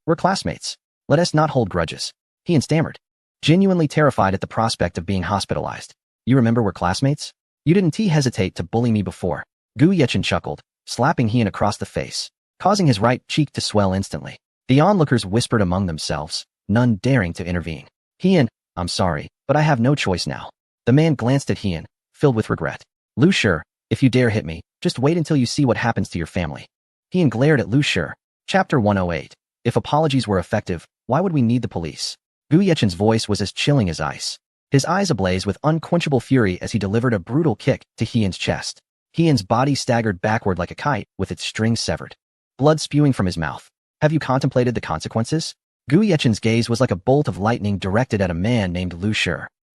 A: We're classmates. Let us not hold grudges. Hien stammered, genuinely terrified at the prospect of being hospitalized. You remember we're classmates? You didn't hesitate to bully me before. Gu Yechen chuckled, slapping Hien across the face, causing his right cheek to swell instantly. The onlookers whispered among themselves, none daring to intervene. Hien, I'm sorry, but I have no choice now. The man glanced at Hien, filled with regret. Lu Shi, if you dare hit me, just wait until you see what happens to your family. Hien glared at Lu Shi. Chapter 108. If apologies were effective, why would we need the police? Gu Yechen's voice was as chilling as ice. His eyes ablaze with unquenchable fury as he delivered a brutal kick to Hien's chest. Hien's body staggered backward like a kite with its strings severed, blood spewing from his mouth. Have you contemplated the consequences? Gu Yechen's gaze was like a bolt of lightning directed at a man named Lu Shi.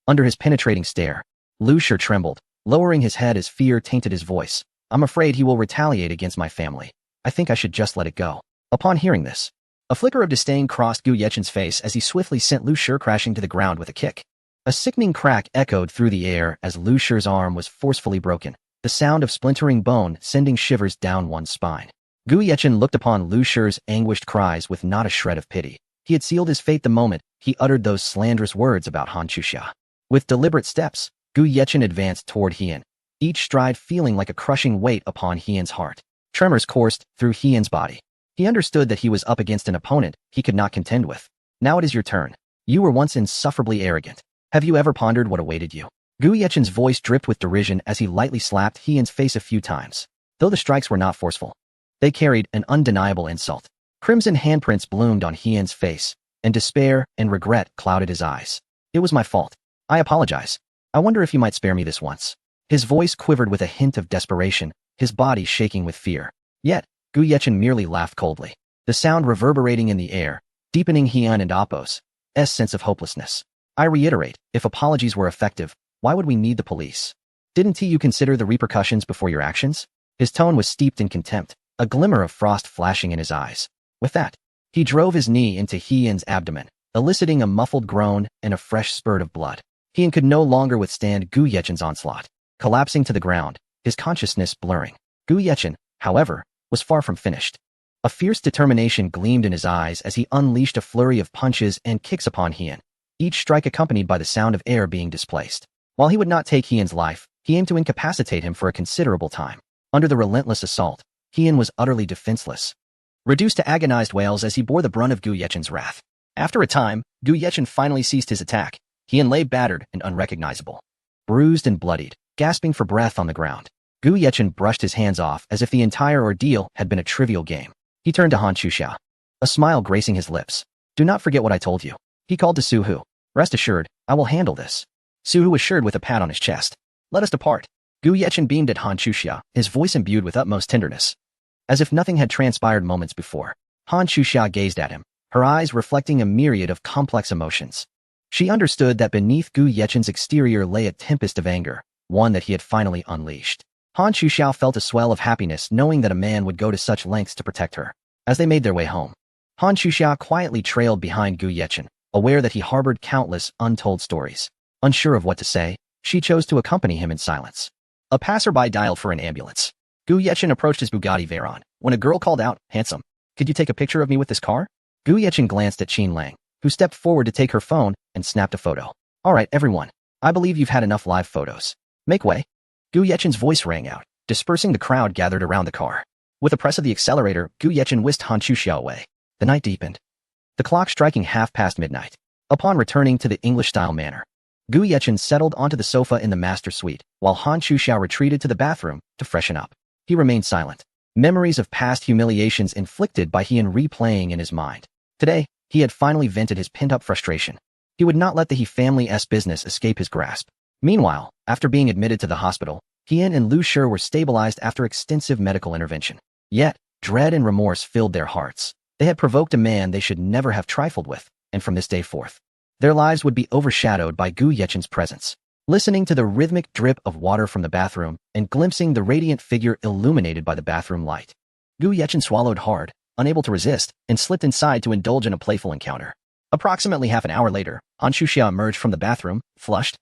A: Under his penetrating stare, Lu Shi trembled, lowering his head as fear tainted his voice. I'm afraid he will retaliate against my family. I think I should just let it go. Upon hearing this, a flicker of disdain crossed Gu Yechen's face as he swiftly sent Lu Shi crashing to the ground with a kick. A sickening crack echoed through the air as Lu Shi's arm was forcefully broken, the sound of splintering bone sending shivers down one's spine. Gu Yechen looked upon Lu Shi's anguished cries with not a shred of pity. He had sealed his fate the moment he uttered those slanderous words about Han Chuxia. With deliberate steps, Gu Yechen advanced toward Hien, each stride feeling like a crushing weight upon Hien's heart. Tremors coursed through Hien's body. He understood that he was up against an opponent he could not contend with. Now it is your turn. You were once insufferably arrogant. Have you ever pondered what awaited you? Gu Yechen's voice dripped with derision as he lightly slapped Hien's face a few times. Though the strikes were not forceful, they carried an undeniable insult. Crimson handprints bloomed on Hien's face, and despair and regret clouded his eyes. It was my fault. I apologize. I wonder if you might spare me this once. His voice quivered with a hint of desperation, his body shaking with fear. Yet, Gu Yechen merely laughed coldly, the sound reverberating in the air, deepening Hien and Appo's sense of hopelessness. I reiterate, if apologies were effective, why would we need the police? Didn't you consider the repercussions before your actions? His tone was steeped in contempt, a glimmer of frost flashing in his eyes. With that, he drove his knee into Hien's abdomen, eliciting a muffled groan and a fresh spurt of blood. Hien could no longer withstand Gu Yechen's onslaught. Collapsing to the ground, his consciousness blurring. Gu Yechen, however, was far from finished. A fierce determination gleamed in his eyes as he unleashed a flurry of punches and kicks upon Hien, each strike accompanied by the sound of air being displaced. While he would not take Hien's life, he aimed to incapacitate him for a considerable time. Under the relentless assault, Hien was utterly defenseless, reduced to agonized wails as he bore the brunt of Gu Yechen's wrath. After a time, Gu Yechen finally ceased his attack. Hien lay battered and unrecognizable, bruised and bloodied, gasping for breath on the ground. Gu Yechen brushed his hands off as if the entire ordeal had been a trivial game. He turned to Han Chuxia, a smile gracing his lips. Do not forget what I told you. He called to Su Hu. Rest assured, I will handle this. Su Hu assured with a pat on his chest. Let us depart. Gu Yechen beamed at Han Chuxia, his voice imbued with utmost tenderness. As if nothing had transpired moments before, Han Chuxia gazed at him, her eyes reflecting a myriad of complex emotions. She understood that beneath Gu Yechen's exterior lay a tempest of anger, one that he had finally unleashed. Han Chuxia felt a swell of happiness knowing that a man would go to such lengths to protect her. As they made their way home, Han Chuxia quietly trailed behind Gu Yechen, aware that he harbored countless untold stories. Unsure of what to say, she chose to accompany him in silence. A passerby dialed for an ambulance. Gu Yechen approached his Bugatti Veyron when a girl called out, "Handsome, could you take a picture of me with this car?" Gu Yechen glanced at Qin Lang, who stepped forward to take her phone and snapped a photo. All right, everyone. I believe you've had enough live photos. Make way. Gu Yechen's voice rang out, dispersing the crowd gathered around the car. With a press of the accelerator, Gu Yechen whisked Han Chuxia away. The night deepened, the clock striking midnight. Upon returning to the English-style manner, Gu Yechen settled onto the sofa in the master suite, while Han Chuxia retreated to the bathroom to freshen up. He remained silent, memories of past humiliations inflicted by Hien replaying in his mind. Today, he had finally vented his pent-up frustration. He would not let the He family's business escape his grasp. Meanwhile, after being admitted to the hospital, Hien and Lu Shi were stabilized after extensive medical intervention. Yet, dread and remorse filled their hearts. They had provoked a man they should never have trifled with, and from this day forth, their lives would be overshadowed by Gu Yechen's presence. Listening to the rhythmic drip of water from the bathroom and glimpsing the radiant figure illuminated by the bathroom light, Gu Yechen swallowed hard, unable to resist, and slipped inside to indulge in a playful encounter. Approximately half an hour later, Han Chuxia emerged from the bathroom, flushed,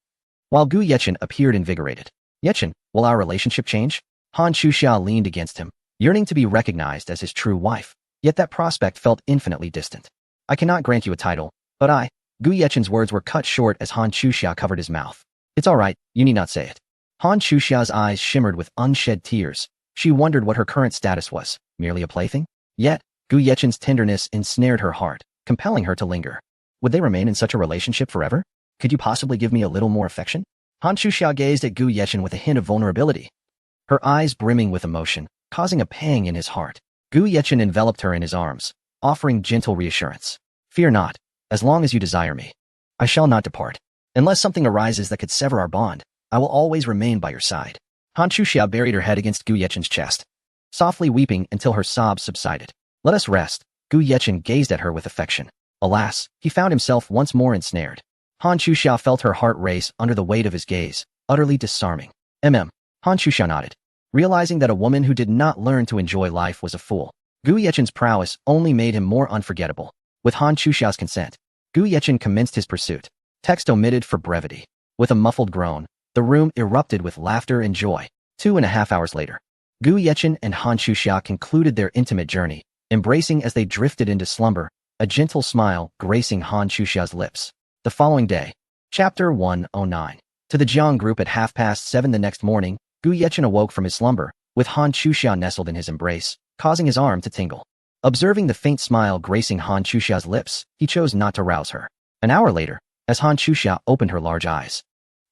A: while Gu Yechen appeared invigorated. Yechen, will our relationship change? Han Chuxia leaned against him, yearning to be recognized as his true wife. Yet that prospect felt infinitely distant. I cannot grant you a title, but Gu Yechen's words were cut short as Han Chuxia covered his mouth. It's all right, you need not say it. Han Chuxia's eyes shimmered with unshed tears. She wondered what her current status was, merely a plaything? Yet, Gu Yechen's tenderness ensnared her heart, compelling her to linger. Would they remain in such a relationship forever? Could you possibly give me a little more affection? Han Chuxia gazed at Gu Yechen with a hint of vulnerability, her eyes brimming with emotion, causing a pang in his heart. Gu Yechen enveloped her in his arms, offering gentle reassurance. Fear not, as long as you desire me, I shall not depart. Unless something arises that could sever our bond, I will always remain by your side. Han Chuxia buried her head against Gu Yechen's chest, softly weeping until her sobs subsided. Let us rest. Gu Yechen gazed at her with affection. Alas, he found himself once more ensnared. Han Chuxia felt her heart race under the weight of his gaze, utterly disarming. Han Chuxia nodded. realizing that a woman who did not learn to enjoy life was a fool. Gu Yechen's prowess only made him more unforgettable. With Han Chuxiao's consent, Gu Yechen commenced his pursuit. Text omitted for brevity. With a muffled groan, the room erupted with laughter and joy. 2.5 hours later, Gu Yechen and Han Chuxia concluded their intimate journey, embracing as they drifted into slumber, a gentle smile gracing Han Chuxia's lips. The following day, Chapter 109. To the Jiang group at 7:30 the next morning, Gu Yechen awoke from his slumber, with Han Chuxia nestled in his embrace, causing his arm to tingle. Observing the faint smile gracing Han Chuxia's lips, he chose not to rouse her. An hour later, as Han Chuxia opened her large eyes,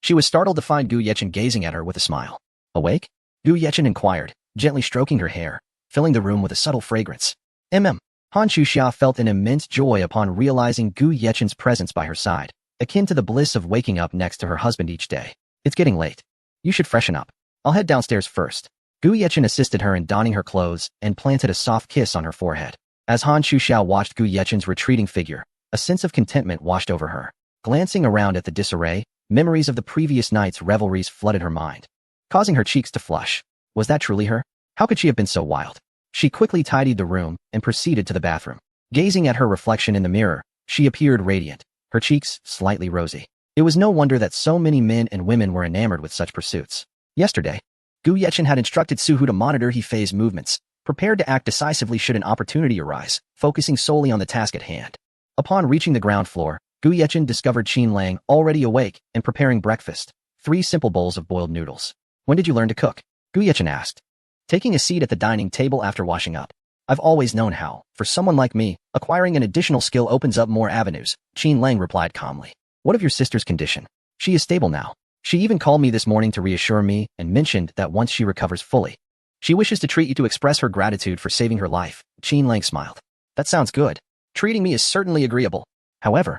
A: she was startled to find Gu Yechen gazing at her with a smile. Awake? Gu Yechen inquired, gently stroking her hair, filling the room with a subtle fragrance. Han Chuxia felt an immense joy upon realizing Gu Yechen's presence by her side, akin to the bliss of waking up next to her husband each day. It's getting late. You should freshen up. I'll head downstairs first. Gu Yechen assisted her in donning her clothes and planted a soft kiss on her forehead. As Han Chuxia watched Gu Yechen's retreating figure, a sense of contentment washed over her. Glancing around at the disarray, memories of the previous night's revelries flooded her mind, causing her cheeks to flush. Was that truly her? How could she have been so wild? She quickly tidied the room and proceeded to the bathroom. Gazing at her reflection in the mirror, she appeared radiant, her cheeks slightly rosy. It was no wonder that so many men and women were enamored with such pursuits. Yesterday, Gu Yechen had instructed Su Hu to monitor He-Fei's movements, prepared to act decisively should an opportunity arise, focusing solely on the task at hand. Upon reaching the ground floor, Gu Yechen discovered Qin Lang already awake and preparing breakfast, 3 simple bowls of boiled noodles. When did you learn to cook? Gu Yechen asked, taking a seat at the dining table after washing up. I've always known how, for someone like me, acquiring an additional skill opens up more avenues, Qin Lang replied calmly. What of your sister's condition? She is stable now. She even called me this morning to reassure me and mentioned that once she recovers fully, she wishes to treat you to express her gratitude for saving her life. Qin Lang smiled. That sounds good. Treating me is certainly agreeable. However,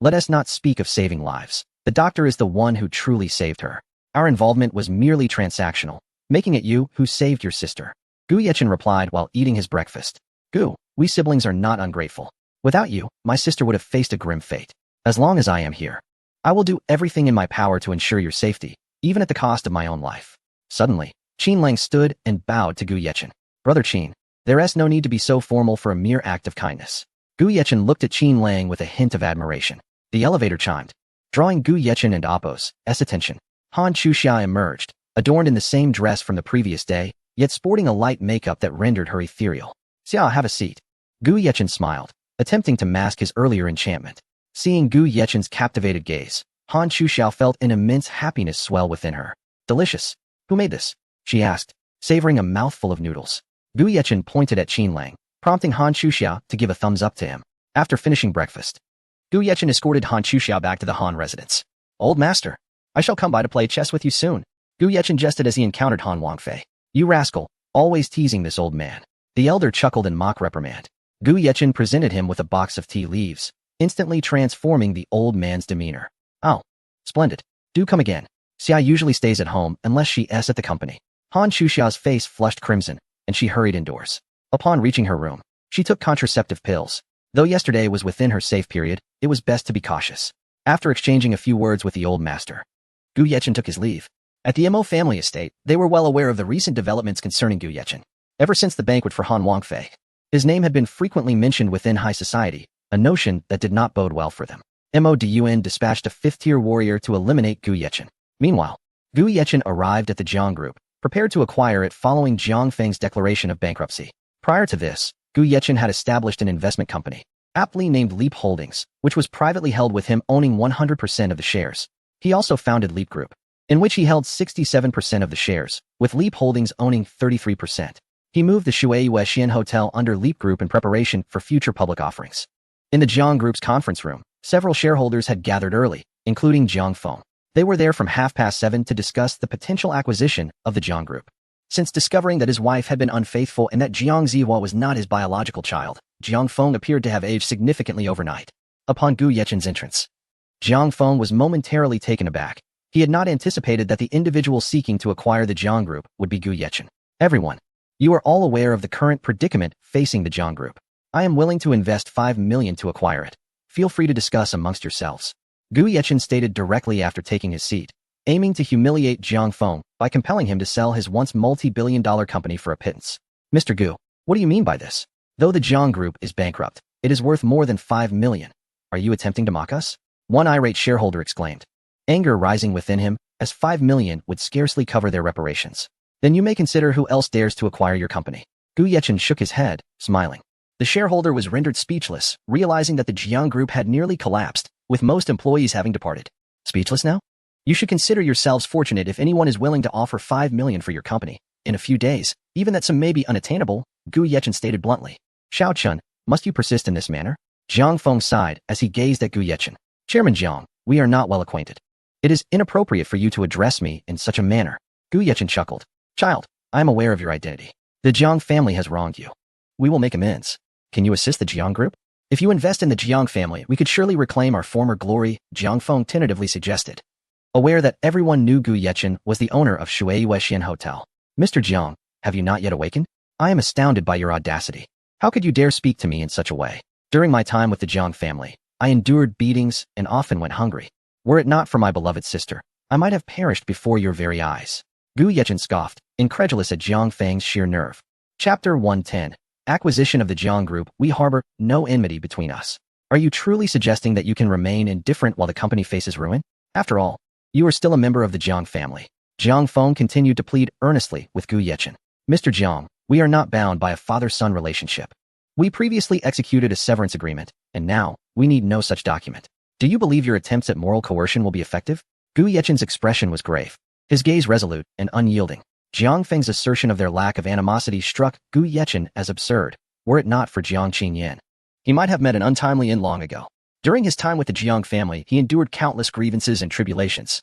A: let us not speak of saving lives. The doctor is the one who truly saved her. Our involvement was merely transactional, making it you who saved your sister. Gu Yechen replied while eating his breakfast. Gu, we siblings are not ungrateful. Without you, my sister would have faced a grim fate. As long as I am here, I will do everything in my power to ensure your safety, even at the cost of my own life. Suddenly, Qin Lang stood and bowed to Gu Yechen. Brother Qin, there is no need to be so formal for a mere act of kindness. Gu Yechen looked at Qin Lang with a hint of admiration. The elevator chimed, drawing Gu Yechen and Appo's attention. Han Chuxia emerged, adorned in the same dress from the previous day, yet sporting a light makeup that rendered her ethereal. Xia, have a seat. Gu Yechen smiled, attempting to mask his earlier enchantment. Seeing Gu Yechen's captivated gaze, Han Chuxia felt an immense happiness swell within her. Delicious. Who made this? She asked, savoring a mouthful of noodles. Gu Yechen pointed at Qin Lang, prompting Han Chuxia to give a thumbs up to him. After finishing breakfast, Gu Yechen escorted Han Chuxia back to the Han residence. Old master, I shall come by to play chess with you soon. Gu Yechen jested as he encountered Han Wangfei. You rascal, always teasing this old man. The elder chuckled in mock reprimand. Gu Yechen presented him with a box of tea leaves, instantly transforming the old man's demeanor. Oh, splendid. Do come again. Xia usually stays at home unless she is at the company. Han Chuxia's face flushed crimson, and she hurried indoors. Upon reaching her room, she took contraceptive pills. Though yesterday was within her safe period, it was best to be cautious. After exchanging a few words with the old master, Gu Yechen took his leave. At the Mo family estate, they were well aware of the recent developments concerning Gu Yechen. Ever since the banquet for Han Wangfei, his name had been frequently mentioned within high society, a notion that did not bode well for them. Mo Dun dispatched a 5th-tier warrior to eliminate Gu Yechen. Meanwhile, Gu Yechen arrived at the Jiang group, prepared to acquire it following Jiang Feng's declaration of bankruptcy. Prior to this, Gu Yechen had established an investment company, aptly named Leap Holdings, which was privately held with him owning 100% of the shares. He also founded Leap Group, in which he held 67% of the shares, with Leap Holdings owning 33%. He moved the Shuai Xian Hotel under Leap Group in preparation for future public offerings. In the Jiang Group's conference room, several shareholders had gathered early, including Jiang Feng. They were there from 7:30 to discuss the potential acquisition of the Jiang Group. Since discovering that his wife had been unfaithful and that Jiang Zihua was not his biological child, Jiang Feng appeared to have aged significantly overnight. Upon Gu Yechen's entrance, Jiang Feng was momentarily taken aback. He had not anticipated that the individual seeking to acquire the Jiang Group would be Gu Yechen. Everyone, you are all aware of the current predicament facing the Jiang Group. I am willing to invest 5 million to acquire it. Feel free to discuss amongst yourselves. Gu Yechen stated directly after taking his seat, aiming to humiliate Jiang Feng by compelling him to sell his once multi-billion-dollar company for a pittance. Mr. Gu, what do you mean by this? Though the Jiang Group is bankrupt, it is worth more than 5 million. Are you attempting to mock us? One irate shareholder exclaimed, anger rising within him, as 5 million would scarcely cover their reparations. Then you may consider who else dares to acquire your company. Gu Yechen shook his head, smiling. The shareholder was rendered speechless, realizing that the Jiang Group had nearly collapsed, with most employees having departed. Speechless now? You should consider yourselves fortunate if anyone is willing to offer 5 million for your company. In a few days, even that sum may be unattainable, Gu Yechen stated bluntly. Xiao Chun, must you persist in this manner? Jiang Feng sighed as he gazed at Gu Yechen. Chairman Jiang, we are not well acquainted. It is inappropriate for you to address me in such a manner. Gu Yechen chuckled. Child, I am aware of your identity. The Jiang family has wronged you. We will make amends. Can you assist the Jiang Group? If you invest in the Jiang family, we could surely reclaim our former glory, Jiang Feng tentatively suggested. Aware that everyone knew Gu Yechen was the owner of Shui Weixin Hotel. Mr. Jiang, have you not yet awakened? I am astounded by your audacity. How could you dare speak to me in such a way? During my time with the Jiang family, I endured beatings and often went hungry. Were it not for my beloved sister, I might have perished before your very eyes. Gu Yechen scoffed, incredulous at Jiang Feng's sheer nerve. Chapter 110. Acquisition of the Jiang Group. We harbor no enmity between us. Are you truly suggesting that you can remain indifferent while the company faces ruin? After all, you are still a member of the Jiang family. Jiang Feng continued to plead earnestly with Gu Yechen. Mr. Jiang, we are not bound by a father-son relationship. We previously executed a severance agreement, and now, we need no such document. Do you believe your attempts at moral coercion will be effective? Gu Yechen's expression was grave, his gaze resolute and unyielding. Jiang Feng's assertion of their lack of animosity struck Gu Yechen as absurd, were it not for Jiang Qingyan. He might have met an untimely end long ago. During his time with the Jiang family, he endured countless grievances and tribulations,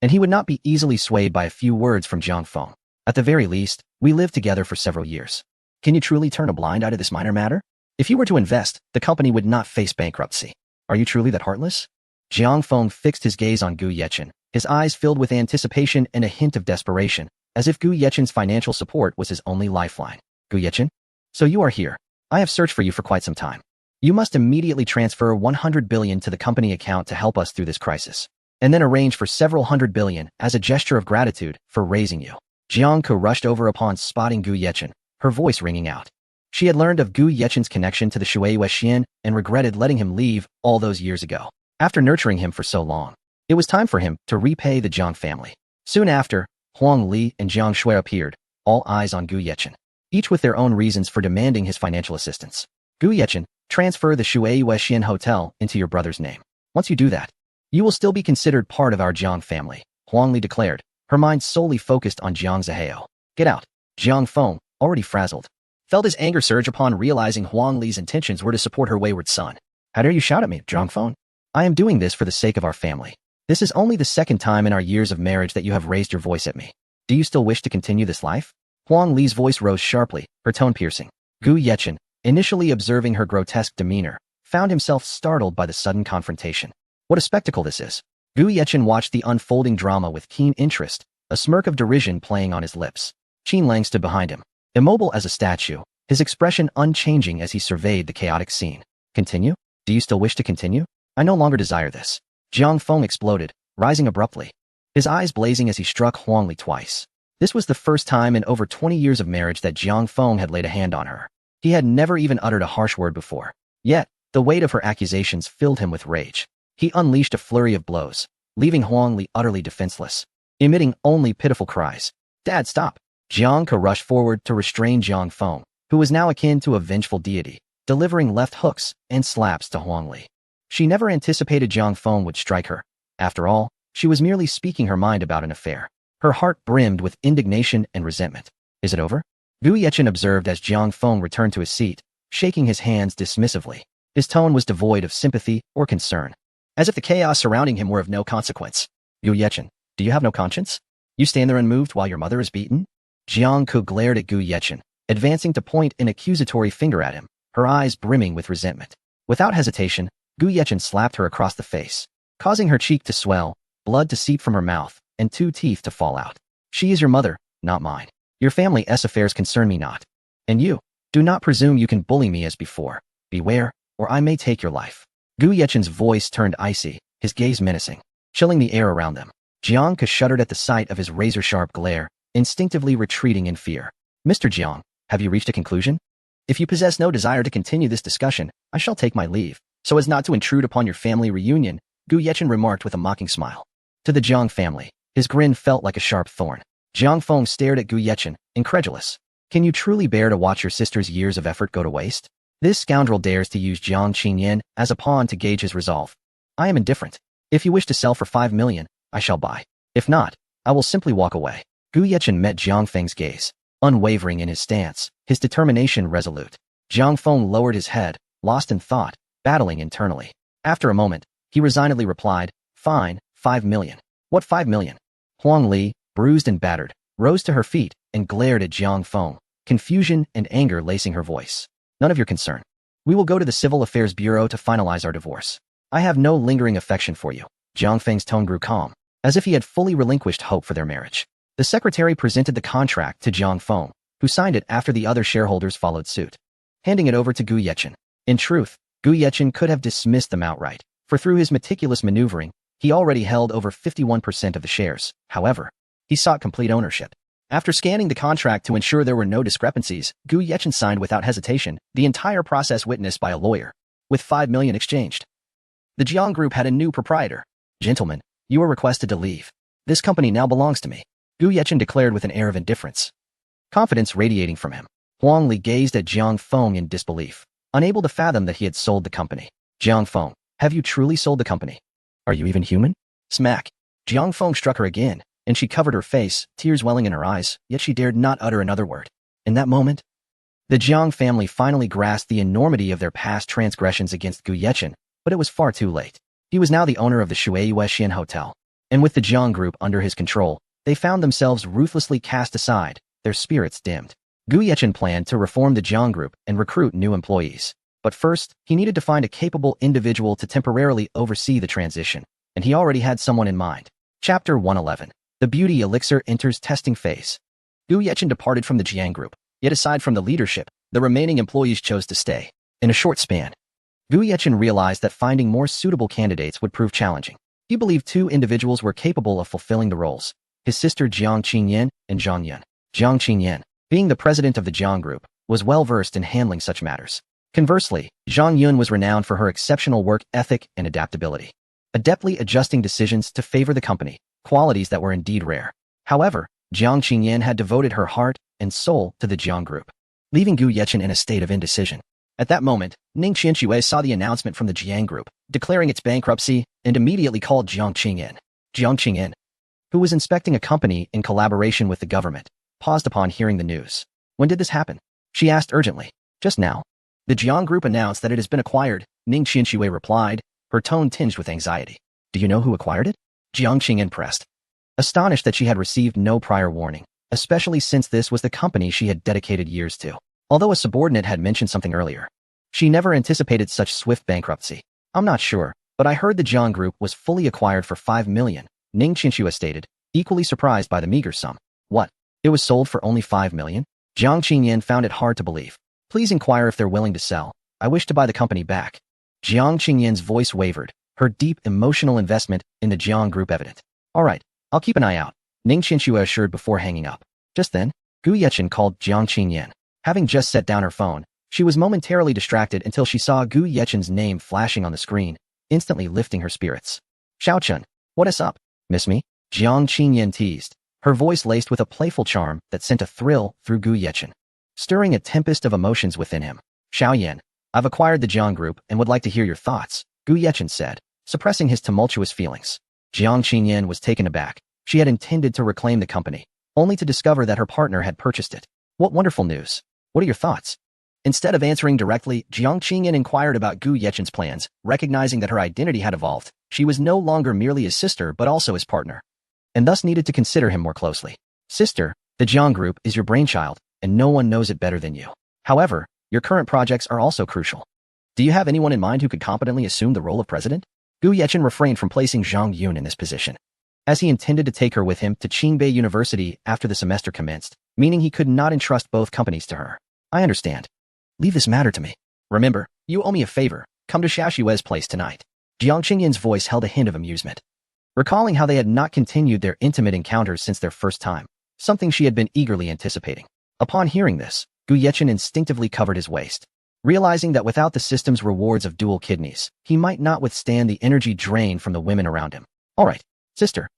A: and he would not be easily swayed by a few words from Jiang Feng. At the very least, we lived together for several years. Can you truly turn a blind eye to this minor matter? If you were to invest, the company would not face bankruptcy. Are you truly that heartless? Jiang Feng fixed his gaze on Gu Yechen, his eyes filled with anticipation and a hint of desperation, as if Gu Yechen's financial support was his only lifeline. Gu Yechen? So you are here. I have searched for you for quite some time. You must immediately transfer 100 billion to the company account to help us through this crisis, and then arrange for several hundred billion as a gesture of gratitude for raising you. Jiang Ke rushed over upon spotting Gu Yechen, her voice ringing out. She had learned of Gu Yechen's connection to the Shui Weixin and regretted letting him leave all those years ago. After nurturing him for so long, it was time for him to repay the Jiang family. Soon after, Huang Li and Jiang Shui appeared, all eyes on Gu Yechen, each with their own reasons for demanding his financial assistance. Gu Yechen, transfer the Shui Weixin Hotel into your brother's name. Once you do that, you will still be considered part of our Jiang family, Huang Li declared, her mind solely focused on Jiang Zihao. Get out. Jiang Feng, already frazzled, felt his anger surge upon realizing Huang Li's intentions were to support her wayward son. How dare you shout at me, Jiang Feng? I am doing this for the sake of our family. This is only the second time in our years of marriage that you have raised your voice at me. Do you still wish to continue this life? Huang Li's voice rose sharply, her tone piercing. Gu Yechen, initially observing her grotesque demeanor, found himself startled by the sudden confrontation. What a spectacle this is. Gu Yechen watched the unfolding drama with keen interest, a smirk of derision playing on his lips. Qin Lang stood behind him, immobile as a statue, his expression unchanging as he surveyed the chaotic scene. Continue? Do you still wish to continue? I no longer desire this. Jiang Feng exploded, rising abruptly, his eyes blazing as he struck Huang Li twice. This was the first time in over 20 years of marriage that Jiang Feng had laid a hand on her. He had never even uttered a harsh word before. Yet, the weight of her accusations filled him with rage. He unleashed a flurry of blows, leaving Huang Li utterly defenseless, emitting only pitiful cries. Dad, stop! Jiang Ke rushed forward to restrain Jiang Feng, who was now akin to a vengeful deity, delivering left hooks and slaps to Huang Li. She never anticipated Jiang Feng would strike her. After all, she was merely speaking her mind about an affair. Her heart brimmed with indignation and resentment. Is it over? Gu Yechen observed as Jiang Feng returned to his seat, shaking his hands dismissively. His tone was devoid of sympathy or concern, as if the chaos surrounding him were of no consequence. Gu Yechen, do you have no conscience? You stand there unmoved while your mother is beaten? Jiang Ke glared at Gu Yechen, advancing to point an accusatory finger at him, her eyes brimming with resentment. Without hesitation, Gu Yechen slapped her across the face, causing her cheek to swell, blood to seep from her mouth, and 2 teeth to fall out. She is your mother, not mine. Your family's affairs concern me not. And you, do not presume you can bully me as before. Beware, or I may take your life. Gu Yechen's voice turned icy, his gaze menacing, chilling the air around them. Jiang Ke shuddered at the sight of his razor-sharp glare, instinctively retreating in fear. Mr. Jiang, have you reached a conclusion? If you possess no desire to continue this discussion, I shall take my leave, so as not to intrude upon your family reunion, Gu Yechen remarked with a mocking smile. To the Jiang family, his grin felt like a sharp thorn. Jiang Feng stared at Gu Yechen, incredulous. Can you truly bear to watch your sister's years of effort go to waste? This scoundrel dares to use Jiang Qingyan as a pawn to gauge his resolve. I am indifferent. If you wish to sell for 5 million, I shall buy. If not, I will simply walk away. Gu Yechen met Jiang Feng's gaze, unwavering in his stance, his determination resolute. Jiang Feng lowered his head, lost in thought, battling internally. After a moment, he resignedly replied, Fine, 5 million. What 5 million? Huang Li, bruised and battered, rose to her feet and glared at Jiang Feng, confusion and anger lacing her voice. None of your concern. We will go to the Civil Affairs Bureau to finalize our divorce. I have no lingering affection for you. Jiang Feng's tone grew calm, as if he had fully relinquished hope for their marriage. The secretary presented the contract to Jiang Feng, who signed it after the other shareholders followed suit, handing it over to Gu Yechen. In truth, Gu Yechen could have dismissed them outright, for through his meticulous maneuvering, he already held over 51% of the shares. However, he sought complete ownership. After scanning the contract to ensure there were no discrepancies, Gu Yechen signed without hesitation, the entire process witnessed by a lawyer, with 5 million exchanged. The Jiang Group had a new proprietor. Gentlemen, you are requested to leave. This company now belongs to me, Gu Yechen declared with an air of indifference. Confidence radiating from him, Huang Li gazed at Jiang Feng in disbelief, unable to fathom that he had sold the company. Jiang Feng, have you truly sold the company? Are you even human? Smack. Jiang Feng struck her again, and she covered her face, tears welling in her eyes, yet she dared not utter another word. In that moment, the Jiang family finally grasped the enormity of their past transgressions against Gu Yechen, but it was far too late. He was now the owner of the Shuiweixian Hotel, and with the Jiang Group under his control, they found themselves ruthlessly cast aside, their spirits dimmed. Gu Yechen planned to reform the Jiang Group and recruit new employees. But first, he needed to find a capable individual to temporarily oversee the transition, and he already had someone in mind. Chapter 111. The Beauty Elixir enters testing phase. Gu Yechen departed from the Jiang Group, yet aside from the leadership, the remaining employees chose to stay. In a short span, Gu Yechen realized that finding more suitable candidates would prove challenging. He believed 2 individuals were capable of fulfilling the roles, his sister Jiang Qingyan and Zhang Yun. Jiang Qingyan, being the president of the Jiang Group, was well-versed in handling such matters. Conversely, Zhang Yun was renowned for her exceptional work ethic and adaptability, adeptly adjusting decisions to favor the company, qualities that were indeed rare. However, Jiang Qingyan had devoted her heart and soul to the Jiang Group, leaving Gu Yechen in a state of indecision. At that moment, Ning Qianxue saw the announcement from the Jiang Group, declaring its bankruptcy, and immediately called Jiang Qingyan, who was inspecting a company in collaboration with the government, paused upon hearing the news. When did this happen? She asked urgently. Just now. The Jiang Group announced that it has been acquired, Ning Qianxue replied, her tone tinged with anxiety. Do you know who acquired it? Jiang Qingyan pressed, astonished that she had received no prior warning, especially since this was the company she had dedicated years to. Although a subordinate had mentioned something earlier, she never anticipated such swift bankruptcy. I'm not sure, but I heard the Jiang Group was fully acquired for 5 million, Ning Qianxue stated, equally surprised by the meager sum. What? It was sold for only 5 million? Jiang Qingyan found it hard to believe. Please inquire if they're willing to sell. I wish to buy the company back. Jiang Qingyan's voice wavered, her deep emotional investment in the Jiang Group evident. All right, I'll keep an eye out, Ning Qianxue assured before hanging up. Just then, Gu Yechen called Jiang Qingyan. Having just set down her phone, she was momentarily distracted until she saw Gu Yechen's name flashing on the screen, instantly lifting her spirits. Xiaochun, what is up? Miss me? Jiang Qingyan teased, her voice laced with a playful charm that sent a thrill through Gu Yechen, stirring a tempest of emotions within him. Xiaoyan, I've acquired the Jiang Group and would like to hear your thoughts, Gu Yechen said, suppressing his tumultuous feelings. Jiang Qingyan was taken aback. She had intended to reclaim the company, only to discover that her partner had purchased it. What wonderful news. What are your thoughts? Instead of answering directly, Jiang Qingyan inquired about Gu Yechen's plans, recognizing that her identity had evolved. She was no longer merely his sister but also his partner, and thus needed to consider him more closely. Sister, the Jiang Group is your brainchild, and no one knows it better than you. However, your current projects are also crucial. Do you have anyone in mind who could competently assume the role of president? Gu Yechen refrained from placing Zhang Yun in this position, as he intended to take her with him to Qingbei University after the semester commenced, meaning he could not entrust both companies to her. I understand. Leave this matter to me. Remember, you owe me a favor. Come to Xiaoxiue's place tonight. Jiang Qingyan's voice held a hint of amusement. recalling how they had not continued their intimate encounters since their first time, something she had been eagerly anticipating. Upon hearing this, Gu Yechen instinctively covered his waist, realizing that without the system's rewards of dual kidneys, he might not withstand the energy drain from the women around him. All right, sister.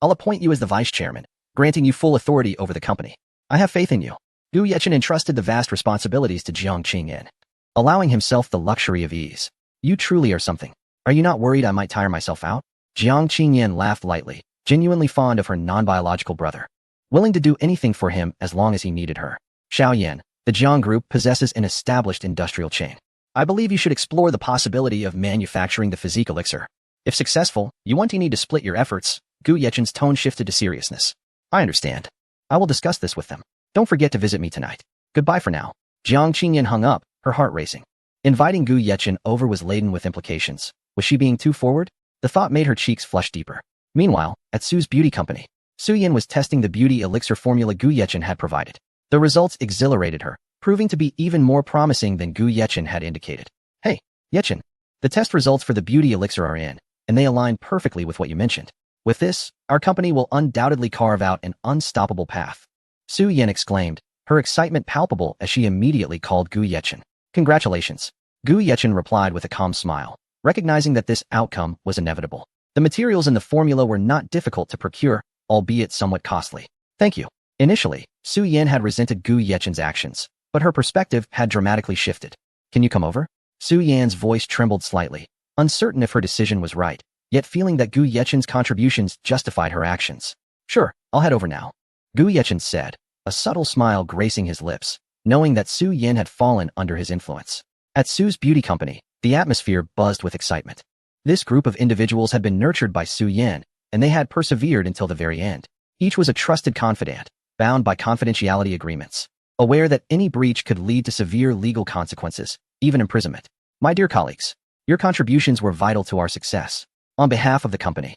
A: I'll appoint you as the vice chairman, granting you full authority over the company. I have faith in you. Gu Yechen entrusted the vast responsibilities to Jiang Qingyan, allowing himself the luxury of ease. You truly are something. Are you not worried I might tire myself out? Jiang Qingyan laughed lightly, genuinely fond of her non-biological brother, willing to do anything for him as long as he needed her. Xiaoyan, the Jiang Group possesses an established industrial chain. I believe you should explore the possibility of manufacturing the physique elixir. If successful, you won't need to split your efforts. Gu Yechen's tone shifted to seriousness. I understand. I will discuss this with them. Don't forget to visit me tonight. Goodbye for now. Jiang Qingyan hung up, her heart racing. Inviting Gu Yechen over was laden with implications. Was she being too forward? The thought made her cheeks flush deeper. Meanwhile, at Su's beauty company, Su Yin was testing the beauty elixir formula Gu Yechen had provided. The results exhilarated her, proving to be even more promising than Gu Yechen had indicated. Hey, Yechen, the test results for the beauty elixir are in, and they align perfectly with what you mentioned. With this, our company will undoubtedly carve out an unstoppable path. Su Yin exclaimed, her excitement palpable as she immediately called Gu Yechen. Congratulations. Gu Yechen replied with a calm smile, recognizing that this outcome was inevitable. The materials in the formula were not difficult to procure, albeit somewhat costly. Thank you. Initially, Su Yin had resented Gu Yechen's actions, but her perspective had dramatically shifted. Can you come over? Su Yan's voice trembled slightly, uncertain if her decision was right, yet feeling that Gu Yechen's contributions justified her actions. Sure, I'll head over now. Gu Yechen said, a subtle smile gracing his lips, knowing that Su Yin had fallen under his influence. At Su's beauty company, the atmosphere buzzed with excitement. This group of individuals had been nurtured by Su Yin, and they had persevered until the very end. Each was a trusted confidant, bound by confidentiality agreements, aware that any breach could lead to severe legal consequences, even imprisonment. My dear colleagues, your contributions were vital to our success. On behalf of the company,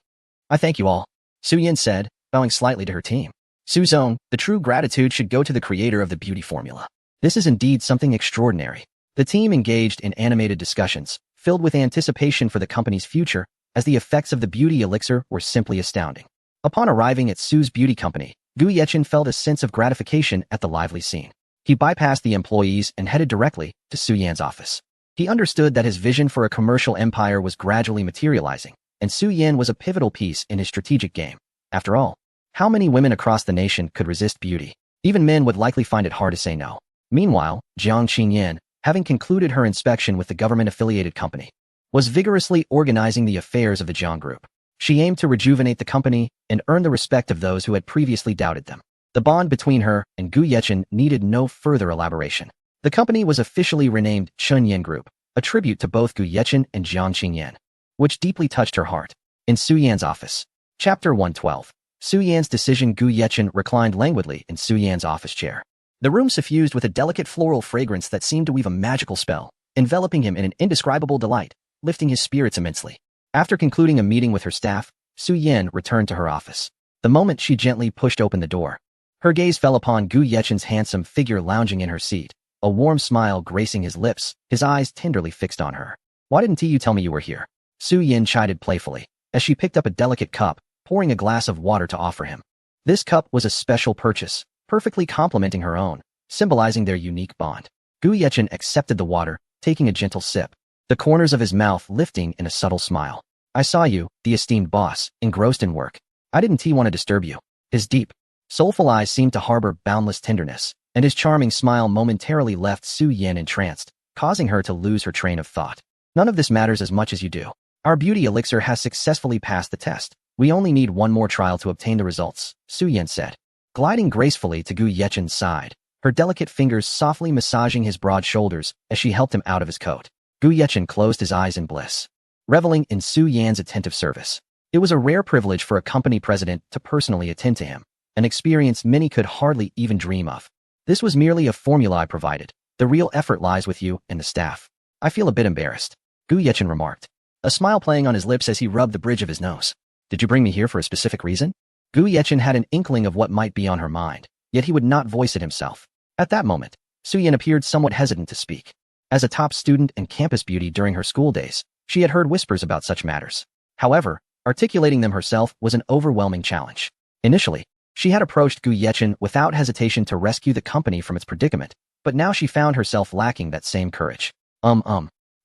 A: I thank you all, Su Yin said, bowing slightly to her team. Su Zong, the true gratitude should go to the creator of the beauty formula. This is indeed something extraordinary. The team engaged in animated discussions, filled with anticipation for the company's future, as the effects of the beauty elixir were simply astounding. Upon arriving at Su's beauty company, Gu Yechen felt a sense of gratification at the lively scene. He bypassed the employees and headed directly to Su Yan's office. He understood that his vision for a commercial empire was gradually materializing, and Su Yan was a pivotal piece in his strategic game. After all, how many women across the nation could resist beauty? Even men would likely find it hard to say no. Meanwhile, Jiang Qingyan, having concluded her inspection with the government-affiliated company, was vigorously organizing the affairs of the Jiang Group. She aimed to rejuvenate the company and earn the respect of those who had previously doubted them. The bond between her and Gu Yechen needed no further elaboration. The company was officially renamed Chunyan Group, a tribute to both Gu Yechen and Jiang Qingyan, which deeply touched her heart. In Su Yan's office. Chapter 112. Su Yan's decision. Gu Yechen reclined languidly in Su Yan's office chair. The room suffused with a delicate floral fragrance that seemed to weave a magical spell, enveloping him in an indescribable delight, lifting his spirits immensely. After concluding a meeting with her staff, Su Yin returned to her office. The moment she gently pushed open the door, her gaze fell upon Gu Yechen's handsome figure lounging in her seat, a warm smile gracing his lips, his eyes tenderly fixed on her. Why didn't you tell me you were here? Su Yin chided playfully, as she picked up a delicate cup, pouring a glass of water to offer him. This cup was a special purchase, perfectly complementing her own, symbolizing their unique bond. Gu Yechen accepted the water, taking a gentle sip, the corners of his mouth lifting in a subtle smile. I saw you, the esteemed boss, engrossed in work. I didn't want to disturb you. His deep, soulful eyes seemed to harbor boundless tenderness, and his charming smile momentarily left Su Yin entranced, causing her to lose her train of thought. None of this matters as much as you do. Our beauty elixir has successfully passed the test. We only need one more trial to obtain the results, Su Yin said. Gliding gracefully to Gu Yechen's side, her delicate fingers softly massaging his broad shoulders as she helped him out of his coat. Gu Yechen closed his eyes in bliss, reveling in Su Yan's attentive service. It was a rare privilege for a company president to personally attend to him, an experience many could hardly even dream of. This was merely a formula I provided. The real effort lies with you and the staff. I feel a bit embarrassed, Gu Yechen remarked, a smile playing on his lips as he rubbed the bridge of his nose. Did you bring me here for a specific reason? Gu Yechen had an inkling of what might be on her mind, yet he would not voice it himself. At that moment, Su Yin appeared somewhat hesitant to speak. As a top student and campus beauty during her school days, she had heard whispers about such matters. However, Articulating them herself was an overwhelming challenge. Initially, she had approached Gu Yechen without hesitation to rescue the company from its predicament, but now she found herself lacking that same courage.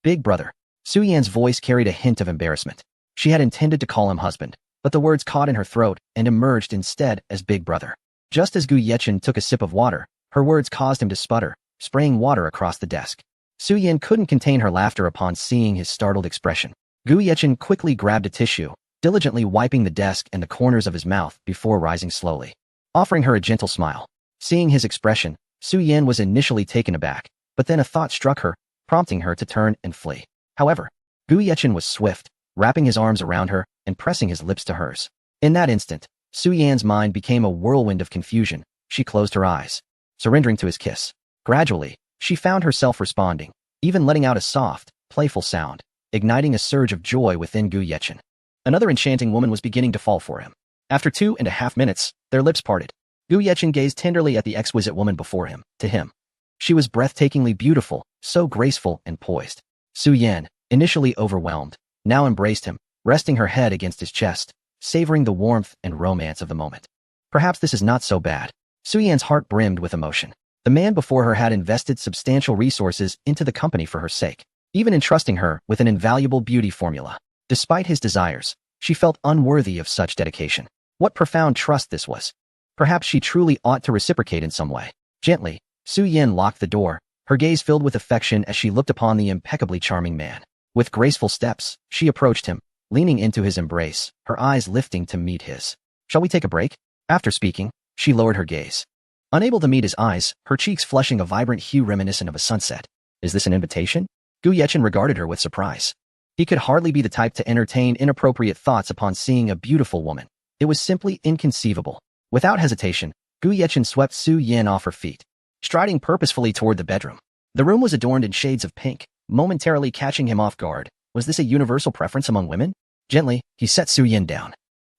A: Big brother. Su Yan's voice carried a hint of embarrassment. She had intended to call him husband, but the words caught in her throat and emerged instead as big brother. Just as Gu Yechen took a sip of water, her words caused him to sputter, spraying water across the desk. Su Yan couldn't contain her laughter upon seeing his startled expression. Gu Yechen quickly grabbed a tissue, diligently wiping the desk and the corners of his mouth before rising slowly, offering her a gentle smile. Seeing his expression, Su Yan was initially taken aback, but then a thought struck her, prompting her to turn and flee. However, Gu Yechen was swift, wrapping his arms around her and pressing his lips to hers. In that instant, Su Yan's mind became a whirlwind of confusion. She closed her eyes, surrendering to his kiss. Gradually, she found herself responding, even letting out a soft, playful sound, igniting a surge of joy within Gu Yechen. Another enchanting woman was beginning to fall for him. After 2.5 minutes, their lips parted. Gu Yechen gazed tenderly at the exquisite woman before him. To him, she was breathtakingly beautiful, so graceful and poised. Su Yan, initially overwhelmed, now embraced him, resting her head against his chest, savoring the warmth and romance of the moment. Perhaps this is not so bad. Su Yan's heart brimmed with emotion. The man before her had invested substantial resources into the company for her sake, even entrusting her with an invaluable beauty formula. Despite his desires, she felt unworthy of such dedication. What profound trust this was. Perhaps she truly ought to reciprocate in some way. Gently, Su Yan locked the door, her gaze filled with affection as she looked upon the impeccably charming man. With graceful steps, she approached him, leaning into his embrace, her eyes lifting to meet his. Shall we take a break? After speaking, she lowered her gaze. Unable to meet his eyes, her cheeks flushing a vibrant hue reminiscent of a sunset. Is this an invitation? Gu Yechen regarded her with surprise. He could hardly be the type to entertain inappropriate thoughts upon seeing a beautiful woman. It was simply inconceivable. Without hesitation, Gu Yechen swept Su Yan off her feet, striding purposefully toward the bedroom. The room was adorned in shades of pink, momentarily catching him off guard. Was this a universal preference among women? Gently, he set Su Yan down,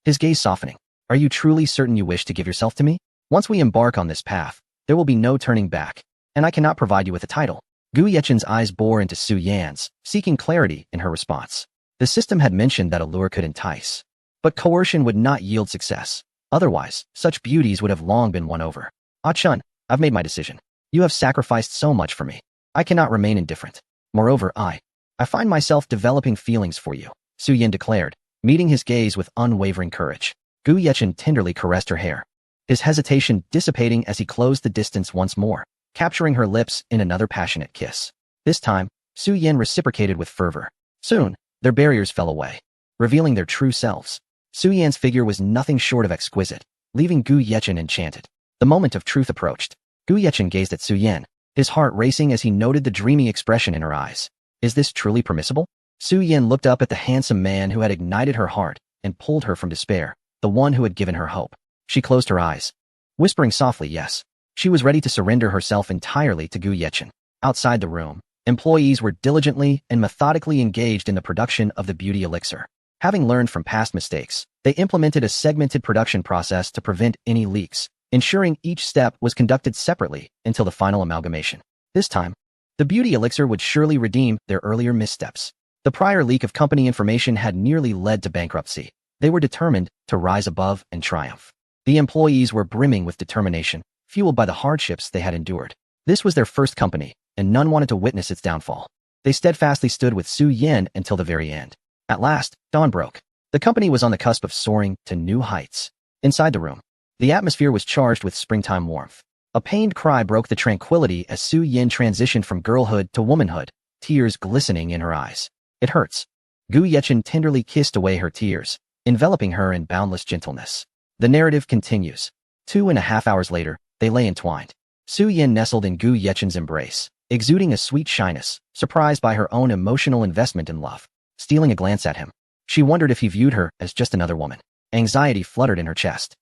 A: his gaze softening. Are you truly certain you wish to give yourself to me? Once we embark on this path, there will be no turning back, and I cannot provide you with a title. Gu Yechen's eyes bore into Su Yan's, seeking clarity in her response. The system had mentioned that allure could entice, but coercion would not yield success. Otherwise, such beauties would have long been won over. Ah Chun, I've made my decision. You have sacrificed so much for me. I cannot remain indifferent. Moreover, I find myself developing feelings for you, Su Yan declared, meeting his gaze with unwavering courage. Gu Yechen tenderly caressed her hair, his hesitation dissipating as he closed the distance once more, capturing her lips in another passionate kiss. This time, Su Yan reciprocated with fervor. Soon, their barriers fell away, revealing their true selves. Su Yan's figure was nothing short of exquisite, leaving Gu Yechen enchanted. The moment of truth approached. Gu Yechen gazed at Su Yan, his heart racing as he noted the dreamy expression in her eyes. Is this truly permissible? Su Yan looked up at the handsome man who had ignited her heart and pulled her from despair, the one who had given her hope. She closed her eyes, whispering softly yes. She was ready to surrender herself entirely to Gu Yechen. Outside the room, employees were diligently and methodically engaged in the production of the beauty elixir. Having learned from past mistakes, they implemented a segmented production process to prevent any leaks, ensuring each step was conducted separately until the final amalgamation. This time, the beauty elixir would surely redeem their earlier missteps. The prior leak of company information had nearly led to bankruptcy. They were determined to rise above and triumph. The employees were brimming with determination, fueled by the hardships they had endured. This was their first company, and none wanted to witness its downfall. They steadfastly stood with Su Yan until the very end. At last, dawn broke. The company was on the cusp of soaring to new heights. Inside the room, the atmosphere was charged with springtime warmth. A pained cry broke the tranquility as Su Yan transitioned from girlhood to womanhood, tears glistening in her eyes. It hurts. Gu Yechen tenderly kissed away her tears, enveloping her in boundless gentleness. The narrative continues. 2.5 hours later, they lay entwined. Su Yan nestled in Gu Yechen's embrace, exuding a sweet shyness, surprised by her own emotional investment in love. Stealing a glance at him, she wondered if he viewed her as just another woman. Anxiety fluttered in her chest.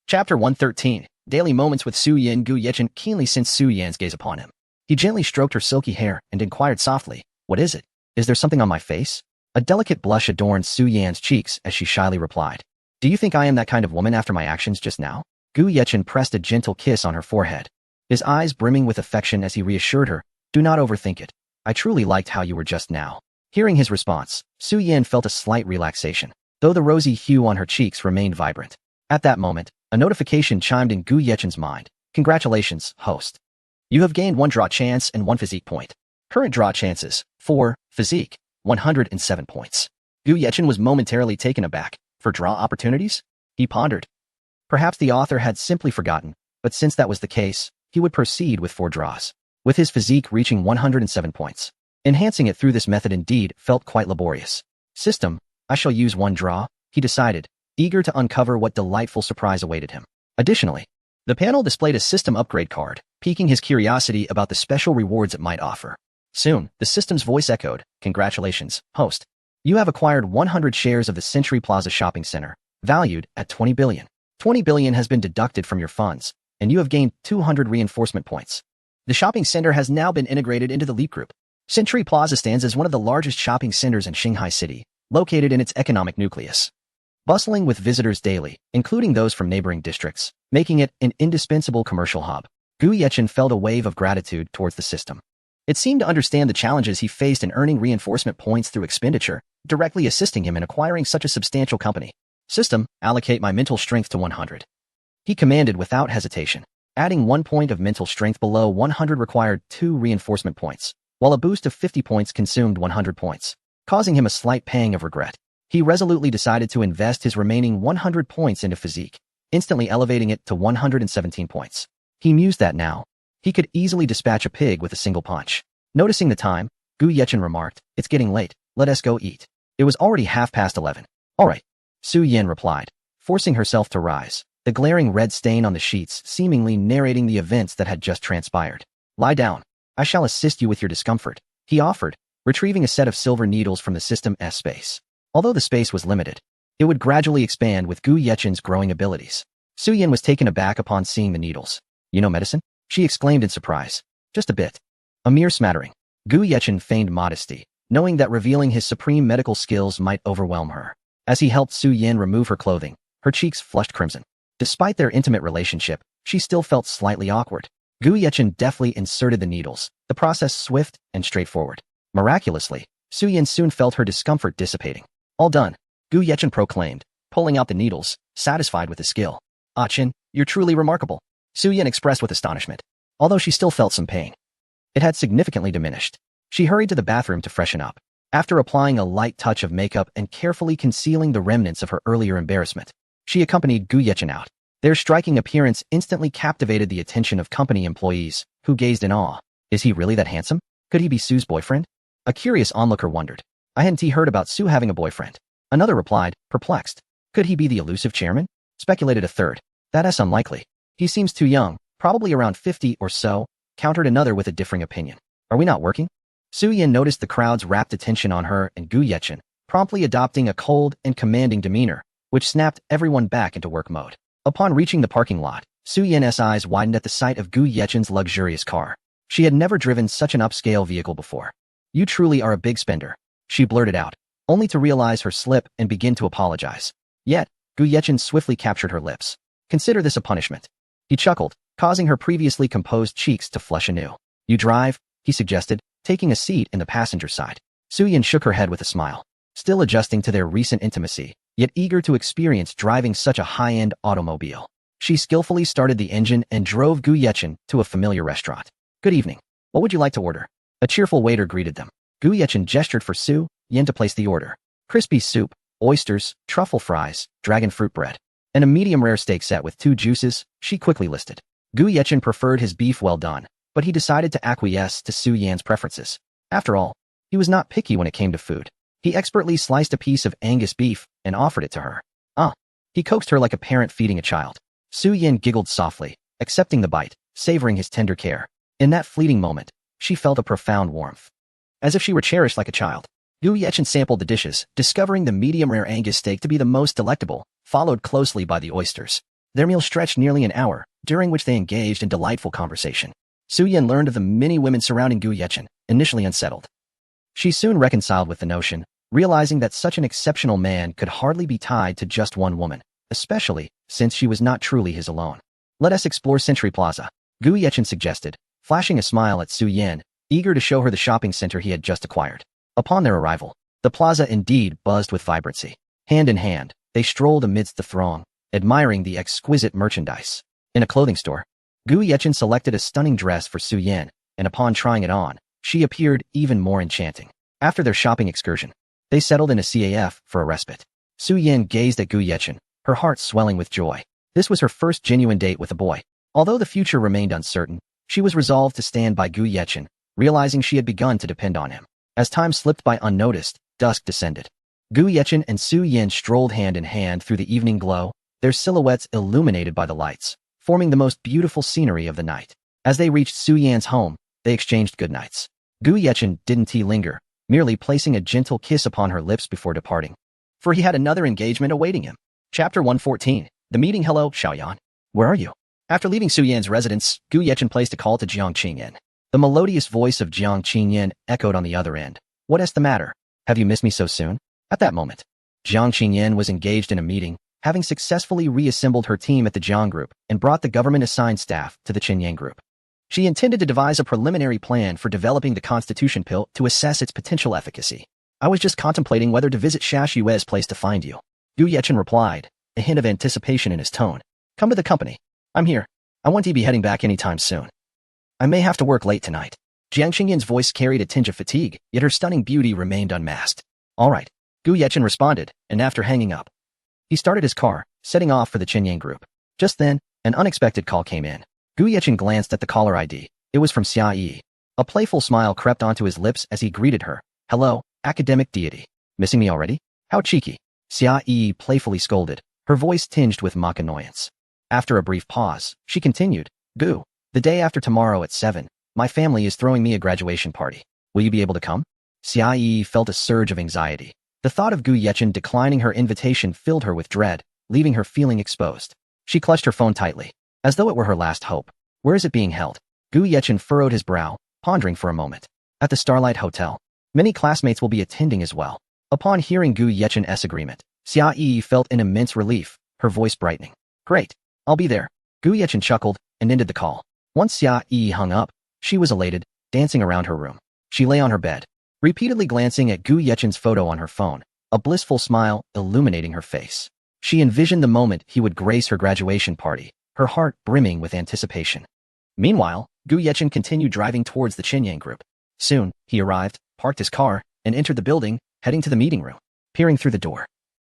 A: Chapter 113. Daily moments with Su Yan. Gu Yechen keenly sensed Su Yan's gaze upon him. He gently stroked her silky hair and inquired softly, "What is it? Is there something on my face?" A delicate blush adorned Su Yan's cheeks as she shyly replied, "Do you think I am that kind of woman after my actions just now?" Gu Yechen pressed a gentle kiss on her forehead, his eyes brimming with affection as he reassured her, "Do not overthink it. I truly liked how you were just now." Hearing his response, Su Yan felt a slight relaxation. though the rosy hue on her cheeks remained vibrant. At that moment, a notification chimed in Gu Yechen's mind. Congratulations, host. You have gained 1 draw chance and 1 physique point. Current draw chances, 4, physique, 107 points. Gu Yechen was momentarily taken aback. For draw opportunities? He pondered. Perhaps the author had simply forgotten, but since that was the case, he would proceed with 4 draws. With his physique reaching 107 points. Enhancing it through this method indeed felt quite laborious. System, I shall use 1 draw, he decided, eager to uncover what delightful surprise awaited him. Additionally, the panel displayed a system upgrade card, piquing his curiosity about the special rewards it might offer. Soon, the system's voice echoed, Congratulations, host. You have acquired 100 shares of the Century Plaza Shopping Center, valued at 20 billion. 20 billion has been deducted from your funds, and you have gained 200 reinforcement points. The shopping center has now been integrated into the Leap Group. Century Plaza stands as one of the largest shopping centers in Shanghai City, located in its economic nucleus. Bustling with visitors daily, including those from neighboring districts, making it an indispensable commercial hub. Gu Yechen felt a wave of gratitude towards the system. It seemed to understand the challenges he faced in earning reinforcement points through expenditure, directly assisting him in acquiring such a substantial company. System, allocate my mental strength to 100. He commanded without hesitation. Adding 1 point of mental strength below 100 required 2 reinforcement points, while a boost of 50 points consumed 100 points, causing him a slight pang of regret. He resolutely decided to invest his remaining 100 points into physique, instantly elevating it to 117 points. He mused that now, he could easily dispatch a pig with a single punch. Noticing the time, Gu Yechen remarked, It's getting late, let us go eat. It was already 11:30. All right, Su Yan replied, forcing herself to rise, the glaring red stain on the sheets seemingly narrating the events that had just transpired. Lie down. I shall assist you with your discomfort, he offered, retrieving a set of silver needles from the system's space. Although the space was limited, it would gradually expand with Gu Yechen's growing abilities. Su Yan was taken aback upon seeing the needles. You know medicine? She exclaimed in surprise. Just a bit. A mere smattering. Gu Yechen feigned modesty, knowing that revealing his supreme medical skills might overwhelm her. As he helped Su Yan remove her clothing, her cheeks flushed crimson. Despite their intimate relationship, she still felt slightly awkward. Gu Yechen deftly inserted the needles, the process swift and straightforward. Miraculously, Su Yan soon felt her discomfort dissipating. All done, Gu Yechen proclaimed, pulling out the needles, satisfied with his skill. Ah Chin, you're truly remarkable, Su Yan expressed with astonishment, although she still felt some pain. It had significantly diminished. She hurried to the bathroom to freshen up, after applying a light touch of makeup and carefully concealing the remnants of her earlier embarrassment. She accompanied Gu Yechen out. Their striking appearance instantly captivated the attention of company employees, who gazed in awe. Is he really that handsome? Could he be Su's boyfriend? A curious onlooker wondered. I hadn't heard about Su having a boyfriend. Another replied, perplexed. Could he be the elusive chairman? Speculated a third. That's unlikely. He seems too young, probably around 50 or so, countered another with a differing opinion. Are we not working? Su Yan noticed the crowd's rapt attention on her and Gu Yechen, promptly adopting a cold and commanding demeanor, which snapped everyone back into work mode. Upon reaching the parking lot, Su Yan's eyes widened at the sight of Gu Yechen's luxurious car. She had never driven such an upscale vehicle before. You truly are a big spender, she blurted out, only to realize her slip and begin to apologize. Yet, Gu Yechen swiftly captured her lips. Consider this a punishment. He chuckled, causing her previously composed cheeks to flush anew. You drive, he suggested, taking a seat in the passenger side. Su Yan shook her head with a smile, still adjusting to their recent intimacy, yet eager to experience driving such a high-end automobile. She skillfully started the engine and drove Gu Yechen to a familiar restaurant. Good evening. What would you like to order? A cheerful waiter greeted them. Gu Yechen gestured for Su Yan to place the order. Crispy soup, oysters, truffle fries, dragon fruit bread, and a medium-rare steak set with 2 juices, she quickly listed. Gu Yechen preferred his beef well done, but he decided to acquiesce to Su Yan's preferences. After all, he was not picky when it came to food. He expertly sliced a piece of Angus beef and offered it to her. He coaxed her like a parent feeding a child. Su Yan giggled softly, accepting the bite, savoring his tender care. In that fleeting moment, she felt a profound warmth. As if she were cherished like a child. Gu Yechen sampled the dishes, discovering the medium-rare Angus steak to be the most delectable, followed closely by the oysters. Their meal stretched nearly an hour, during which they engaged in delightful conversation. Su Yan learned of the many women surrounding Gu Yechen, initially unsettled. She soon reconciled with the notion, realizing that such an exceptional man could hardly be tied to just one woman, especially since she was not truly his alone. Let us explore Century Plaza, Gu Yechen suggested, flashing a smile at Su Yan, eager to show her the shopping center he had just acquired. Upon their arrival, the plaza indeed buzzed with vibrancy. Hand in hand, they strolled amidst the throng, admiring the exquisite merchandise. In a clothing store, Gu Yechen selected a stunning dress for Su Yan, and upon trying it on, she appeared even more enchanting. After their shopping excursion, they settled in a CAF for a respite. Su Yan gazed at Gu Yechen, her heart swelling with joy. This was her first genuine date with a boy. Although the future remained uncertain, she was resolved to stand by Gu Yechen, realizing she had begun to depend on him. As time slipped by unnoticed, dusk descended. Gu Yechen and Su Yan strolled hand in hand through the evening glow, their silhouettes illuminated by the lights, forming the most beautiful scenery of the night. As they reached Su Yan's home, they exchanged goodnights. Gu Yechen didn't linger, merely placing a gentle kiss upon her lips before departing. For he had another engagement awaiting him. Chapter 114. The meeting. Hello, Xiaoyan. Where are you? After leaving Su Yan's residence, Gu Yechen placed a call to Jiang Qingyan. The melodious voice of Jiang Qingyan echoed on the other end. What's the matter? Have you missed me so soon? At that moment, Jiang Qingyan was engaged in a meeting, having successfully reassembled her team at the Jiang Group and brought the government-assigned staff to the Qinyang Group. She intended to devise a preliminary plan for developing the Constitution Pill to assess its potential efficacy. I was just contemplating whether to visit Shash Yue's place to find you. Gu Yechen replied, a hint of anticipation in his tone. Come to the company. I'm here. I won't be heading back anytime soon. I may have to work late tonight. Jiang Qingyan's voice carried a tinge of fatigue, yet her stunning beauty remained unmasked. All right, Gu Yechen responded, and after hanging up, he started his car, setting off for the Qinyang Group. Just then, an unexpected call came in. Gu Yechen glanced at the caller ID. It was from Xia Yi. A playful smile crept onto his lips as he greeted her. Hello, academic deity. Missing me already? How cheeky. Xia Yi playfully scolded, her voice tinged with mock annoyance. After a brief pause, she continued, Gu, the day after tomorrow at 7, my family is throwing me a graduation party. Will you be able to come? Xia Yi felt a surge of anxiety. The thought of Gu Yechen declining her invitation filled her with dread, leaving her feeling exposed. She clutched her phone tightly, as though it were her last hope. Where is it being held? Gu Yechen furrowed his brow, pondering for a moment. At the Starlight Hotel. Many classmates will be attending as well. Upon hearing Gu Yechen's agreement, Xia Yi felt an immense relief, her voice brightening. Great. I'll be there. Gu Yechen chuckled and ended the call. Once Xia Yi hung up, she was elated, dancing around her room. She lay on her bed, repeatedly glancing at Gu Yechen's photo on her phone, a blissful smile illuminating her face. She envisioned the moment he would grace her graduation party, her heart brimming with anticipation. Meanwhile, Gu Yechen continued driving towards the Qinyang Group. Soon, he arrived, parked his car, and entered the building, heading to the meeting room. Peering through the door,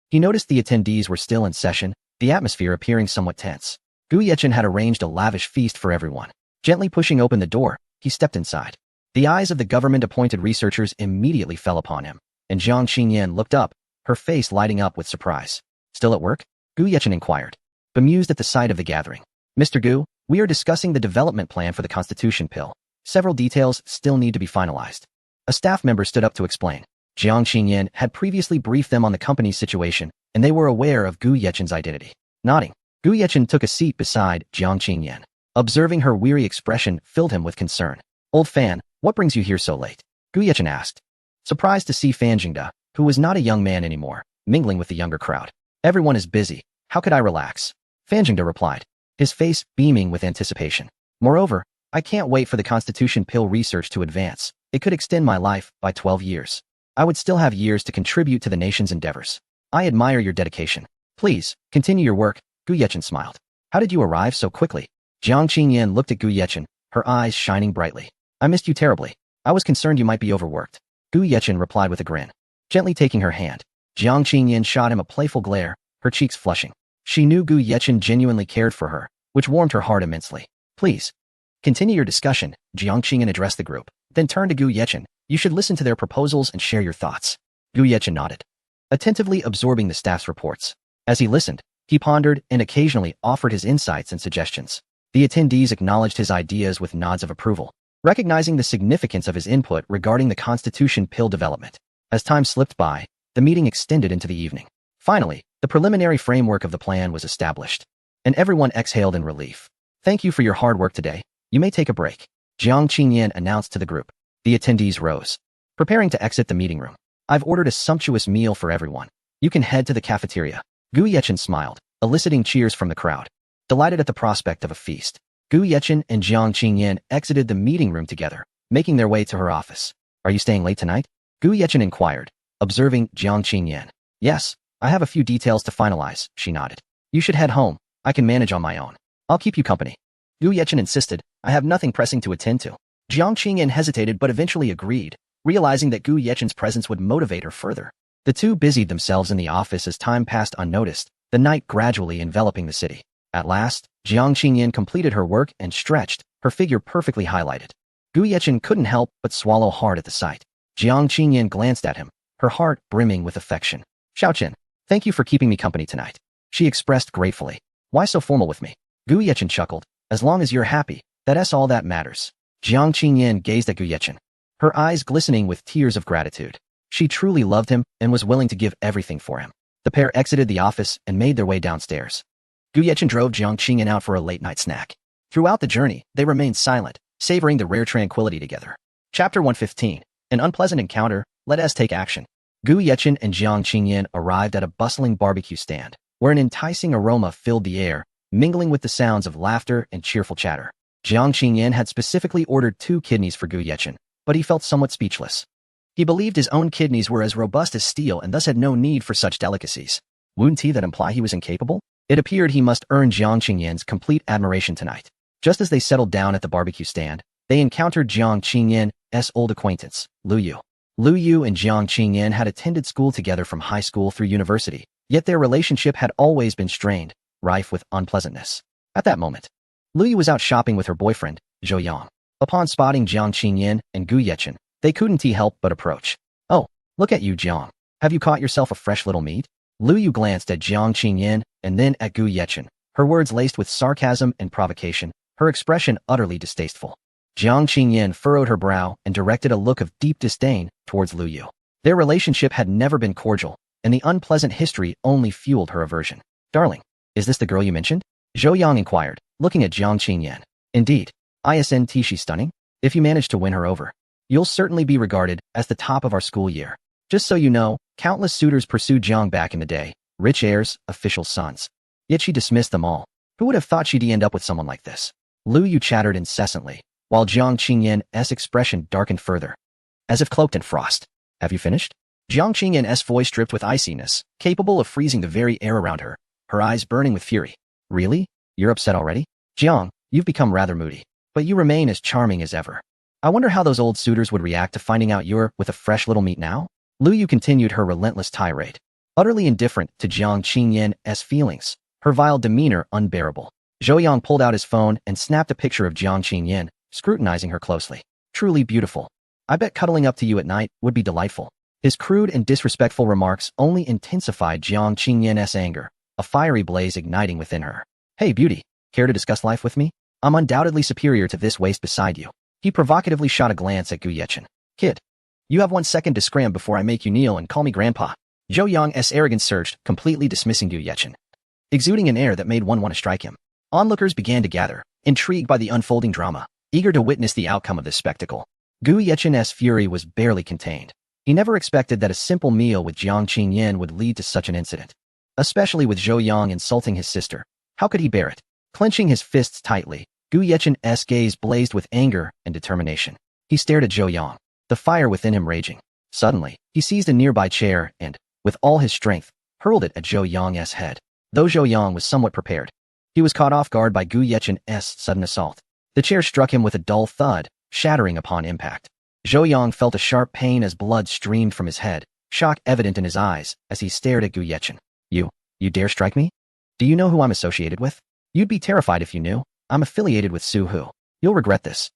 A: he noticed the attendees were still in session, the atmosphere appearing somewhat tense. Gu Yechen had arranged a lavish feast for everyone. Gently pushing open the door, he stepped inside. The eyes of the government-appointed researchers immediately fell upon him, and Jiang Qingyan looked up, her face lighting up with surprise. Still at work? Gu Yechen inquired, bemused at the sight of the gathering. Mr. Gu, we are discussing the development plan for the Constitution Pill. Several details still need to be finalized. A staff member stood up to explain. Jiang Qingyan had previously briefed them on the company's situation, and they were aware of Gu Yechen's identity. Nodding, Gu Yechen took a seat beside Jiang Qingyan. Observing her weary expression filled him with concern. Old Fan, what brings you here so late? Gu Yechen asked, surprised to see Fan Jingde, who was not a young man anymore, mingling with the younger crowd. Everyone is busy. How could I relax? Fan Jingde replied, his face beaming with anticipation. Moreover, I can't wait for the Constitution Pill research to advance. It could extend my life by 12 years. I would still have years to contribute to the nation's endeavors. I admire your dedication. Please, continue your work. Gu Yechen smiled. How did you arrive so quickly? Jiang Qingyan looked at Gu Yechen, her eyes shining brightly. I missed you terribly. I was concerned you might be overworked. Gu Yechen replied with a grin. Gently taking her hand, Jiang Qingyan shot him a playful glare, her cheeks flushing. She knew Gu Yechen genuinely cared for her, which warmed her heart immensely. Please, continue your discussion, Jiang Qingyan addressed the group, then turned to Gu Yechen. You should listen to their proposals and share your thoughts. Gu Yechen nodded, attentively absorbing the staff's reports. As he listened, he pondered and occasionally offered his insights and suggestions. The attendees acknowledged his ideas with nods of approval, recognizing the significance of his input regarding the Constitution Pill development. As time slipped by, the meeting extended into the evening. Finally, the preliminary framework of the plan was established, and everyone exhaled in relief. Thank you for your hard work today. You may take a break, Jiang Qingyan announced to the group. The attendees rose, preparing to exit the meeting room. I've ordered a sumptuous meal for everyone. You can head to the cafeteria. Gu Yechen smiled, eliciting cheers from the crowd. Delighted at the prospect of a feast, Gu Yechen and Jiang Qingyan exited the meeting room together, making their way to her office. Are you staying late tonight? Gu Yechen inquired, observing Jiang Qingyan. Yes, I have a few details to finalize, she nodded. You should head home. I can manage on my own. I'll keep you company. Gu Yechen insisted. I have nothing pressing to attend to. Jiang Qingyan hesitated but eventually agreed, realizing that Gu Yechen's presence would motivate her further. The two busied themselves in the office as time passed unnoticed, the night gradually enveloping the city. At last, Jiang Qingyan completed her work and stretched, her figure perfectly highlighted. Gu Yechen couldn't help but swallow hard at the sight. Jiang Qingyan glanced at him, her heart brimming with affection. Xiaoqian, thank you for keeping me company tonight, she expressed gratefully. Why so formal with me? Gu Yechen chuckled. As long as you're happy, that's all that matters. Jiang Qingyan gazed at Gu Yechen, her eyes glistening with tears of gratitude. She truly loved him and was willing to give everything for him. The pair exited the office and made their way downstairs. Gu Yechen drove Jiang Qingyan out for a late-night snack. Throughout the journey, they remained silent, savoring the rare tranquility together. Chapter 115. An unpleasant encounter. Let us take action. Gu Yechen and Jiang Qingyan arrived at a bustling barbecue stand, where an enticing aroma filled the air, mingling with the sounds of laughter and cheerful chatter. Jiang Qingyan had specifically ordered 2 kidneys for Gu Yechen, but he felt somewhat speechless. He believed his own kidneys were as robust as steel and thus had no need for such delicacies. Wouldn't he that imply he was incapable? It appeared he must earn Jiang Qingyan's complete admiration tonight. Just as they settled down at the barbecue stand, they encountered Jiang Qingyan's old acquaintance, Lu Yu. Lu Yu and Jiang Qingyan had attended school together from high school through university, yet their relationship had always been strained, rife with unpleasantness. At that moment, Lu Yu was out shopping with her boyfriend, Zhou Yang. Upon spotting Jiang Qingyan and Gu Yechen, they couldn't help but approach. Oh, look at you, Jiang. Have you caught yourself a fresh little meat? Lu Yu glanced at Jiang Qingyan and then at Gu Yechen, her words laced with sarcasm and provocation, her expression utterly distasteful. Jiang Qingyan furrowed her brow and directed a look of deep disdain towards Lu Yu. Their relationship had never been cordial, and the unpleasant history only fueled her aversion. Darling, is this the girl you mentioned? Zhou Yang inquired, looking at Jiang Qingyan. Indeed. Isn't she stunning? If you manage to win her over, you'll certainly be regarded as the top of our school year. Just so you know, countless suitors pursued Jiang back in the day, rich heirs, official sons. Yet she dismissed them all. Who would have thought she'd end up with someone like this? Lu Yu chattered incessantly, while Jiang Qingyan's expression darkened further, as if cloaked in frost. Have you finished? Jiang Qingyan's voice dripped with iciness, capable of freezing the very air around her, her eyes burning with fury. Really? You're upset already? Jiang, you've become rather moody, but you remain as charming as ever. I wonder how those old suitors would react to finding out you're with a fresh little meat now? Lu Yu continued her relentless tirade, utterly indifferent to Jiang Qingyan's feelings, her vile demeanor unbearable. Zhou Yang pulled out his phone and snapped a picture of Jiang Qingyan, scrutinizing her closely. Truly beautiful. I bet cuddling up to you at night would be delightful. His crude and disrespectful remarks only intensified Jiang Qingyan's anger, a fiery blaze igniting within her. Hey beauty, care to discuss life with me? I'm undoubtedly superior to this waste beside you. He provocatively shot a glance at Gu Yechen. Kid, you have 1 second to scram before I make you kneel and call me grandpa. Zhou Yang's arrogance surged, completely dismissing Gu Yechen, exuding an air that made one want to strike him. Onlookers began to gather, intrigued by the unfolding drama, eager to witness the outcome of this spectacle. Gu Yechen's fury was barely contained. He never expected that a simple meal with Jiang Qingyan would lead to such an incident. Especially with Zhou Yang insulting his sister. How could he bear it? Clenching his fists tightly, Gu Yechen's gaze blazed with anger and determination. He stared at Zhou Yang, the fire within him raging. Suddenly, he seized a nearby chair and, with all his strength, hurled it at Zhou Yang's head. Though Zhou Yang was somewhat prepared, he was caught off guard by Gu Yechen's sudden assault. The chair struck him with a dull thud, shattering upon impact. Zhou Yang felt a sharp pain as blood streamed from his head, shock evident in his eyes as he stared at Gu Yechen. You dare strike me? Do you know who I'm associated with? You'd be terrified if you knew. I'm affiliated with Su Hu. You'll regret this.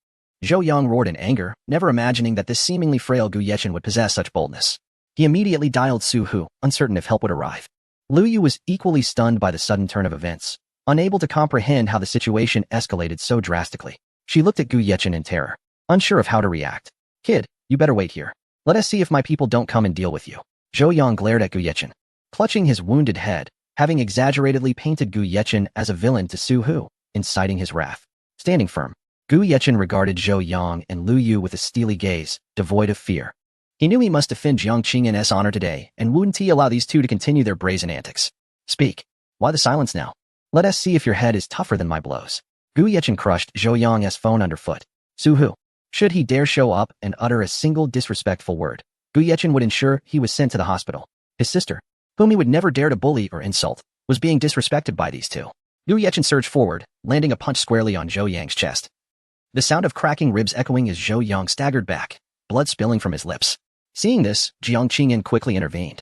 A: Zhou Yang roared in anger, never imagining that this seemingly frail Gu Yechen would possess such boldness. He immediately dialed Su Hu, uncertain if help would arrive. Lu Yu was equally stunned by the sudden turn of events, unable to comprehend how the situation escalated so drastically. She looked at Gu Yechen in terror, unsure of how to react. Kid, you better wait here. Let us see if my people don't come and deal with you. Zhou Yang glared at Gu Yechen, clutching his wounded head, having exaggeratedly painted Gu Yechen as a villain to Su Hu, inciting his wrath. Standing firm, Gu Yechen regarded Zhou Yang and Lu Yu with a steely gaze, devoid of fear. He knew he must defend Jiang Qingyan's honor today, and wouldn't he allow these two to continue their brazen antics. Speak. Why the silence now? Let us see if your head is tougher than my blows. Gu Yechen crushed Zhou Yang's phone underfoot. Su Hu. Should he dare show up and utter a single disrespectful word, Gu Yechen would ensure he was sent to the hospital. His sister. whom he would never dare to bully or insult, was being disrespected by these two. Gu Yechen surged forward, landing a punch squarely on Zhou Yang's chest. The sound of cracking ribs echoing as Zhou Yang staggered back, blood spilling from his lips. Seeing this, Jiang Qingyan quickly intervened.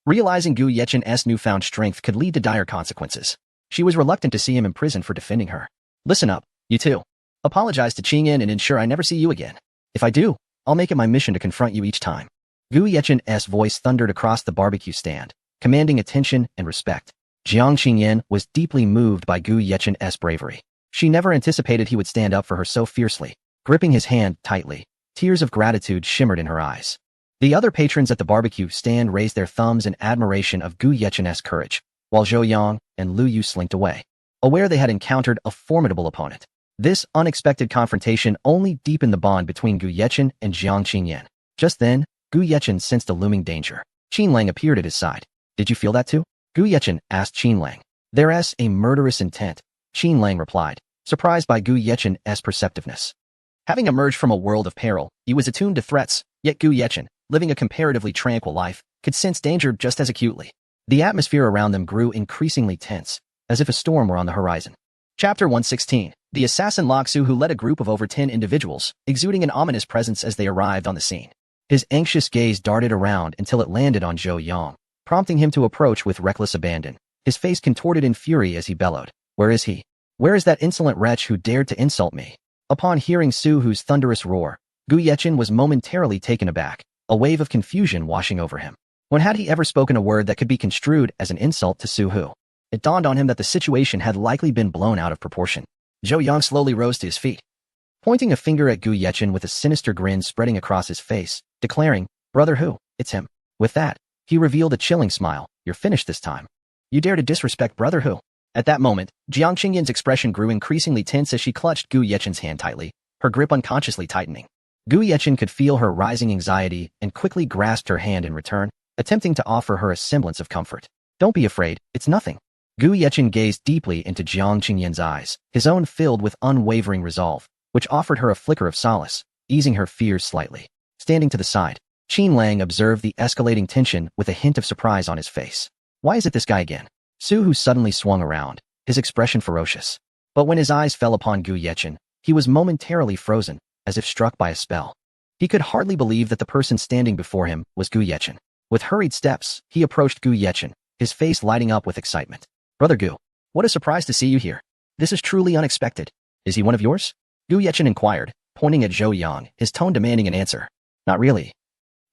A: Realizing Gu Yechen's newfound strength could lead to dire consequences, she was reluctant to see him imprisoned for defending her. Listen up, you two. Apologize to Qingyan and ensure I never see you again. If I do, I'll make it my mission to confront you each time. Gu Yechen's voice thundered across the barbecue stand, commanding attention and respect. Jiang Qingyan was deeply moved by Gu Yechen's bravery. She never anticipated he would stand up for her so fiercely. Gripping his hand tightly, tears of gratitude shimmered in her eyes. The other patrons at the barbecue stand raised their thumbs in admiration of Gu Yechen's courage, while Zhou Yang and Lu Yu slinked away, aware they had encountered a formidable opponent. This unexpected confrontation only deepened the bond between Gu Yechen and Jiang Qingyan. Just then, Gu Yechen sensed a looming danger. Qin Lang appeared at his side. Did you feel that too? Gu Yechen asked Qin Lang. There's a murderous intent, Qin Lang replied, surprised by Gu Yechen's perceptiveness. Having emerged from a world of peril, he was attuned to threats, yet Gu Yechen, living a comparatively tranquil life, could sense danger just as acutely. The atmosphere around them grew increasingly tense, as if a storm were on the horizon. Chapter 116. The assassin Laksu, who led a group of over 10 individuals, exuding an ominous presence as they arrived on the scene. His anxious gaze darted around until it landed on Zhou Yang, prompting him to approach with reckless abandon. His face contorted in fury as he bellowed, "Where is he? Where is that insolent wretch who dared to insult me?" Upon hearing Su Hu's thunderous roar, Gu Yechen was momentarily taken aback, a wave of confusion washing over him. When had he ever spoken a word that could be construed as an insult to Su Hu? It dawned on him that the situation had likely been blown out of proportion. Zhou Yang slowly rose to his feet, pointing a finger at Gu Yechen with a sinister grin spreading across his face, declaring, "Brother Hu, it's him." With that, he revealed a chilling smile. "You're finished this time. You dare to disrespect Brother Hu." At that moment, Jiang Qingyan's expression grew increasingly tense as she clutched Gu Yechen's hand tightly, her grip unconsciously tightening. Gu Yechen could feel her rising anxiety and quickly grasped her hand in return, attempting to offer her a semblance of comfort. "Don't be afraid, it's nothing." Gu Yechen gazed deeply into Jiang Qingyan's eyes, his own filled with unwavering resolve, which offered her a flicker of solace, easing her fears slightly. Standing to the side, Qin Lang observed the escalating tension with a hint of surprise on his face. Why is it this guy again? Su Hu suddenly swung around, his expression ferocious. But when his eyes fell upon Gu Yechen, he was momentarily frozen, as if struck by a spell. He could hardly believe that the person standing before him was Gu Yechen. With hurried steps, he approached Gu Yechen, his face lighting up with excitement. "Brother Gu, what a surprise to see you here. This is truly unexpected. Is he one of yours?" Gu Yechen inquired, pointing at Zhou Yang, his tone demanding an answer. "Not really.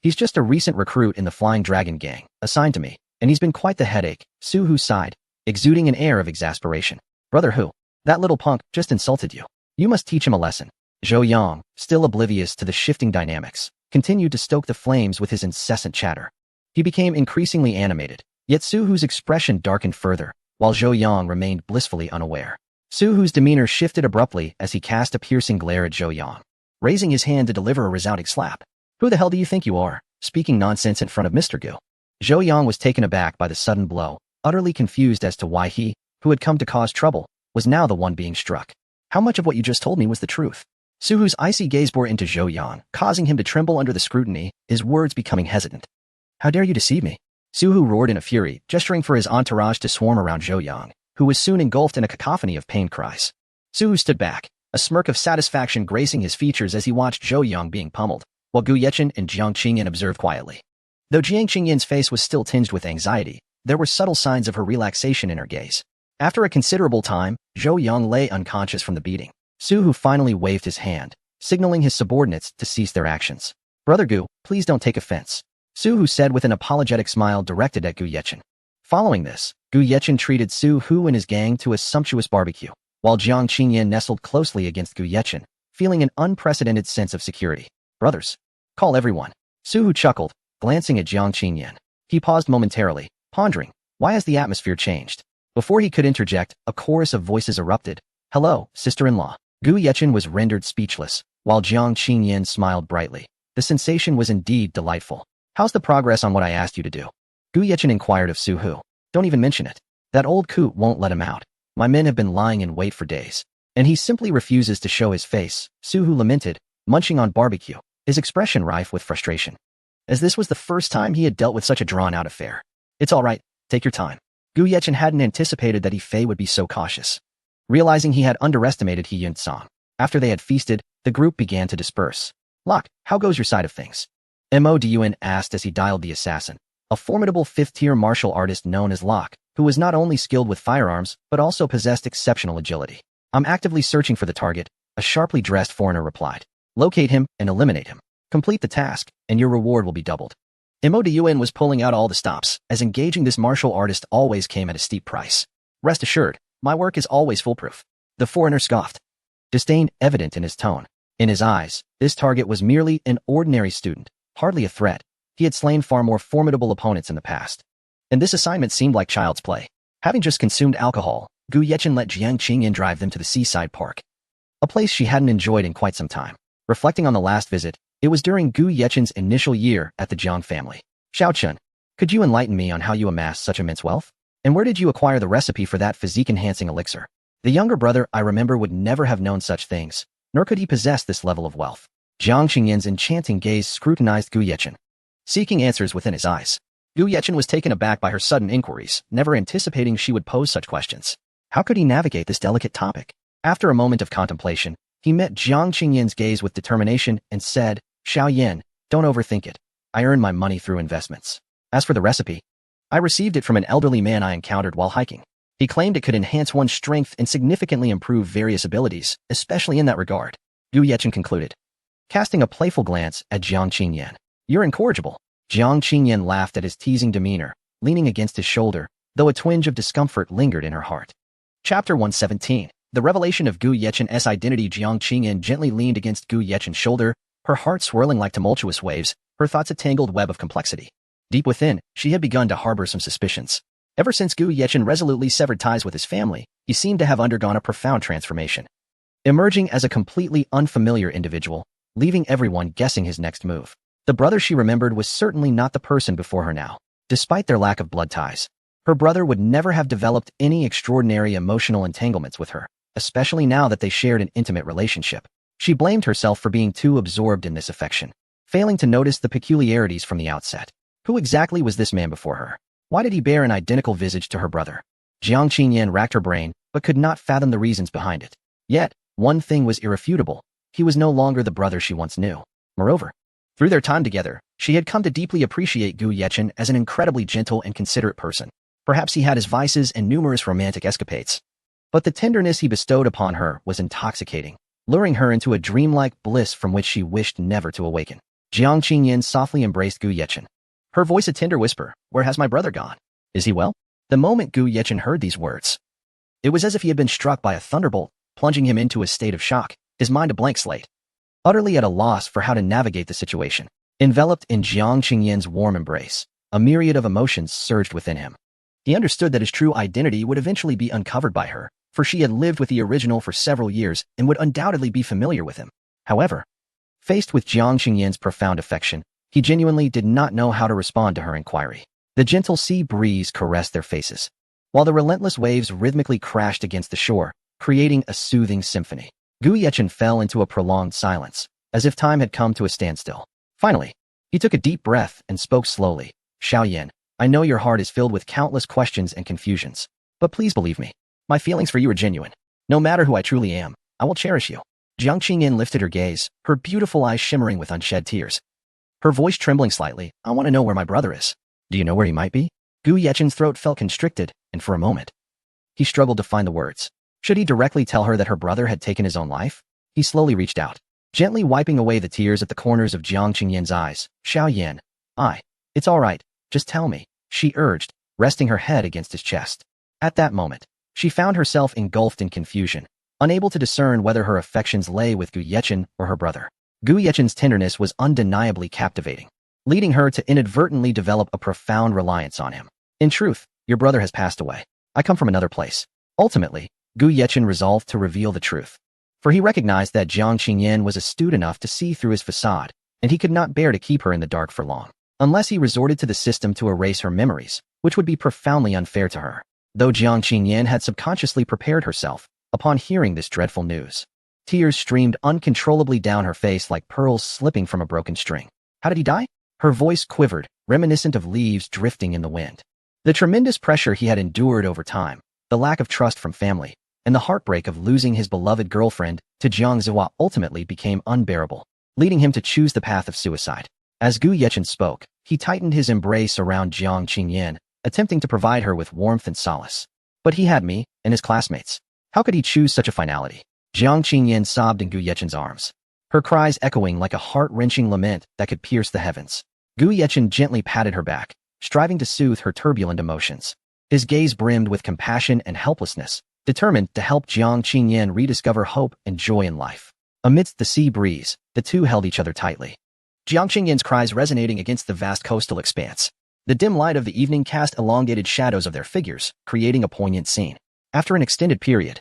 A: He's just a recent recruit in the Flying Dragon gang, assigned to me, and he's been quite the headache." Su Hu sighed, exuding an air of exasperation. "Brother Hu, that little punk just insulted you. You must teach him a lesson." Zhou Yang, still oblivious to the shifting dynamics, continued to stoke the flames with his incessant chatter. He became increasingly animated, yet Su Hu's expression darkened further, while Zhou Yang remained blissfully unaware. Su Hu's demeanor shifted abruptly as he cast a piercing glare at Zhou Yang, raising his hand to deliver a resounding slap. "Who the hell do you think you are, speaking nonsense in front of Mr. Gu?" Zhou Yang was taken aback by the sudden blow, utterly confused as to why he, who had come to cause trouble, was now the one being struck. "How much of what you just told me was the truth?" Su Hu's icy gaze bore into Zhou Yang, causing him to tremble under the scrutiny, his words becoming hesitant. "How dare you deceive me?" Su Hu roared in a fury, gesturing for his entourage to swarm around Zhou Yang, who was soon engulfed in a cacophony of pain cries. Su Hu stood back, a smirk of satisfaction gracing his features as he watched Zhou Yang being pummeled, while Gu Yechen and Jiang Qingyan observed quietly. Though Jiang Qingyan's face was still tinged with anxiety, there were subtle signs of her relaxation in her gaze. After a considerable time, Zhou Yang lay unconscious from the beating. Su Hu finally waved his hand, signaling his subordinates to cease their actions. "Brother Gu, please don't take offense," Su Hu said with an apologetic smile directed at Gu Yechen. Following this, Gu Yechen treated Su Hu and his gang to a sumptuous barbecue, while Jiang Qingyan nestled closely against Gu Yechen, feeling an unprecedented sense of security. "Brothers, call everyone." Su Hu chuckled, glancing at Jiang Qingyan. He paused momentarily, pondering, why has the atmosphere changed? Before he could interject, a chorus of voices erupted. "Hello, sister-in-law." Gu Yechen was rendered speechless, while Jiang Qingyan smiled brightly. The sensation was indeed delightful. "How's the progress on what I asked you to do?" Gu Yechen inquired of Su Hu. "Don't even mention it. That old coot won't let him out. My men have been lying in wait for days, and he simply refuses to show his face," Su Hu lamented, munching on barbecue, his expression rife with frustration. As this was the first time he had dealt with such a drawn-out affair. It's all right, take your time. Gu Yechen hadn't anticipated that Fei would be so cautious. Realizing he had underestimated He Yun Song. After they had feasted, the group began to disperse. Locke, how goes your side of things? Modun asked as he dialed the assassin, a formidable fifth-tier martial artist known as Locke, who was not only skilled with firearms, but also possessed exceptional agility. I'm actively searching for the target, a sharply dressed foreigner replied. Locate him and eliminate him. Complete the task, and your reward will be doubled. Modun was pulling out all the stops, as engaging this martial artist always came at a steep price. Rest assured, my work is always foolproof. The foreigner scoffed, disdain evident in his tone. In his eyes, this target was merely an ordinary student, hardly a threat. He had slain far more formidable opponents in the past. And this assignment seemed like child's play. Having just consumed alcohol, Gu Yechen let Jiang Qingyan drive them to the seaside park, a place she hadn't enjoyed in quite some time. Reflecting on the last visit, it was during Gu Yechen's initial year at the Jiang family. Xiao Chun, could you enlighten me on how you amassed such immense wealth? And where did you acquire the recipe for that physique-enhancing elixir? The younger brother, I remember, would never have known such things, nor could he possess this level of wealth. Jiang Qingyan's enchanting gaze scrutinized Gu Yechen, seeking answers within his eyes. Gu Yechen was taken aback by her sudden inquiries, never anticipating she would pose such questions. How could he navigate this delicate topic? After a moment of contemplation, he met Jiang Qingyan's gaze with determination and said, Xiao Yan, don't overthink it. I earn my money through investments. As for the recipe, I received it from an elderly man I encountered while hiking. He claimed it could enhance one's strength and significantly improve various abilities, especially in that regard. Gu Yechen concluded, casting a playful glance at Jiang Qingyan. You're incorrigible. Jiang Qingyan laughed at his teasing demeanor, leaning against his shoulder, though a twinge of discomfort lingered in her heart. Chapter 117. The revelation of Gu Yechen's identity. Jiang Qingyan gently leaned against Gu Yechen's shoulder, her heart swirling like tumultuous waves, her thoughts a tangled web of complexity. Deep within, she had begun to harbor some suspicions. Ever since Gu Yechen resolutely severed ties with his family, he seemed to have undergone a profound transformation, emerging as a completely unfamiliar individual, leaving everyone guessing his next move. The brother she remembered was certainly not the person before her now. Despite their lack of blood ties, her brother would never have developed any extraordinary emotional entanglements with her, especially now that they shared an intimate relationship. She blamed herself for being too absorbed in this affection, failing to notice the peculiarities from the outset. Who exactly was this man before her? Why did he bear an identical visage to her brother? Jiang Qingyan racked her brain, but could not fathom the reasons behind it. Yet, one thing was irrefutable. He was no longer the brother she once knew. Moreover, through their time together, she had come to deeply appreciate Gu Yechen as an incredibly gentle and considerate person. Perhaps he had his vices and numerous romantic escapades, but the tenderness he bestowed upon her was intoxicating, luring her into a dreamlike bliss from which she wished never to awaken. Jiang Qingyan softly embraced Gu Yechen, her voice a tender whisper. Where has my brother gone? Is he well? The moment Gu Yechen heard these words, it was as if he had been struck by a thunderbolt, plunging him into a state of shock, his mind a blank slate, utterly at a loss for how to navigate the situation. Enveloped in Jiang Qingyan's warm embrace, a myriad of emotions surged within him. He understood that his true identity would eventually be uncovered by her, for she had lived with the original for several years and would undoubtedly be familiar with him. However, faced with Jiang Qingyan's profound affection, he genuinely did not know how to respond to her inquiry. The gentle sea breeze caressed their faces, while the relentless waves rhythmically crashed against the shore, creating a soothing symphony. Gu Yechen fell into a prolonged silence, as if time had come to a standstill. Finally, he took a deep breath and spoke slowly. Xiao Yan, I know your heart is filled with countless questions and confusions, but please believe me, my feelings for you are genuine. No matter who I truly am, I will cherish you. Jiang Qingyan lifted her gaze, her beautiful eyes shimmering with unshed tears, her voice trembling slightly. I want to know where my brother is. Do you know where he might be? Gu Yechen's throat felt constricted, and for a moment, he struggled to find the words. Should he directly tell her that her brother had taken his own life? He slowly reached out, gently wiping away the tears at the corners of Jiang Qingyan's eyes. Xiao Yan, it's all right, just tell me, she urged, resting her head against his chest. At that moment, she found herself engulfed in confusion, unable to discern whether her affections lay with Gu Yechen or her brother. Gu Yechen's tenderness was undeniably captivating, leading her to inadvertently develop a profound reliance on him. In truth, your brother has passed away. I come from another place. Ultimately, Gu Yechen resolved to reveal the truth, for he recognized that Jiang Qingyan was astute enough to see through his facade, and he could not bear to keep her in the dark for long, unless he resorted to the system to erase her memories, which would be profoundly unfair to her. Though Jiang Qingyan had subconsciously prepared herself, upon hearing this dreadful news, tears streamed uncontrollably down her face like pearls slipping from a broken string. How did he die? Her voice quivered, reminiscent of leaves drifting in the wind. The tremendous pressure he had endured over time, the lack of trust from family, and the heartbreak of losing his beloved girlfriend to Jiang Ziwa ultimately became unbearable, leading him to choose the path of suicide. As Gu Yechen spoke, he tightened his embrace around Jiang Qingyan, attempting to provide her with warmth and solace. But he had me and his classmates. How could he choose such a finality? Jiang Qingyan sobbed in Gu Yechen's arms, her cries echoing like a heart-wrenching lament that could pierce the heavens. Gu Yechen gently patted her back, striving to soothe her turbulent emotions. His gaze brimmed with compassion and helplessness, determined to help Jiang Qingyan rediscover hope and joy in life. Amidst the sea breeze, the two held each other tightly, Jiang Qingyan's cries resonating against the vast coastal expanse. The dim light of the evening cast elongated shadows of their figures, creating a poignant scene. After an extended period,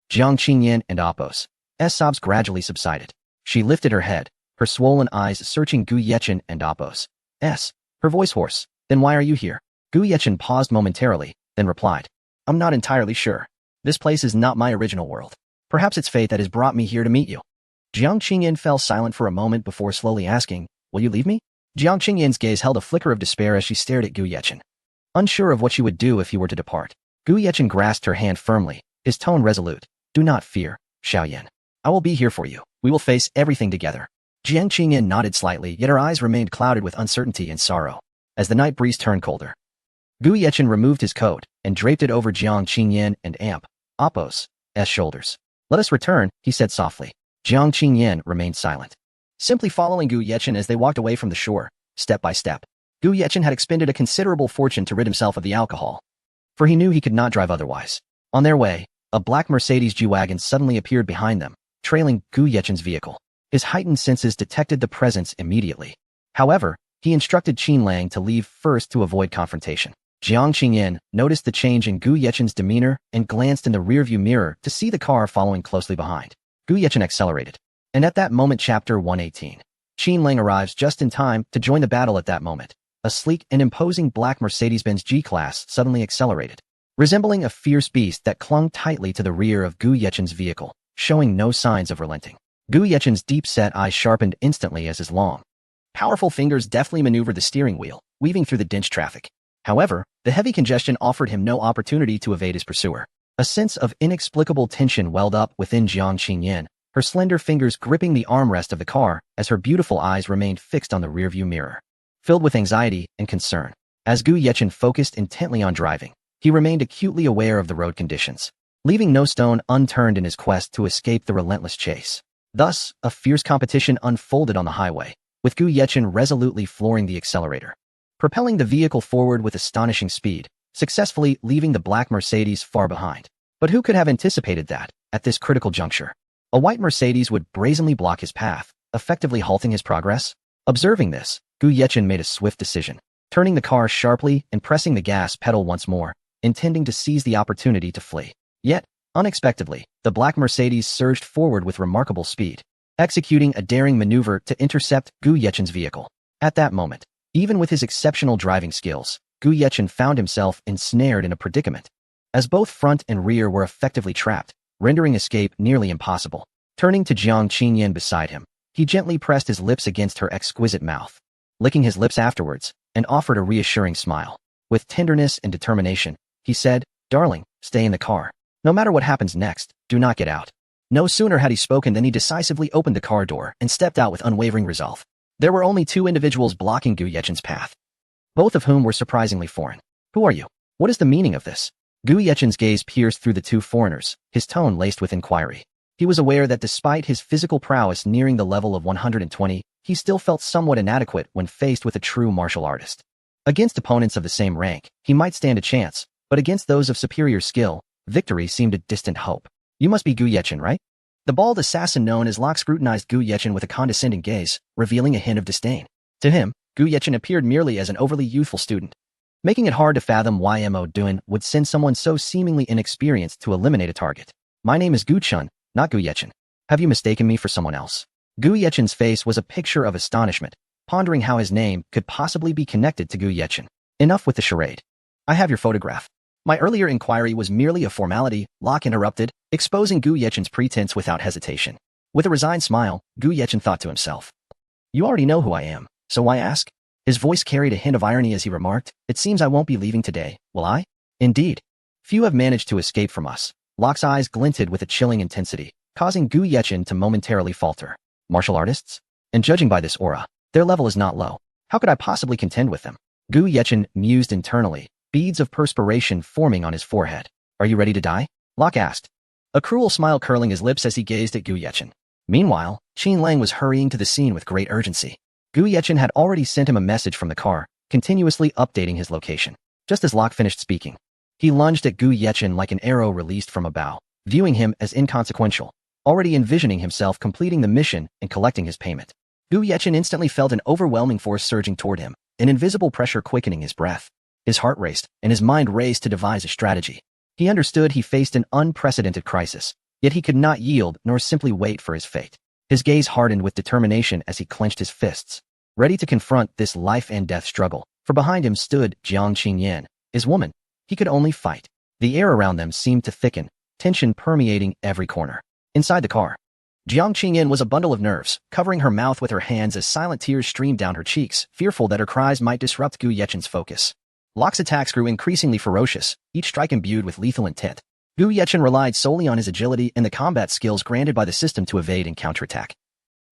A: Jiang Qingyan and Apos' sobs gradually subsided. She lifted her head, her swollen eyes searching Gu Yechen and Apos', her voice hoarse. Then why are you here? Gu Yechen paused momentarily, then replied, I'm not entirely sure. This place is not my original world. Perhaps it's fate that has brought me here to meet you. Jiang Qingyan fell silent for a moment before slowly asking, will you leave me? Jiang Qingyan's gaze held a flicker of despair as she stared at Gu Yechen, unsure of what she would do if he were to depart. Gu Yechen grasped her hand firmly, his tone resolute. Do not fear, Xiaoyan. I will be here for you. We will face everything together. Jiang Qingyan nodded slightly, yet her eyes remained clouded with uncertainty and sorrow. As the night breeze turned colder, Gu Yechen removed his coat and draped it over Jiang Qingyan and Apos' shoulders. Let us return, he said softly. Jiang Qingyan remained silent, simply following Gu Yechen as they walked away from the shore, step by step. Gu Yechen had expended a considerable fortune to rid himself of the alcohol, for he knew he could not drive otherwise. On their way, a black Mercedes G-Wagon suddenly appeared behind them, trailing Gu Yechen's vehicle. His heightened senses detected the presence immediately. However, he instructed Qin Lang to leave first to avoid confrontation. Jiang Qingyan noticed the change in Gu Yechen's demeanor and glanced in the rearview mirror to see the car following closely behind. Gu Yechen accelerated. And at that moment, Chapter 118. Qin Lang arrives just in time to join the battle at that moment. A sleek and imposing black Mercedes-Benz G-Class suddenly accelerated, resembling a fierce beast that clung tightly to the rear of Gu Yechen's vehicle, showing no signs of relenting. Gu Yechen's deep-set eyes sharpened instantly as his long, powerful fingers deftly maneuvered the steering wheel, weaving through the dense traffic. However, the heavy congestion offered him no opportunity to evade his pursuer. A sense of inexplicable tension welled up within Jiang Qingyan, her slender fingers gripping the armrest of the car as her beautiful eyes remained fixed on the rearview mirror, filled with anxiety and concern. As Gu Yechen focused intently on driving, he remained acutely aware of the road conditions, leaving no stone unturned in his quest to escape the relentless chase. Thus, a fierce competition unfolded on the highway, with Gu Yechen resolutely flooring the accelerator, propelling the vehicle forward with astonishing speed, successfully leaving the black Mercedes far behind. But who could have anticipated that, at this critical juncture, a white Mercedes would brazenly block his path, effectively halting his progress? Observing this, Gu Yechen made a swift decision, turning the car sharply and pressing the gas pedal once more, intending to seize the opportunity to flee. Yet, unexpectedly, the black Mercedes surged forward with remarkable speed, executing a daring maneuver to intercept Gu Yechen's vehicle. At that moment, even with his exceptional driving skills, Gu Yechen found himself ensnared in a predicament, as both front and rear were effectively trapped, rendering escape nearly impossible. Turning to Jiang Qingyan beside him, he gently pressed his lips against her exquisite mouth, licking his lips afterwards, and offered a reassuring smile. With tenderness and determination, he said, Darling, stay in the car. No matter what happens next, do not get out. No sooner had he spoken than he decisively opened the car door and stepped out with unwavering resolve. There were only two individuals blocking Gu Yechen's path, both of whom were surprisingly foreign. Who are you? What is the meaning of this? Gu Yechen's gaze pierced through the two foreigners, his tone laced with inquiry. He was aware that despite his physical prowess nearing the level of 120, he still felt somewhat inadequate when faced with a true martial artist. Against opponents of the same rank, he might stand a chance, but against those of superior skill, victory seemed a distant hope. You must be Gu Yechen, right? The bald assassin known as Locke scrutinized Gu Yechen with a condescending gaze, revealing a hint of disdain. To him, Gu Yechen appeared merely as an overly youthful student, making it hard to fathom why Mo Duan would send someone so seemingly inexperienced to eliminate a target. My name is Gu Chun, not Gu Yechen. Have you mistaken me for someone else? Gu Yechen's face was a picture of astonishment, pondering how his name could possibly be connected to Gu Yechen. Enough with the charade. I have your photograph. My earlier inquiry was merely a formality, Locke interrupted, exposing Gu Yechen's pretense without hesitation. With a resigned smile, Gu Yechen thought to himself, You already know who I am, so why ask? His voice carried a hint of irony as he remarked, "It seems I won't be leaving today, will I?" "Indeed. Few have managed to escape from us." Locke's eyes glinted with a chilling intensity, causing Gu Yechen to momentarily falter. "Martial artists? And judging by this aura, their level is not low. How could I possibly contend with them?" Gu Yechen mused internally, beads of perspiration forming on his forehead. "Are you ready to die?" Locke asked, a cruel smile curling his lips as he gazed at Gu Yechen. Meanwhile, Qin Lang was hurrying to the scene with great urgency. Gu Yechen had already sent him a message from the car, continuously updating his location. Just as Locke finished speaking, he lunged at Gu Yechen like an arrow released from a bow, viewing him as inconsequential, already envisioning himself completing the mission and collecting his payment. Gu Yechen instantly felt an overwhelming force surging toward him, an invisible pressure quickening his breath. His heart raced, and his mind raced to devise a strategy. He understood he faced an unprecedented crisis, yet he could not yield nor simply wait for his fate. His gaze hardened with determination as he clenched his fists, ready to confront this life-and-death struggle. For behind him stood Jiang Qingyan, his woman. He could only fight. The air around them seemed to thicken, tension permeating every corner. Inside the car, Jiang Qingyan was a bundle of nerves, covering her mouth with her hands as silent tears streamed down her cheeks, fearful that her cries might disrupt Gu Yechen's focus. Locke's attacks grew increasingly ferocious, each strike imbued with lethal intent. Gu Yechen relied solely on his agility and the combat skills granted by the system to evade and counterattack,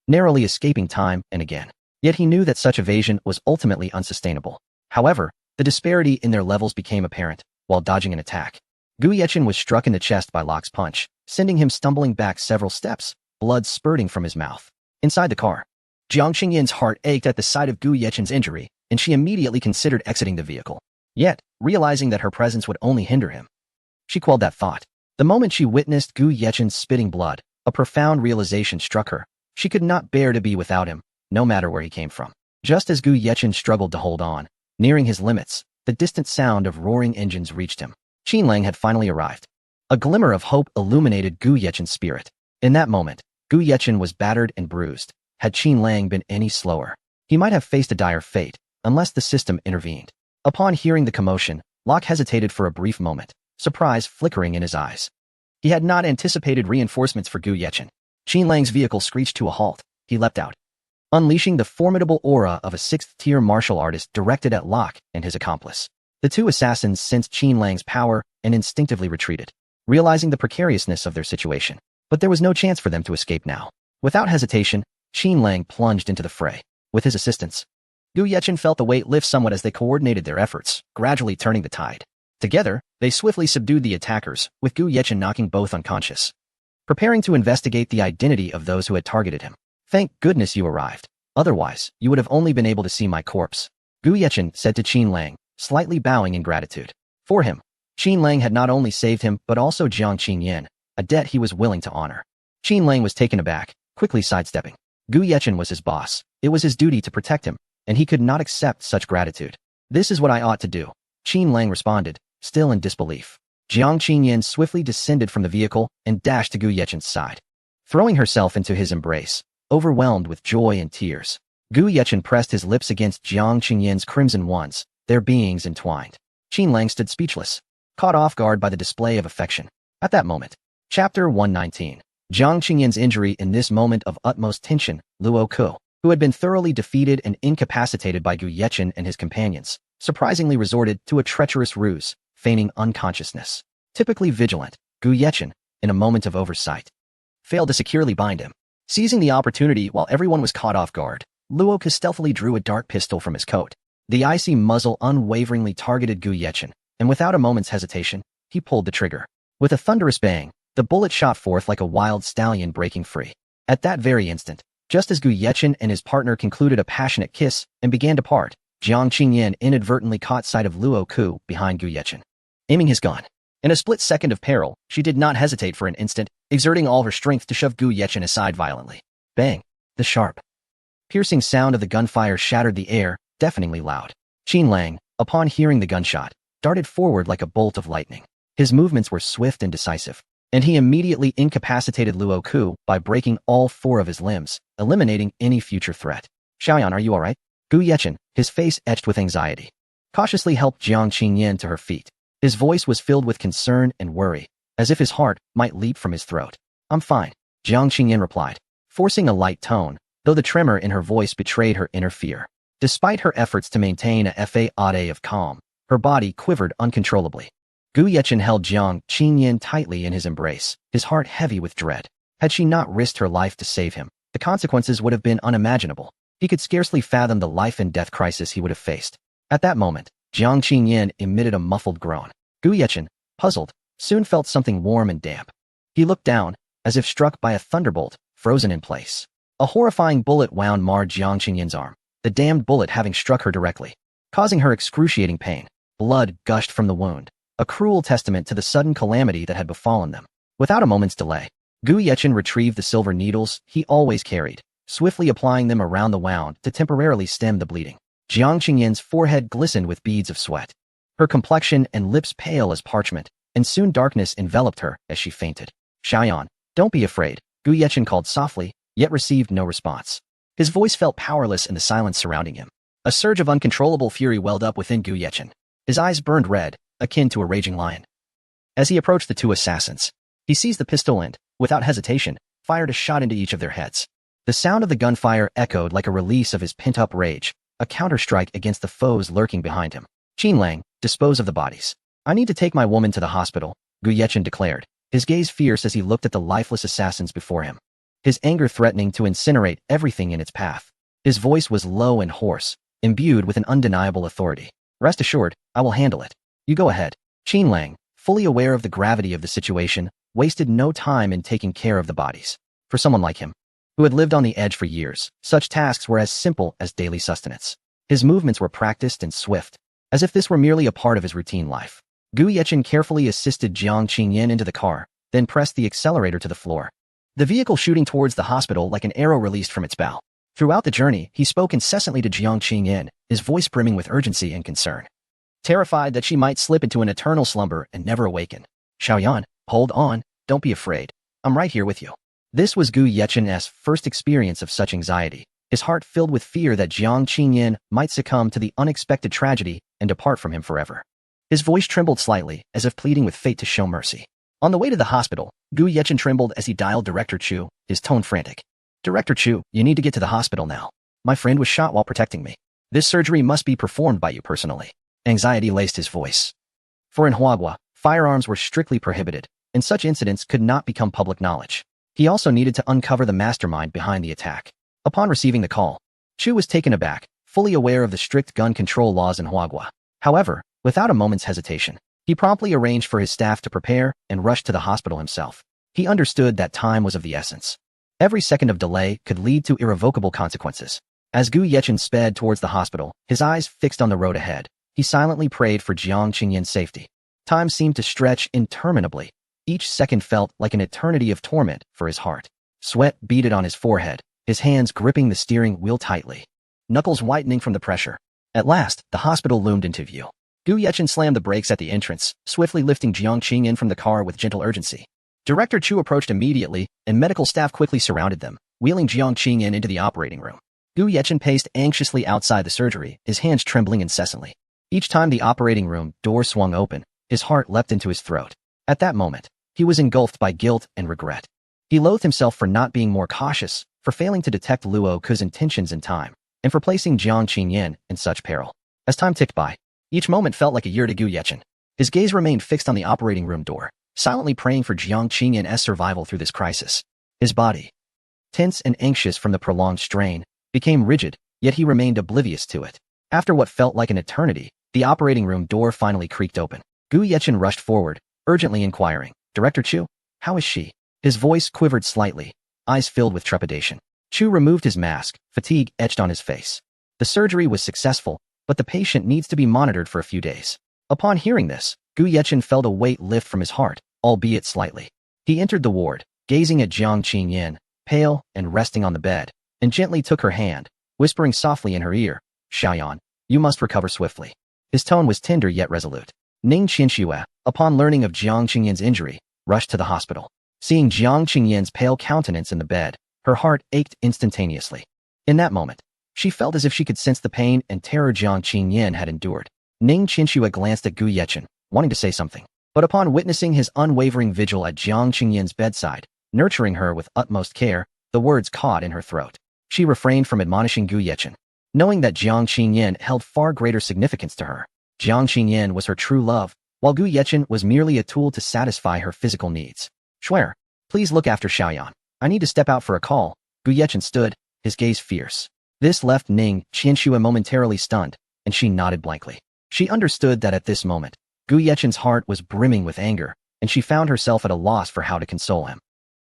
A: narrowly escaping time and again. Yet he knew that such evasion was ultimately unsustainable. However, the disparity in their levels became apparent. While dodging an attack, Gu Yechen was struck in the chest by Locke's punch, sending him stumbling back several steps, blood spurting from his mouth. Inside the car, Jiang Qingyan's heart ached at the sight of Gu Yechen's injury, and she immediately considered exiting the vehicle. Yet, realizing that her presence would only hinder him, she quelled that thought. The moment she witnessed Gu Yechen's spitting blood, a profound realization struck her. She could not bear to be without him, no matter where he came from. Just as Gu Yechen struggled to hold on, nearing his limits, the distant sound of roaring engines reached him. Qin Lang had finally arrived. A glimmer of hope illuminated Gu Yechen's spirit. In that moment, Gu Yechen was battered and bruised. Had Qin Lang been any slower, he might have faced a dire fate, unless the system intervened. Upon hearing the commotion, Locke hesitated for a brief moment, surprise flickering in his eyes. He had not anticipated reinforcements for Gu Yechen. Qin Lang's vehicle screeched to a halt. He leapt out, unleashing the formidable aura of a sixth-tier martial artist directed at Locke and his accomplice. The two assassins sensed Qin Lang's power and instinctively retreated, realizing the precariousness of their situation. But there was no chance for them to escape now. Without hesitation, Qin Lang plunged into the fray. With his assistance, Gu Yechen felt the weight lift somewhat as they coordinated their efforts, gradually turning the tide. Together, they swiftly subdued the attackers, with Gu Yechen knocking both unconscious, preparing to investigate the identity of those who had targeted him. "Thank goodness you arrived. Otherwise, you would have only been able to see my corpse," Gu Yechen said to Qin Lang, slightly bowing in gratitude. For him, Qin Lang had not only saved him but also Jiang Qingyan, a debt he was willing to honor. Qin Lang was taken aback, quickly sidestepping. Gu Yechen was his boss. It was his duty to protect him, and he could not accept such gratitude. "This is what I ought to do," Qin Lang responded, still in disbelief. Jiang Qingyan swiftly descended from the vehicle and dashed to Gu Yechen's side, throwing herself into his embrace, overwhelmed with joy and tears. Gu Yechen pressed his lips against Jiang Qingyan's crimson ones, their beings entwined. Qin Lang stood speechless, caught off guard by the display of affection. At that moment, Chapter 119. Jiang Qingyan's injury. In this moment of utmost tension, Luo Ku, who had been thoroughly defeated and incapacitated by Gu Yechen and his companions, surprisingly resorted to a treacherous ruse, feigning unconsciousness. Typically vigilant, Gu Yechen, in a moment of oversight, failed to securely bind him. Seizing the opportunity while everyone was caught off guard, Luo Ku stealthily drew a dark pistol from his coat. The icy muzzle unwaveringly targeted Gu Yechen, and without a moment's hesitation, he pulled the trigger. With a thunderous bang, the bullet shot forth like a wild stallion breaking free. At that very instant, just as Gu Yechen and his partner concluded a passionate kiss and began to part, Jiang Qingyan inadvertently caught sight of Luo Ku behind Gu Yechen, aiming his gun. In a split second of peril, she did not hesitate for an instant, exerting all her strength to shove Gu Yechen aside violently. Bang! The sharp, piercing sound of the gunfire shattered the air, deafeningly loud. Qin Lang, upon hearing the gunshot, darted forward like a bolt of lightning. His movements were swift and decisive, and he immediately incapacitated Luo Ku by breaking all four of his limbs, eliminating any future threat. "Xiaoyan, are you all right?" Gu Yechen, his face etched with anxiety, cautiously helped Jiang Qingyan to her feet. His voice was filled with concern and worry, as if his heart might leap from his throat. "I'm fine," Jiang Qingyan replied, forcing a light tone, though the tremor in her voice betrayed her inner fear. Despite her efforts to maintain a facade of calm, her body quivered uncontrollably. Gu Yechen held Jiang Qingyan tightly in his embrace, his heart heavy with dread. Had she not risked her life to save him, the consequences would have been unimaginable. He could scarcely fathom the life-and-death crisis he would have faced. At that moment, Jiang Qingyan emitted a muffled groan. Gu Yechen, puzzled, soon felt something warm and damp. He looked down, as if struck by a thunderbolt, frozen in place. A horrifying bullet wound marred Jiang Qingyan's arm, the damned bullet having struck her directly, causing her excruciating pain. Blood gushed from the wound, a cruel testament to the sudden calamity that had befallen them. Without a moment's delay, Gu Yechen retrieved the silver needles he always carried, swiftly applying them around the wound to temporarily stem the bleeding. Jiang Qingyan's forehead glistened with beads of sweat, her complexion and lips pale as parchment, and soon darkness enveloped her as she fainted. "Xiaoyan, don't be afraid," Gu Yechen called softly, yet received no response. His voice felt powerless in the silence surrounding him. A surge of uncontrollable fury welled up within Gu Yechen. His eyes burned red, akin to a raging lion. As he approached the two assassins, he seized the pistol and, without hesitation, fired a shot into each of their heads. The sound of the gunfire echoed like a release of his pent-up rage, a counterstrike against the foes lurking behind him. "Qinlang, dispose of the bodies. I need to take my woman to the hospital," Gu Yechen declared, his gaze fierce as he looked at the lifeless assassins before him, his anger threatening to incinerate everything in its path. His voice was low and hoarse, imbued with an undeniable authority. "Rest assured, I will handle it. You go ahead." Qinlang, fully aware of the gravity of the situation, wasted no time in taking care of the bodies. For someone like him, who had lived on the edge for years, such tasks were as simple as daily sustenance. His movements were practiced and swift, as if this were merely a part of his routine life. Gu Yechen carefully assisted Jiang Qingyan into the car, then pressed the accelerator to the floor, the vehicle shooting towards the hospital like an arrow released from its bow. Throughout the journey, he spoke incessantly to Jiang Qingyan, his voice brimming with urgency and concern, terrified that she might slip into an eternal slumber and never awaken. "Xiaoyan, hold on, don't be afraid. I'm right here with you." This was Gu Yechen's first experience of such anxiety, his heart filled with fear that Jiang Qingyan might succumb to the unexpected tragedy and depart from him forever. His voice trembled slightly, as if pleading with fate to show mercy. On the way to the hospital, Gu Yechen trembled as he dialed Director Chu, his tone frantic. "Director Chu, you need to get to the hospital now. My friend was shot while protecting me. This surgery must be performed by you personally." Anxiety laced his voice. For in Huagua, firearms were strictly prohibited, and such incidents could not become public knowledge. He also needed to uncover the mastermind behind the attack. Upon receiving the call, Chu was taken aback, fully aware of the strict gun control laws in Huagua. However, without a moment's hesitation, he promptly arranged for his staff to prepare and rushed to the hospital himself. He understood that time was of the essence. Every second of delay could lead to irrevocable consequences. As Gu Yechen sped towards the hospital, his eyes fixed on the road ahead, he silently prayed for Jiang Qingyan's safety. Time seemed to stretch interminably. Each second felt like an eternity of torment for his heart. Sweat beaded on his forehead, his hands gripping the steering wheel tightly, knuckles whitening from the pressure. At last, the hospital loomed into view. Gu Yechen slammed the brakes at the entrance, swiftly lifting Jiang Qingyan from the car with gentle urgency. Director Chu approached immediately, and medical staff quickly surrounded them, wheeling Jiang Qingyan into the operating room. Gu Yechen paced anxiously outside the surgery, his hands trembling incessantly. Each time the operating room door swung open, his heart leapt into his throat. At that moment, he was engulfed by guilt and regret. He loathed himself for not being more cautious, for failing to detect Luo Ke's intentions in time, and for placing Jiang Qingyan in such peril. As time ticked by, each moment felt like a year to Gu Yechen. His gaze remained fixed on the operating room door, silently praying for Jiang Qingyan's survival through this crisis. His body, tense and anxious from the prolonged strain, became rigid, yet he remained oblivious to it. After what felt like an eternity, the operating room door finally creaked open. Gu Yechen rushed forward, urgently inquiring, "Director Chu, how is she?" His voice quivered slightly, eyes filled with trepidation. Chu removed his mask, fatigue etched on his face. The surgery was successful, but the patient needs to be monitored for a few days. Upon hearing this, Gu Yechen felt a weight lift from his heart, albeit slightly. He entered the ward, gazing at Jiang Qingyan, pale and resting on the bed, and gently took her hand, whispering softly in her ear, "Xiaoyan, you must recover swiftly." His tone was tender yet resolute. Ning Qianxue, upon learning of Jiang Qingyan's injury, rushed to the hospital. Seeing Jiang Qingyan's pale countenance in the bed, her heart ached instantaneously. In that moment, she felt as if she could sense the pain and terror Jiang Qingyan had endured. Ning Qianxue glanced at Gu Yechen, wanting to say something, but upon witnessing his unwavering vigil at Jiang Qingyan's bedside, nurturing her with utmost care, the words caught in her throat. She refrained from admonishing Gu Yechen. knowing that Jiang Qingyan held far greater significance to her. Jiang Qingyan was her true love, while Gu Yechen was merely a tool to satisfy her physical needs. Shuer, please look after Xiaoyan. I need to step out for a call. Gu Yechen stood, his gaze fierce. This left Ning Qianxue momentarily stunned, and she nodded blankly. She understood that at this moment, Gu Yechen's heart was brimming with anger, and she found herself at a loss for how to console him.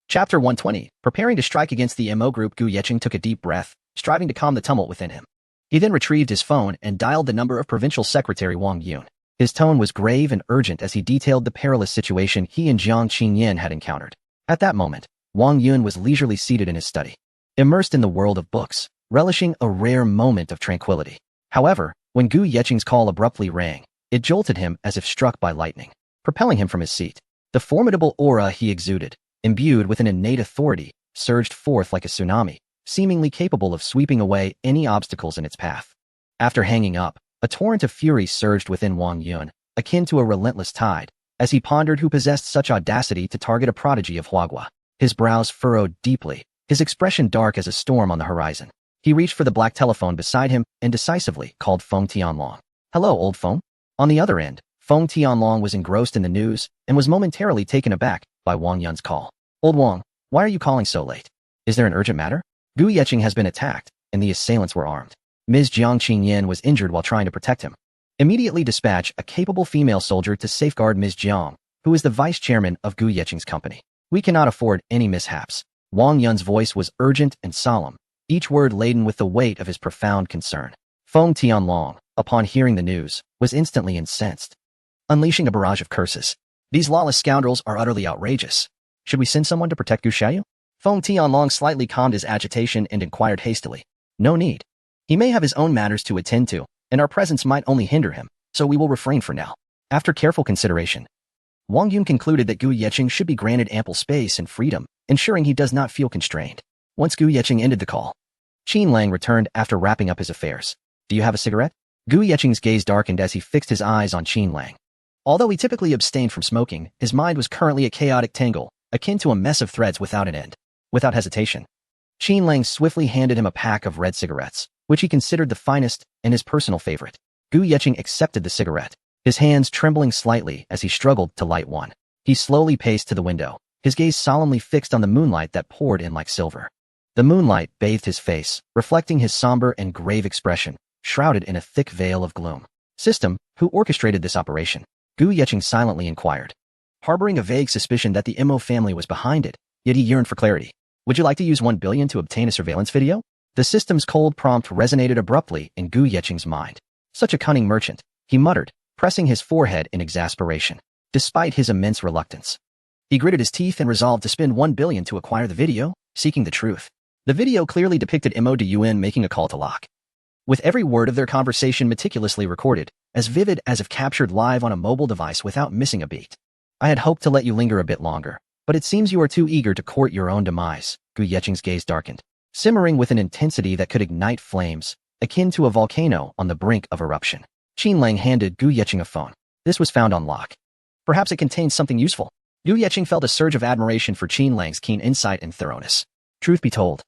A: Chapter 120. Preparing to strike against the MO group, Gu Yechen took a deep breath, striving to calm the tumult within him. He then retrieved his phone and dialed the number of Provincial Secretary Wang Yun. His tone was grave and urgent as he detailed the perilous situation he and Jiang Qingyan had encountered. At that moment, Wang Yun was leisurely seated in his study, immersed in the world of books, relishing a rare moment of tranquility. However, when Gu Yechen's call abruptly rang, it jolted him as if struck by lightning, propelling him from his seat. The formidable aura he exuded, imbued with an innate authority, surged forth like a tsunami, seemingly capable of sweeping away any obstacles in its path. After hanging up, a torrent of fury surged within Wang Yun, akin to a relentless tide, as he pondered who possessed such audacity to target a prodigy of Huagua. His brows furrowed deeply, his expression dark as a storm on the horizon. He reached for the black telephone beside him and decisively called Feng Tianlong. "Hello, old Feng." On the other end, Feng Tianlong was engrossed in the news and was momentarily taken aback by Wang Yun's call. "Old Wang, why are you calling so late? Is there an urgent matter?" Gu Yechen has been attacked, and the assailants were armed. Ms. Jiang Qingyan was injured while trying to protect him. Immediately dispatch a capable female soldier to safeguard Ms. Jiang, who is the vice chairman of Gu Yechen's company. We cannot afford any mishaps. Wang Yun's voice was urgent and solemn, each word laden with the weight of his profound concern. Feng Tianlong, upon hearing the news, was instantly incensed, unleashing a barrage of curses. "These lawless scoundrels are utterly outrageous. Should we send someone to protect Gu Xiaoyu?" Feng Tianlong slightly calmed his agitation and inquired hastily. "No need. He may have his own matters to attend to, and our presence might only hinder him, so we will refrain for now." After careful consideration, Wang Yun concluded that Gu Yechen should be granted ample space and freedom, ensuring he does not feel constrained. Once Gu Yechen ended the call, Qin Lang returned after wrapping up his affairs. "Do you have a cigarette?" Gu Yechen's gaze darkened as he fixed his eyes on Qin Lang. Although he typically abstained from smoking, his mind was currently a chaotic tangle, akin to a mess of threads without an end. Without hesitation, Qin Lang swiftly handed him a pack of red cigarettes, which he considered the finest and his personal favorite. Gu Yechen accepted the cigarette, his hands trembling slightly as he struggled to light one. He slowly paced to the window, his gaze solemnly fixed on the moonlight that poured in like silver. The moonlight bathed his face, reflecting his somber and grave expression, shrouded in a thick veil of gloom. "System, who orchestrated this operation?" Gu Yechen silently inquired, harboring a vague suspicion that the Mo family was behind it, yet he yearned for clarity. "Would you like to use 1 billion to obtain a surveillance video?" The system's cold prompt resonated abruptly in Gu Yechen's mind. "Such a cunning merchant," he muttered, pressing his forehead in exasperation. Despite his immense reluctance, he gritted his teeth and resolved to spend 1 billion to acquire the video, seeking the truth. The video clearly depicted Mo de Yun making a call to Locke, with every word of their conversation meticulously recorded, as vivid as if captured live on a mobile device without missing a beat. "I had hoped to let you linger a bit longer, but it seems you are too eager to court your own demise." Gu Yechen's gaze darkened, simmering with an intensity that could ignite flames, akin to a volcano on the brink of eruption. Qin Lang handed Gu Yechen a phone. This was found on lock. Perhaps it contained something useful. Gu Yechen felt a surge of admiration for Qin Lang's keen insight and thoroughness. Truth be told,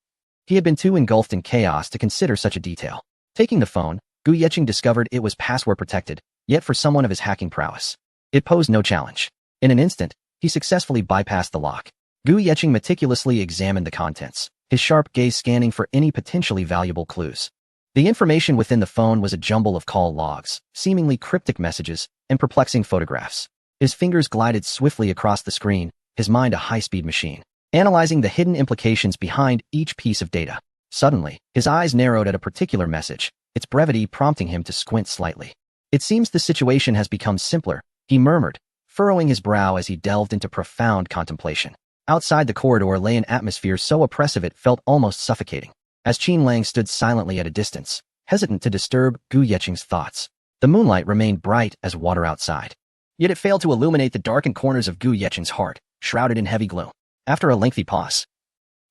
A: he had been too engulfed in chaos to consider such a detail. Taking the phone, Gu Yechen discovered it was password protected, yet for someone of his hacking prowess, it posed no challenge. In an instant, he successfully bypassed the lock. Gu Yechen meticulously examined the contents, his sharp gaze scanning for any potentially valuable clues. The information within the phone was a jumble of call logs, seemingly cryptic messages, and perplexing photographs. His fingers glided swiftly across the screen, his mind a high-speed machine, analyzing the hidden implications behind each piece of data. Suddenly, his eyes narrowed at a particular message, its brevity prompting him to squint slightly. "It seems the situation has become simpler," he murmured, furrowing his brow as he delved into profound contemplation. Outside the corridor lay an atmosphere so oppressive it felt almost suffocating. As Qin Lang stood silently at a distance, hesitant to disturb Gu Yechen's thoughts, the moonlight remained bright as water outside. Yet it failed to illuminate the darkened corners of Gu Yechen's heart, shrouded in heavy gloom. After a lengthy pause,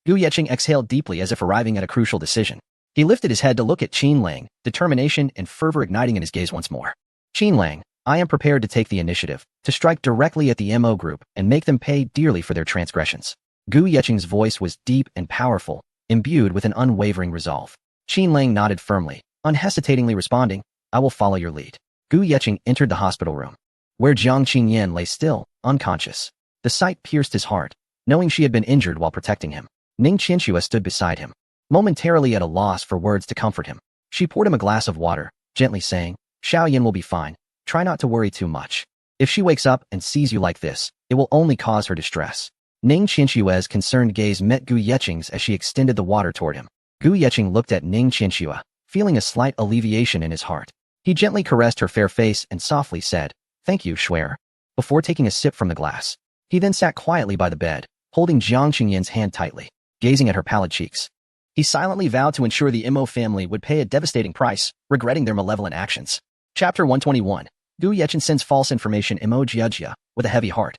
A: Gu Yechen exhaled deeply as if arriving at a crucial decision. He lifted his head to look at Qin Lang, determination and fervor igniting in his gaze once more. "Qin Lang, I am prepared to take the initiative, to strike directly at the MO group and make them pay dearly for their transgressions." Gu Yechen's voice was deep and powerful, imbued with an unwavering resolve. Qin Lang nodded firmly, unhesitatingly responding, "I will follow your lead." Gu Yecheng entered the hospital room, where Jiang Qingyan lay still, unconscious. The sight pierced his heart, knowing she had been injured while protecting him. Ning Qianxue stood beside him, momentarily at a loss for words to comfort him. She poured him a glass of water, gently saying, "Xiaoyan will be fine. Try not to worry too much. If she wakes up and sees you like this, it will only cause her distress." Ning Qianxue's concerned gaze met Gu Yecheng's as she extended the water toward him. Gu Yecheng looked at Ning Qianxue, feeling a slight alleviation in his heart. He gently caressed her fair face and softly said, "Thank you, Shuer," before taking a sip from the glass. He then sat quietly by the bed, holding Jiang Qingyan's hand tightly, gazing at her pallid cheeks. He silently vowed to ensure the Mo family would pay a devastating price, regretting their malevolent actions. Chapter 121. Gu Yecheng sends false information. Mo Jiajia, with a heavy heart,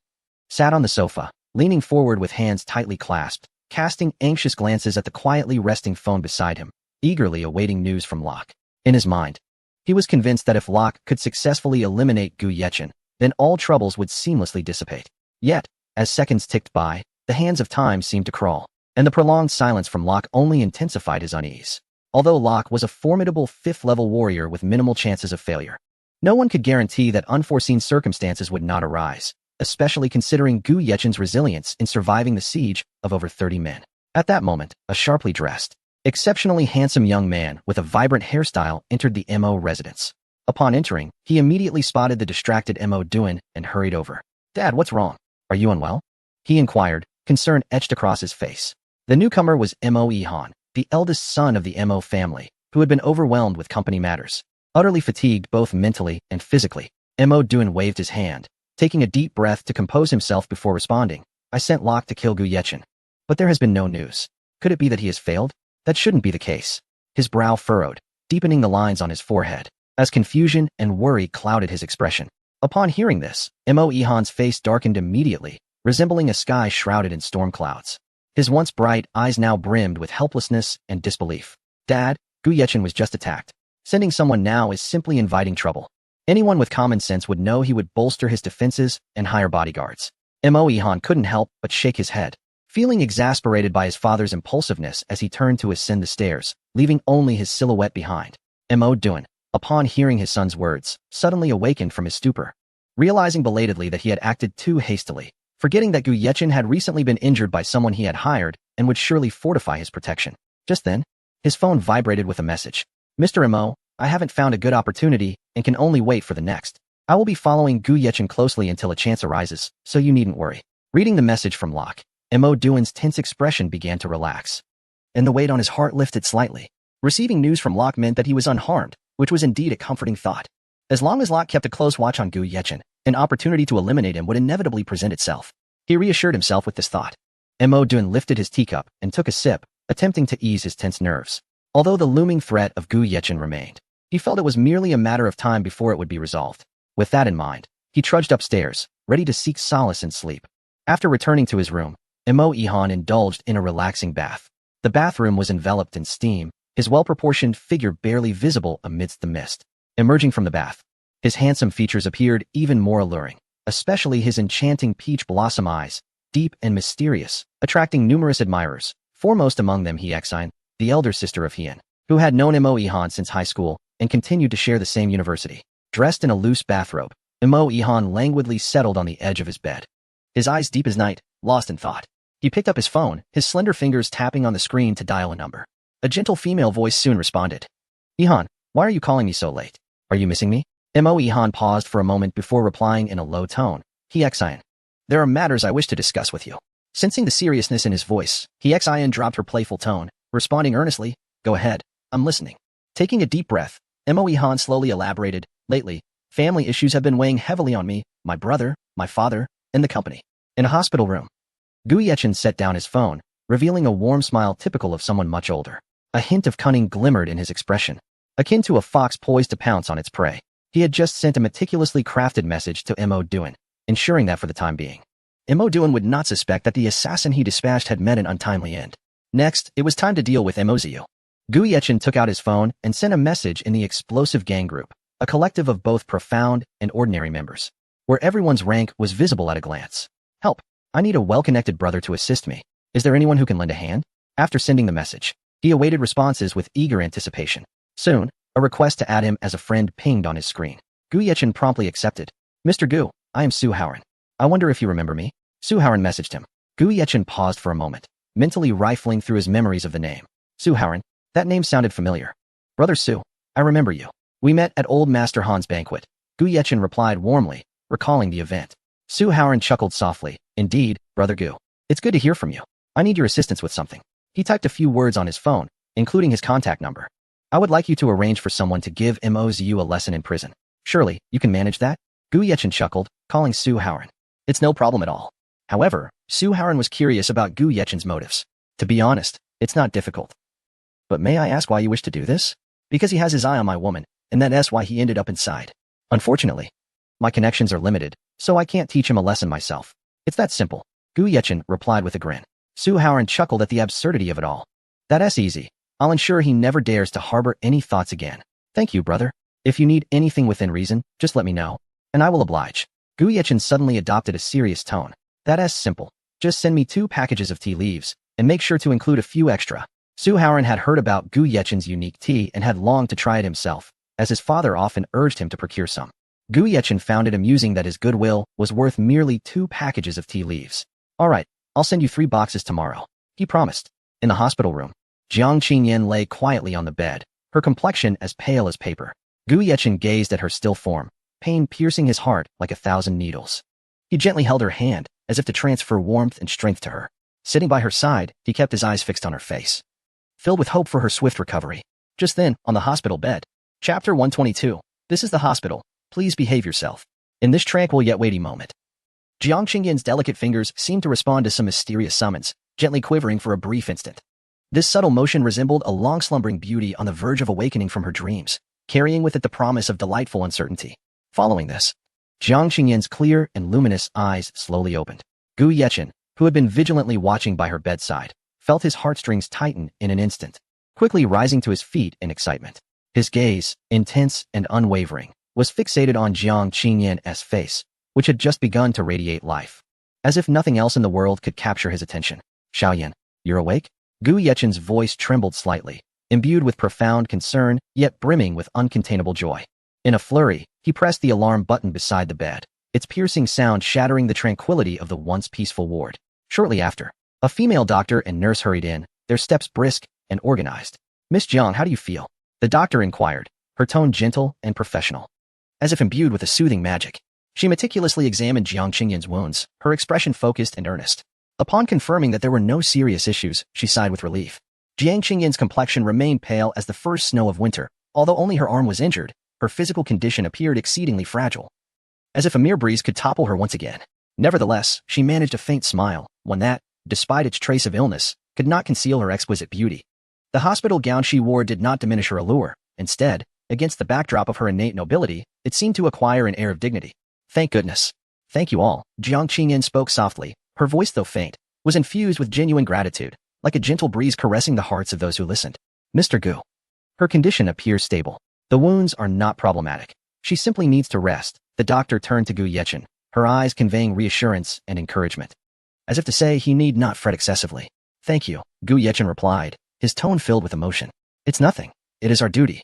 A: sat on the sofa, leaning forward with hands tightly clasped, casting anxious glances at the quietly resting phone beside him, eagerly awaiting news from Locke. In his mind, he was convinced that if Locke could successfully eliminate Gu Yecheng, then all troubles would seamlessly dissipate. Yet, as seconds ticked by, the hands of time seemed to crawl, and the prolonged silence from Locke only intensified his unease. Although Locke was a formidable fifth-level warrior with minimal chances of failure, no one could guarantee that unforeseen circumstances would not arise, especially considering Gu Yecheng's resilience in surviving the siege of over 30 men. At that moment, a sharply dressed, exceptionally handsome young man with a vibrant hairstyle entered the Mo residence. Upon entering, he immediately spotted the distracted Mo Duan and hurried over. "Dad, what's wrong? Are you unwell?" he inquired, concern etched across his face. The newcomer was Mo Yihan, the eldest son of the Mo family, who had been overwhelmed with company matters. Utterly fatigued both mentally and physically, Mo Duan waved his hand, taking a deep breath to compose himself before responding. "I sent Locke to kill Gu Yecheng, but there has been no news. Could it be that he has failed? That shouldn't be the case." His brow furrowed, deepening the lines on his forehead, as confusion and worry clouded his expression. Upon hearing this, Mo Yihan's face darkened immediately, resembling a sky shrouded in storm clouds. His once bright eyes now brimmed with helplessness and disbelief. "Dad, Gu Yecheng was just attacked. Sending someone now is simply inviting trouble. Anyone with common sense would know he would bolster his defenses and hire bodyguards." Mo Yihan couldn't help but shake his head, feeling exasperated by his father's impulsiveness as he turned to ascend the stairs, leaving only his silhouette behind. Mo Duan, upon hearing his son's words, suddenly awakened from his stupor, realizing belatedly that he had acted too hastily, forgetting that Gu Yecheng had recently been injured by someone he had hired and would surely fortify his protection. Just then, his phone vibrated with a message. "Mr. Mo, I haven't found a good opportunity and can only wait for the next. I will be following Gu Yecheng closely until a chance arises, so you needn't worry." Reading the message from Locke, Mo Duan's tense expression began to relax, and the weight on his heart lifted slightly. Receiving news from Locke meant that he was unharmed, which was indeed a comforting thought. As long as Locke kept a close watch on Gu Yecheng, an opportunity to eliminate him would inevitably present itself. He reassured himself with this thought. Mo Duan lifted his teacup and took a sip, attempting to ease his tense nerves. Although the looming threat of Gu Yecheng remained, he felt it was merely a matter of time before it would be resolved. With that in mind, he trudged upstairs, ready to seek solace in sleep. After returning to his room, Mo Yihan indulged in a relaxing bath. The bathroom was enveloped in steam, his well-proportioned figure barely visible amidst the mist. Emerging from the bath, his handsome features appeared even more alluring, especially his enchanting peach blossom eyes, deep and mysterious, attracting numerous admirers, foremost among them Hexine, the elder sister of Hien, who had known Mo Yihan since high school and continued to share the same university. Dressed in a loose bathrobe, Mo Yihan languidly settled on the edge of his bed, his eyes deep as night, lost in thought. He picked up his phone, his slender fingers tapping on the screen to dial a number. A gentle female voice soon responded. "Yihan, why are you calling me so late? Are you missing me?" Mo Yihan paused for a moment before replying in a low tone. "Hexine, there are matters I wish to discuss with you." Sensing the seriousness in his voice, Hexine dropped her playful tone, responding earnestly, "Go ahead, I'm listening." Taking a deep breath, Mo Yihan slowly elaborated, "Lately, family issues have been weighing heavily on me, my brother, my father, and the company." In a hospital room, Gu Yecheng set down his phone, revealing a warm smile typical of someone much older. A hint of cunning glimmered in his expression, akin to a fox poised to pounce on its prey. He had just sent a meticulously crafted message to Mo Duan, ensuring that for the time being, Mo Duan would not suspect that the assassin he dispatched had met an untimely end. Next, it was time to deal with Mo Ziyu. Gu Yecheng took out his phone and sent a message in the explosive gang group, a collective of both profound and ordinary members, where everyone's rank was visible at a glance. "Help! I need a well-connected brother to assist me. Is there anyone who can lend a hand?" After sending the message, he awaited responses with eager anticipation. Soon, A request to add him as a friend pinged on his screen. Gu Yechen promptly accepted. Mr. Gu, I am Su Haoran. I wonder if you remember me? Su Haoran messaged him. Gu Yechen paused for a moment, mentally rifling through his memories of the name. Su Haoran, that name sounded familiar. Brother Su, I remember you. We met at Old Master Han's banquet. Gu Yechen replied warmly, recalling the event. Su Haoran chuckled softly. Indeed, Brother Gu. It's good to hear from you. I need your assistance with something. He typed a few words on his phone, including his contact number. I would like you to arrange for someone to give Mozu a lesson in prison. Surely, you can manage that? Gu Yechen chuckled, calling Su Haoran. It's no problem at all. However, Su Haoran was curious about Gu Yechen's motives. To be honest, it's not difficult. But may I ask why you wish to do this? Because he has his eye on my woman, and that's why he ended up inside. Unfortunately, my connections are limited, so I can't teach him a lesson myself. It's that simple. Gu Yechen replied with a grin. Su Haoran chuckled at the absurdity of it all. That's easy. I'll ensure he never dares to harbor any thoughts again. Thank you, brother. If you need anything within reason, just let me know, and I will oblige. Gu Yechen suddenly adopted a serious tone. That's simple. Just send me 2 packages of tea leaves, and make sure to include a few extra. Su Haoran had heard about Gu Yechen's unique tea and had longed to try it himself, as his father often urged him to procure some. Gu Yechen found it amusing that his goodwill was worth merely 2 packages of tea leaves. All right, I'll send you 3 boxes tomorrow, he promised. In the hospital room, Jiang Qingyan lay quietly on the bed, her complexion as pale as paper. Gu Yechen gazed at her still form, pain piercing his heart like 1,000 needles. He gently held her hand, as if to transfer warmth and strength to her. Sitting by her side, he kept his eyes fixed on her face, filled with hope for her swift recovery. Just then, on the hospital bed. Chapter 122. This is the hospital. Please behave yourself. In this tranquil yet weighty moment, Jiang Qingyan's delicate fingers seemed to respond to some mysterious summons, gently quivering for a brief instant. This subtle motion resembled a long-slumbering beauty on the verge of awakening from her dreams, carrying with it the promise of delightful uncertainty. Following this, Jiang Qingyan's clear and luminous eyes slowly opened. Gu Yechen, who had been vigilantly watching by her bedside, felt his heartstrings tighten in an instant, quickly rising to his feet in excitement. His gaze, intense and unwavering, was fixated on Jiang Qingyan's face, which had just begun to radiate life. As if nothing else in the world could capture his attention. Xiaoyan, you're awake? Gu Yechen's voice trembled slightly, imbued with profound concern, yet brimming with uncontainable joy. In a flurry, he pressed the alarm button beside the bed, its piercing sound shattering the tranquility of the once peaceful ward. Shortly after, a female doctor and nurse hurried in, their steps brisk and organized. Miss Jiang, how do you feel? The doctor inquired, her tone gentle and professional, as if imbued with a soothing magic. She meticulously examined Jiang Qingyan's wounds, her expression focused and earnest. Upon confirming that there were no serious issues, she sighed with relief. Jiang Qingyan's complexion remained pale as the first snow of winter. Although only her arm was injured, her physical condition appeared exceedingly fragile, as if a mere breeze could topple her once again. Nevertheless, she managed a faint smile, one that, despite its trace of illness, could not conceal her exquisite beauty. The hospital gown she wore did not diminish her allure. Instead, against the backdrop of her innate nobility, it seemed to acquire an air of dignity. Thank goodness. Thank you all. Jiang Qingyan spoke softly. Her voice, though faint, was infused with genuine gratitude, like a gentle breeze caressing the hearts of those who listened. Mr. Gu. Her condition appears stable. The wounds are not problematic. She simply needs to rest. The doctor turned to Gu Yechen, her eyes conveying reassurance and encouragement, as if to say he need not fret excessively. Thank you, Gu Yechen replied, his tone filled with emotion. It's nothing. It is our duty.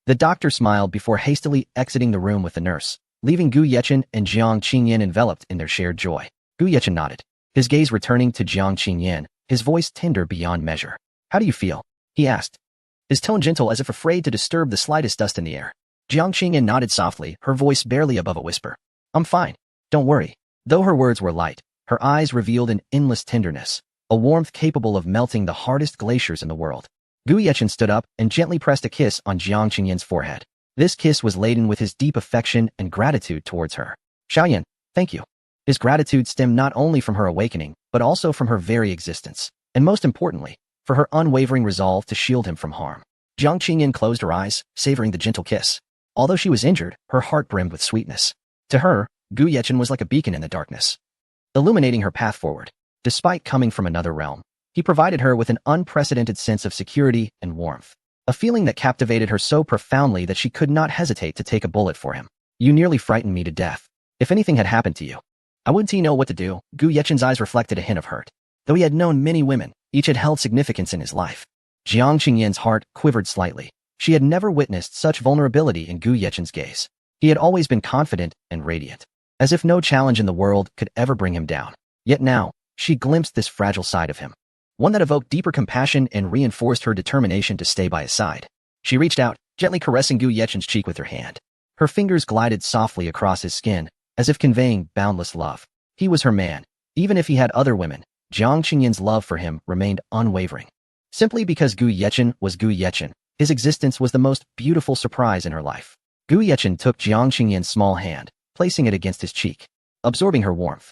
A: The doctor smiled before hastily exiting the room with the nurse, leaving Gu Yechen and Jiang Qingyan enveloped in their shared joy. Gu Yechen nodded, his gaze returning to Jiang Qingyan, his voice tender beyond measure. How do you feel? He asked, his tone gentle as if afraid to disturb the slightest dust in the air. Jiang Qingyan nodded softly, her voice barely above a whisper. I'm fine. Don't worry. Though her words were light, her eyes revealed an endless tenderness, a warmth capable of melting the hardest glaciers in the world. Gu Yechen stood up and gently pressed a kiss on Jiang Qingyan's forehead. This kiss was laden with his deep affection and gratitude towards her. Xiaoyan, thank you. His gratitude stemmed not only from her awakening, but also from her very existence, and most importantly, for her unwavering resolve to shield him from harm. Jiang Qingyan closed her eyes, savoring the gentle kiss. Although she was injured, her heart brimmed with sweetness. To her, Gu Yechen was like a beacon in the darkness, illuminating her path forward. Despite coming from another realm, he provided her with an unprecedented sense of security and warmth, a feeling that captivated her so profoundly that she could not hesitate to take a bullet for him. You nearly frightened me to death. If anything had happened to you, I wouldn't know what to do. Gu Yechen's eyes reflected a hint of hurt. Though he had known many women, each had held significance in his life. Jiang Qingyan's heart quivered slightly. She had never witnessed such vulnerability in Gu Yechen's gaze. He had always been confident and radiant, as if no challenge in the world could ever bring him down. Yet now, she glimpsed this fragile side of him, one that evoked deeper compassion and reinforced her determination to stay by his side. She reached out, gently caressing Gu Yechen's cheek with her hand. Her fingers glided softly across his skin, as if conveying boundless love. He was her man. Even if he had other women, Jiang Qingyan's love for him remained unwavering. Simply because Gu Yechen was Gu Yechen, his existence was the most beautiful surprise in her life. Gu Yechen took Jiang Qingyan's small hand, placing it against his cheek. Absorbing her warmth,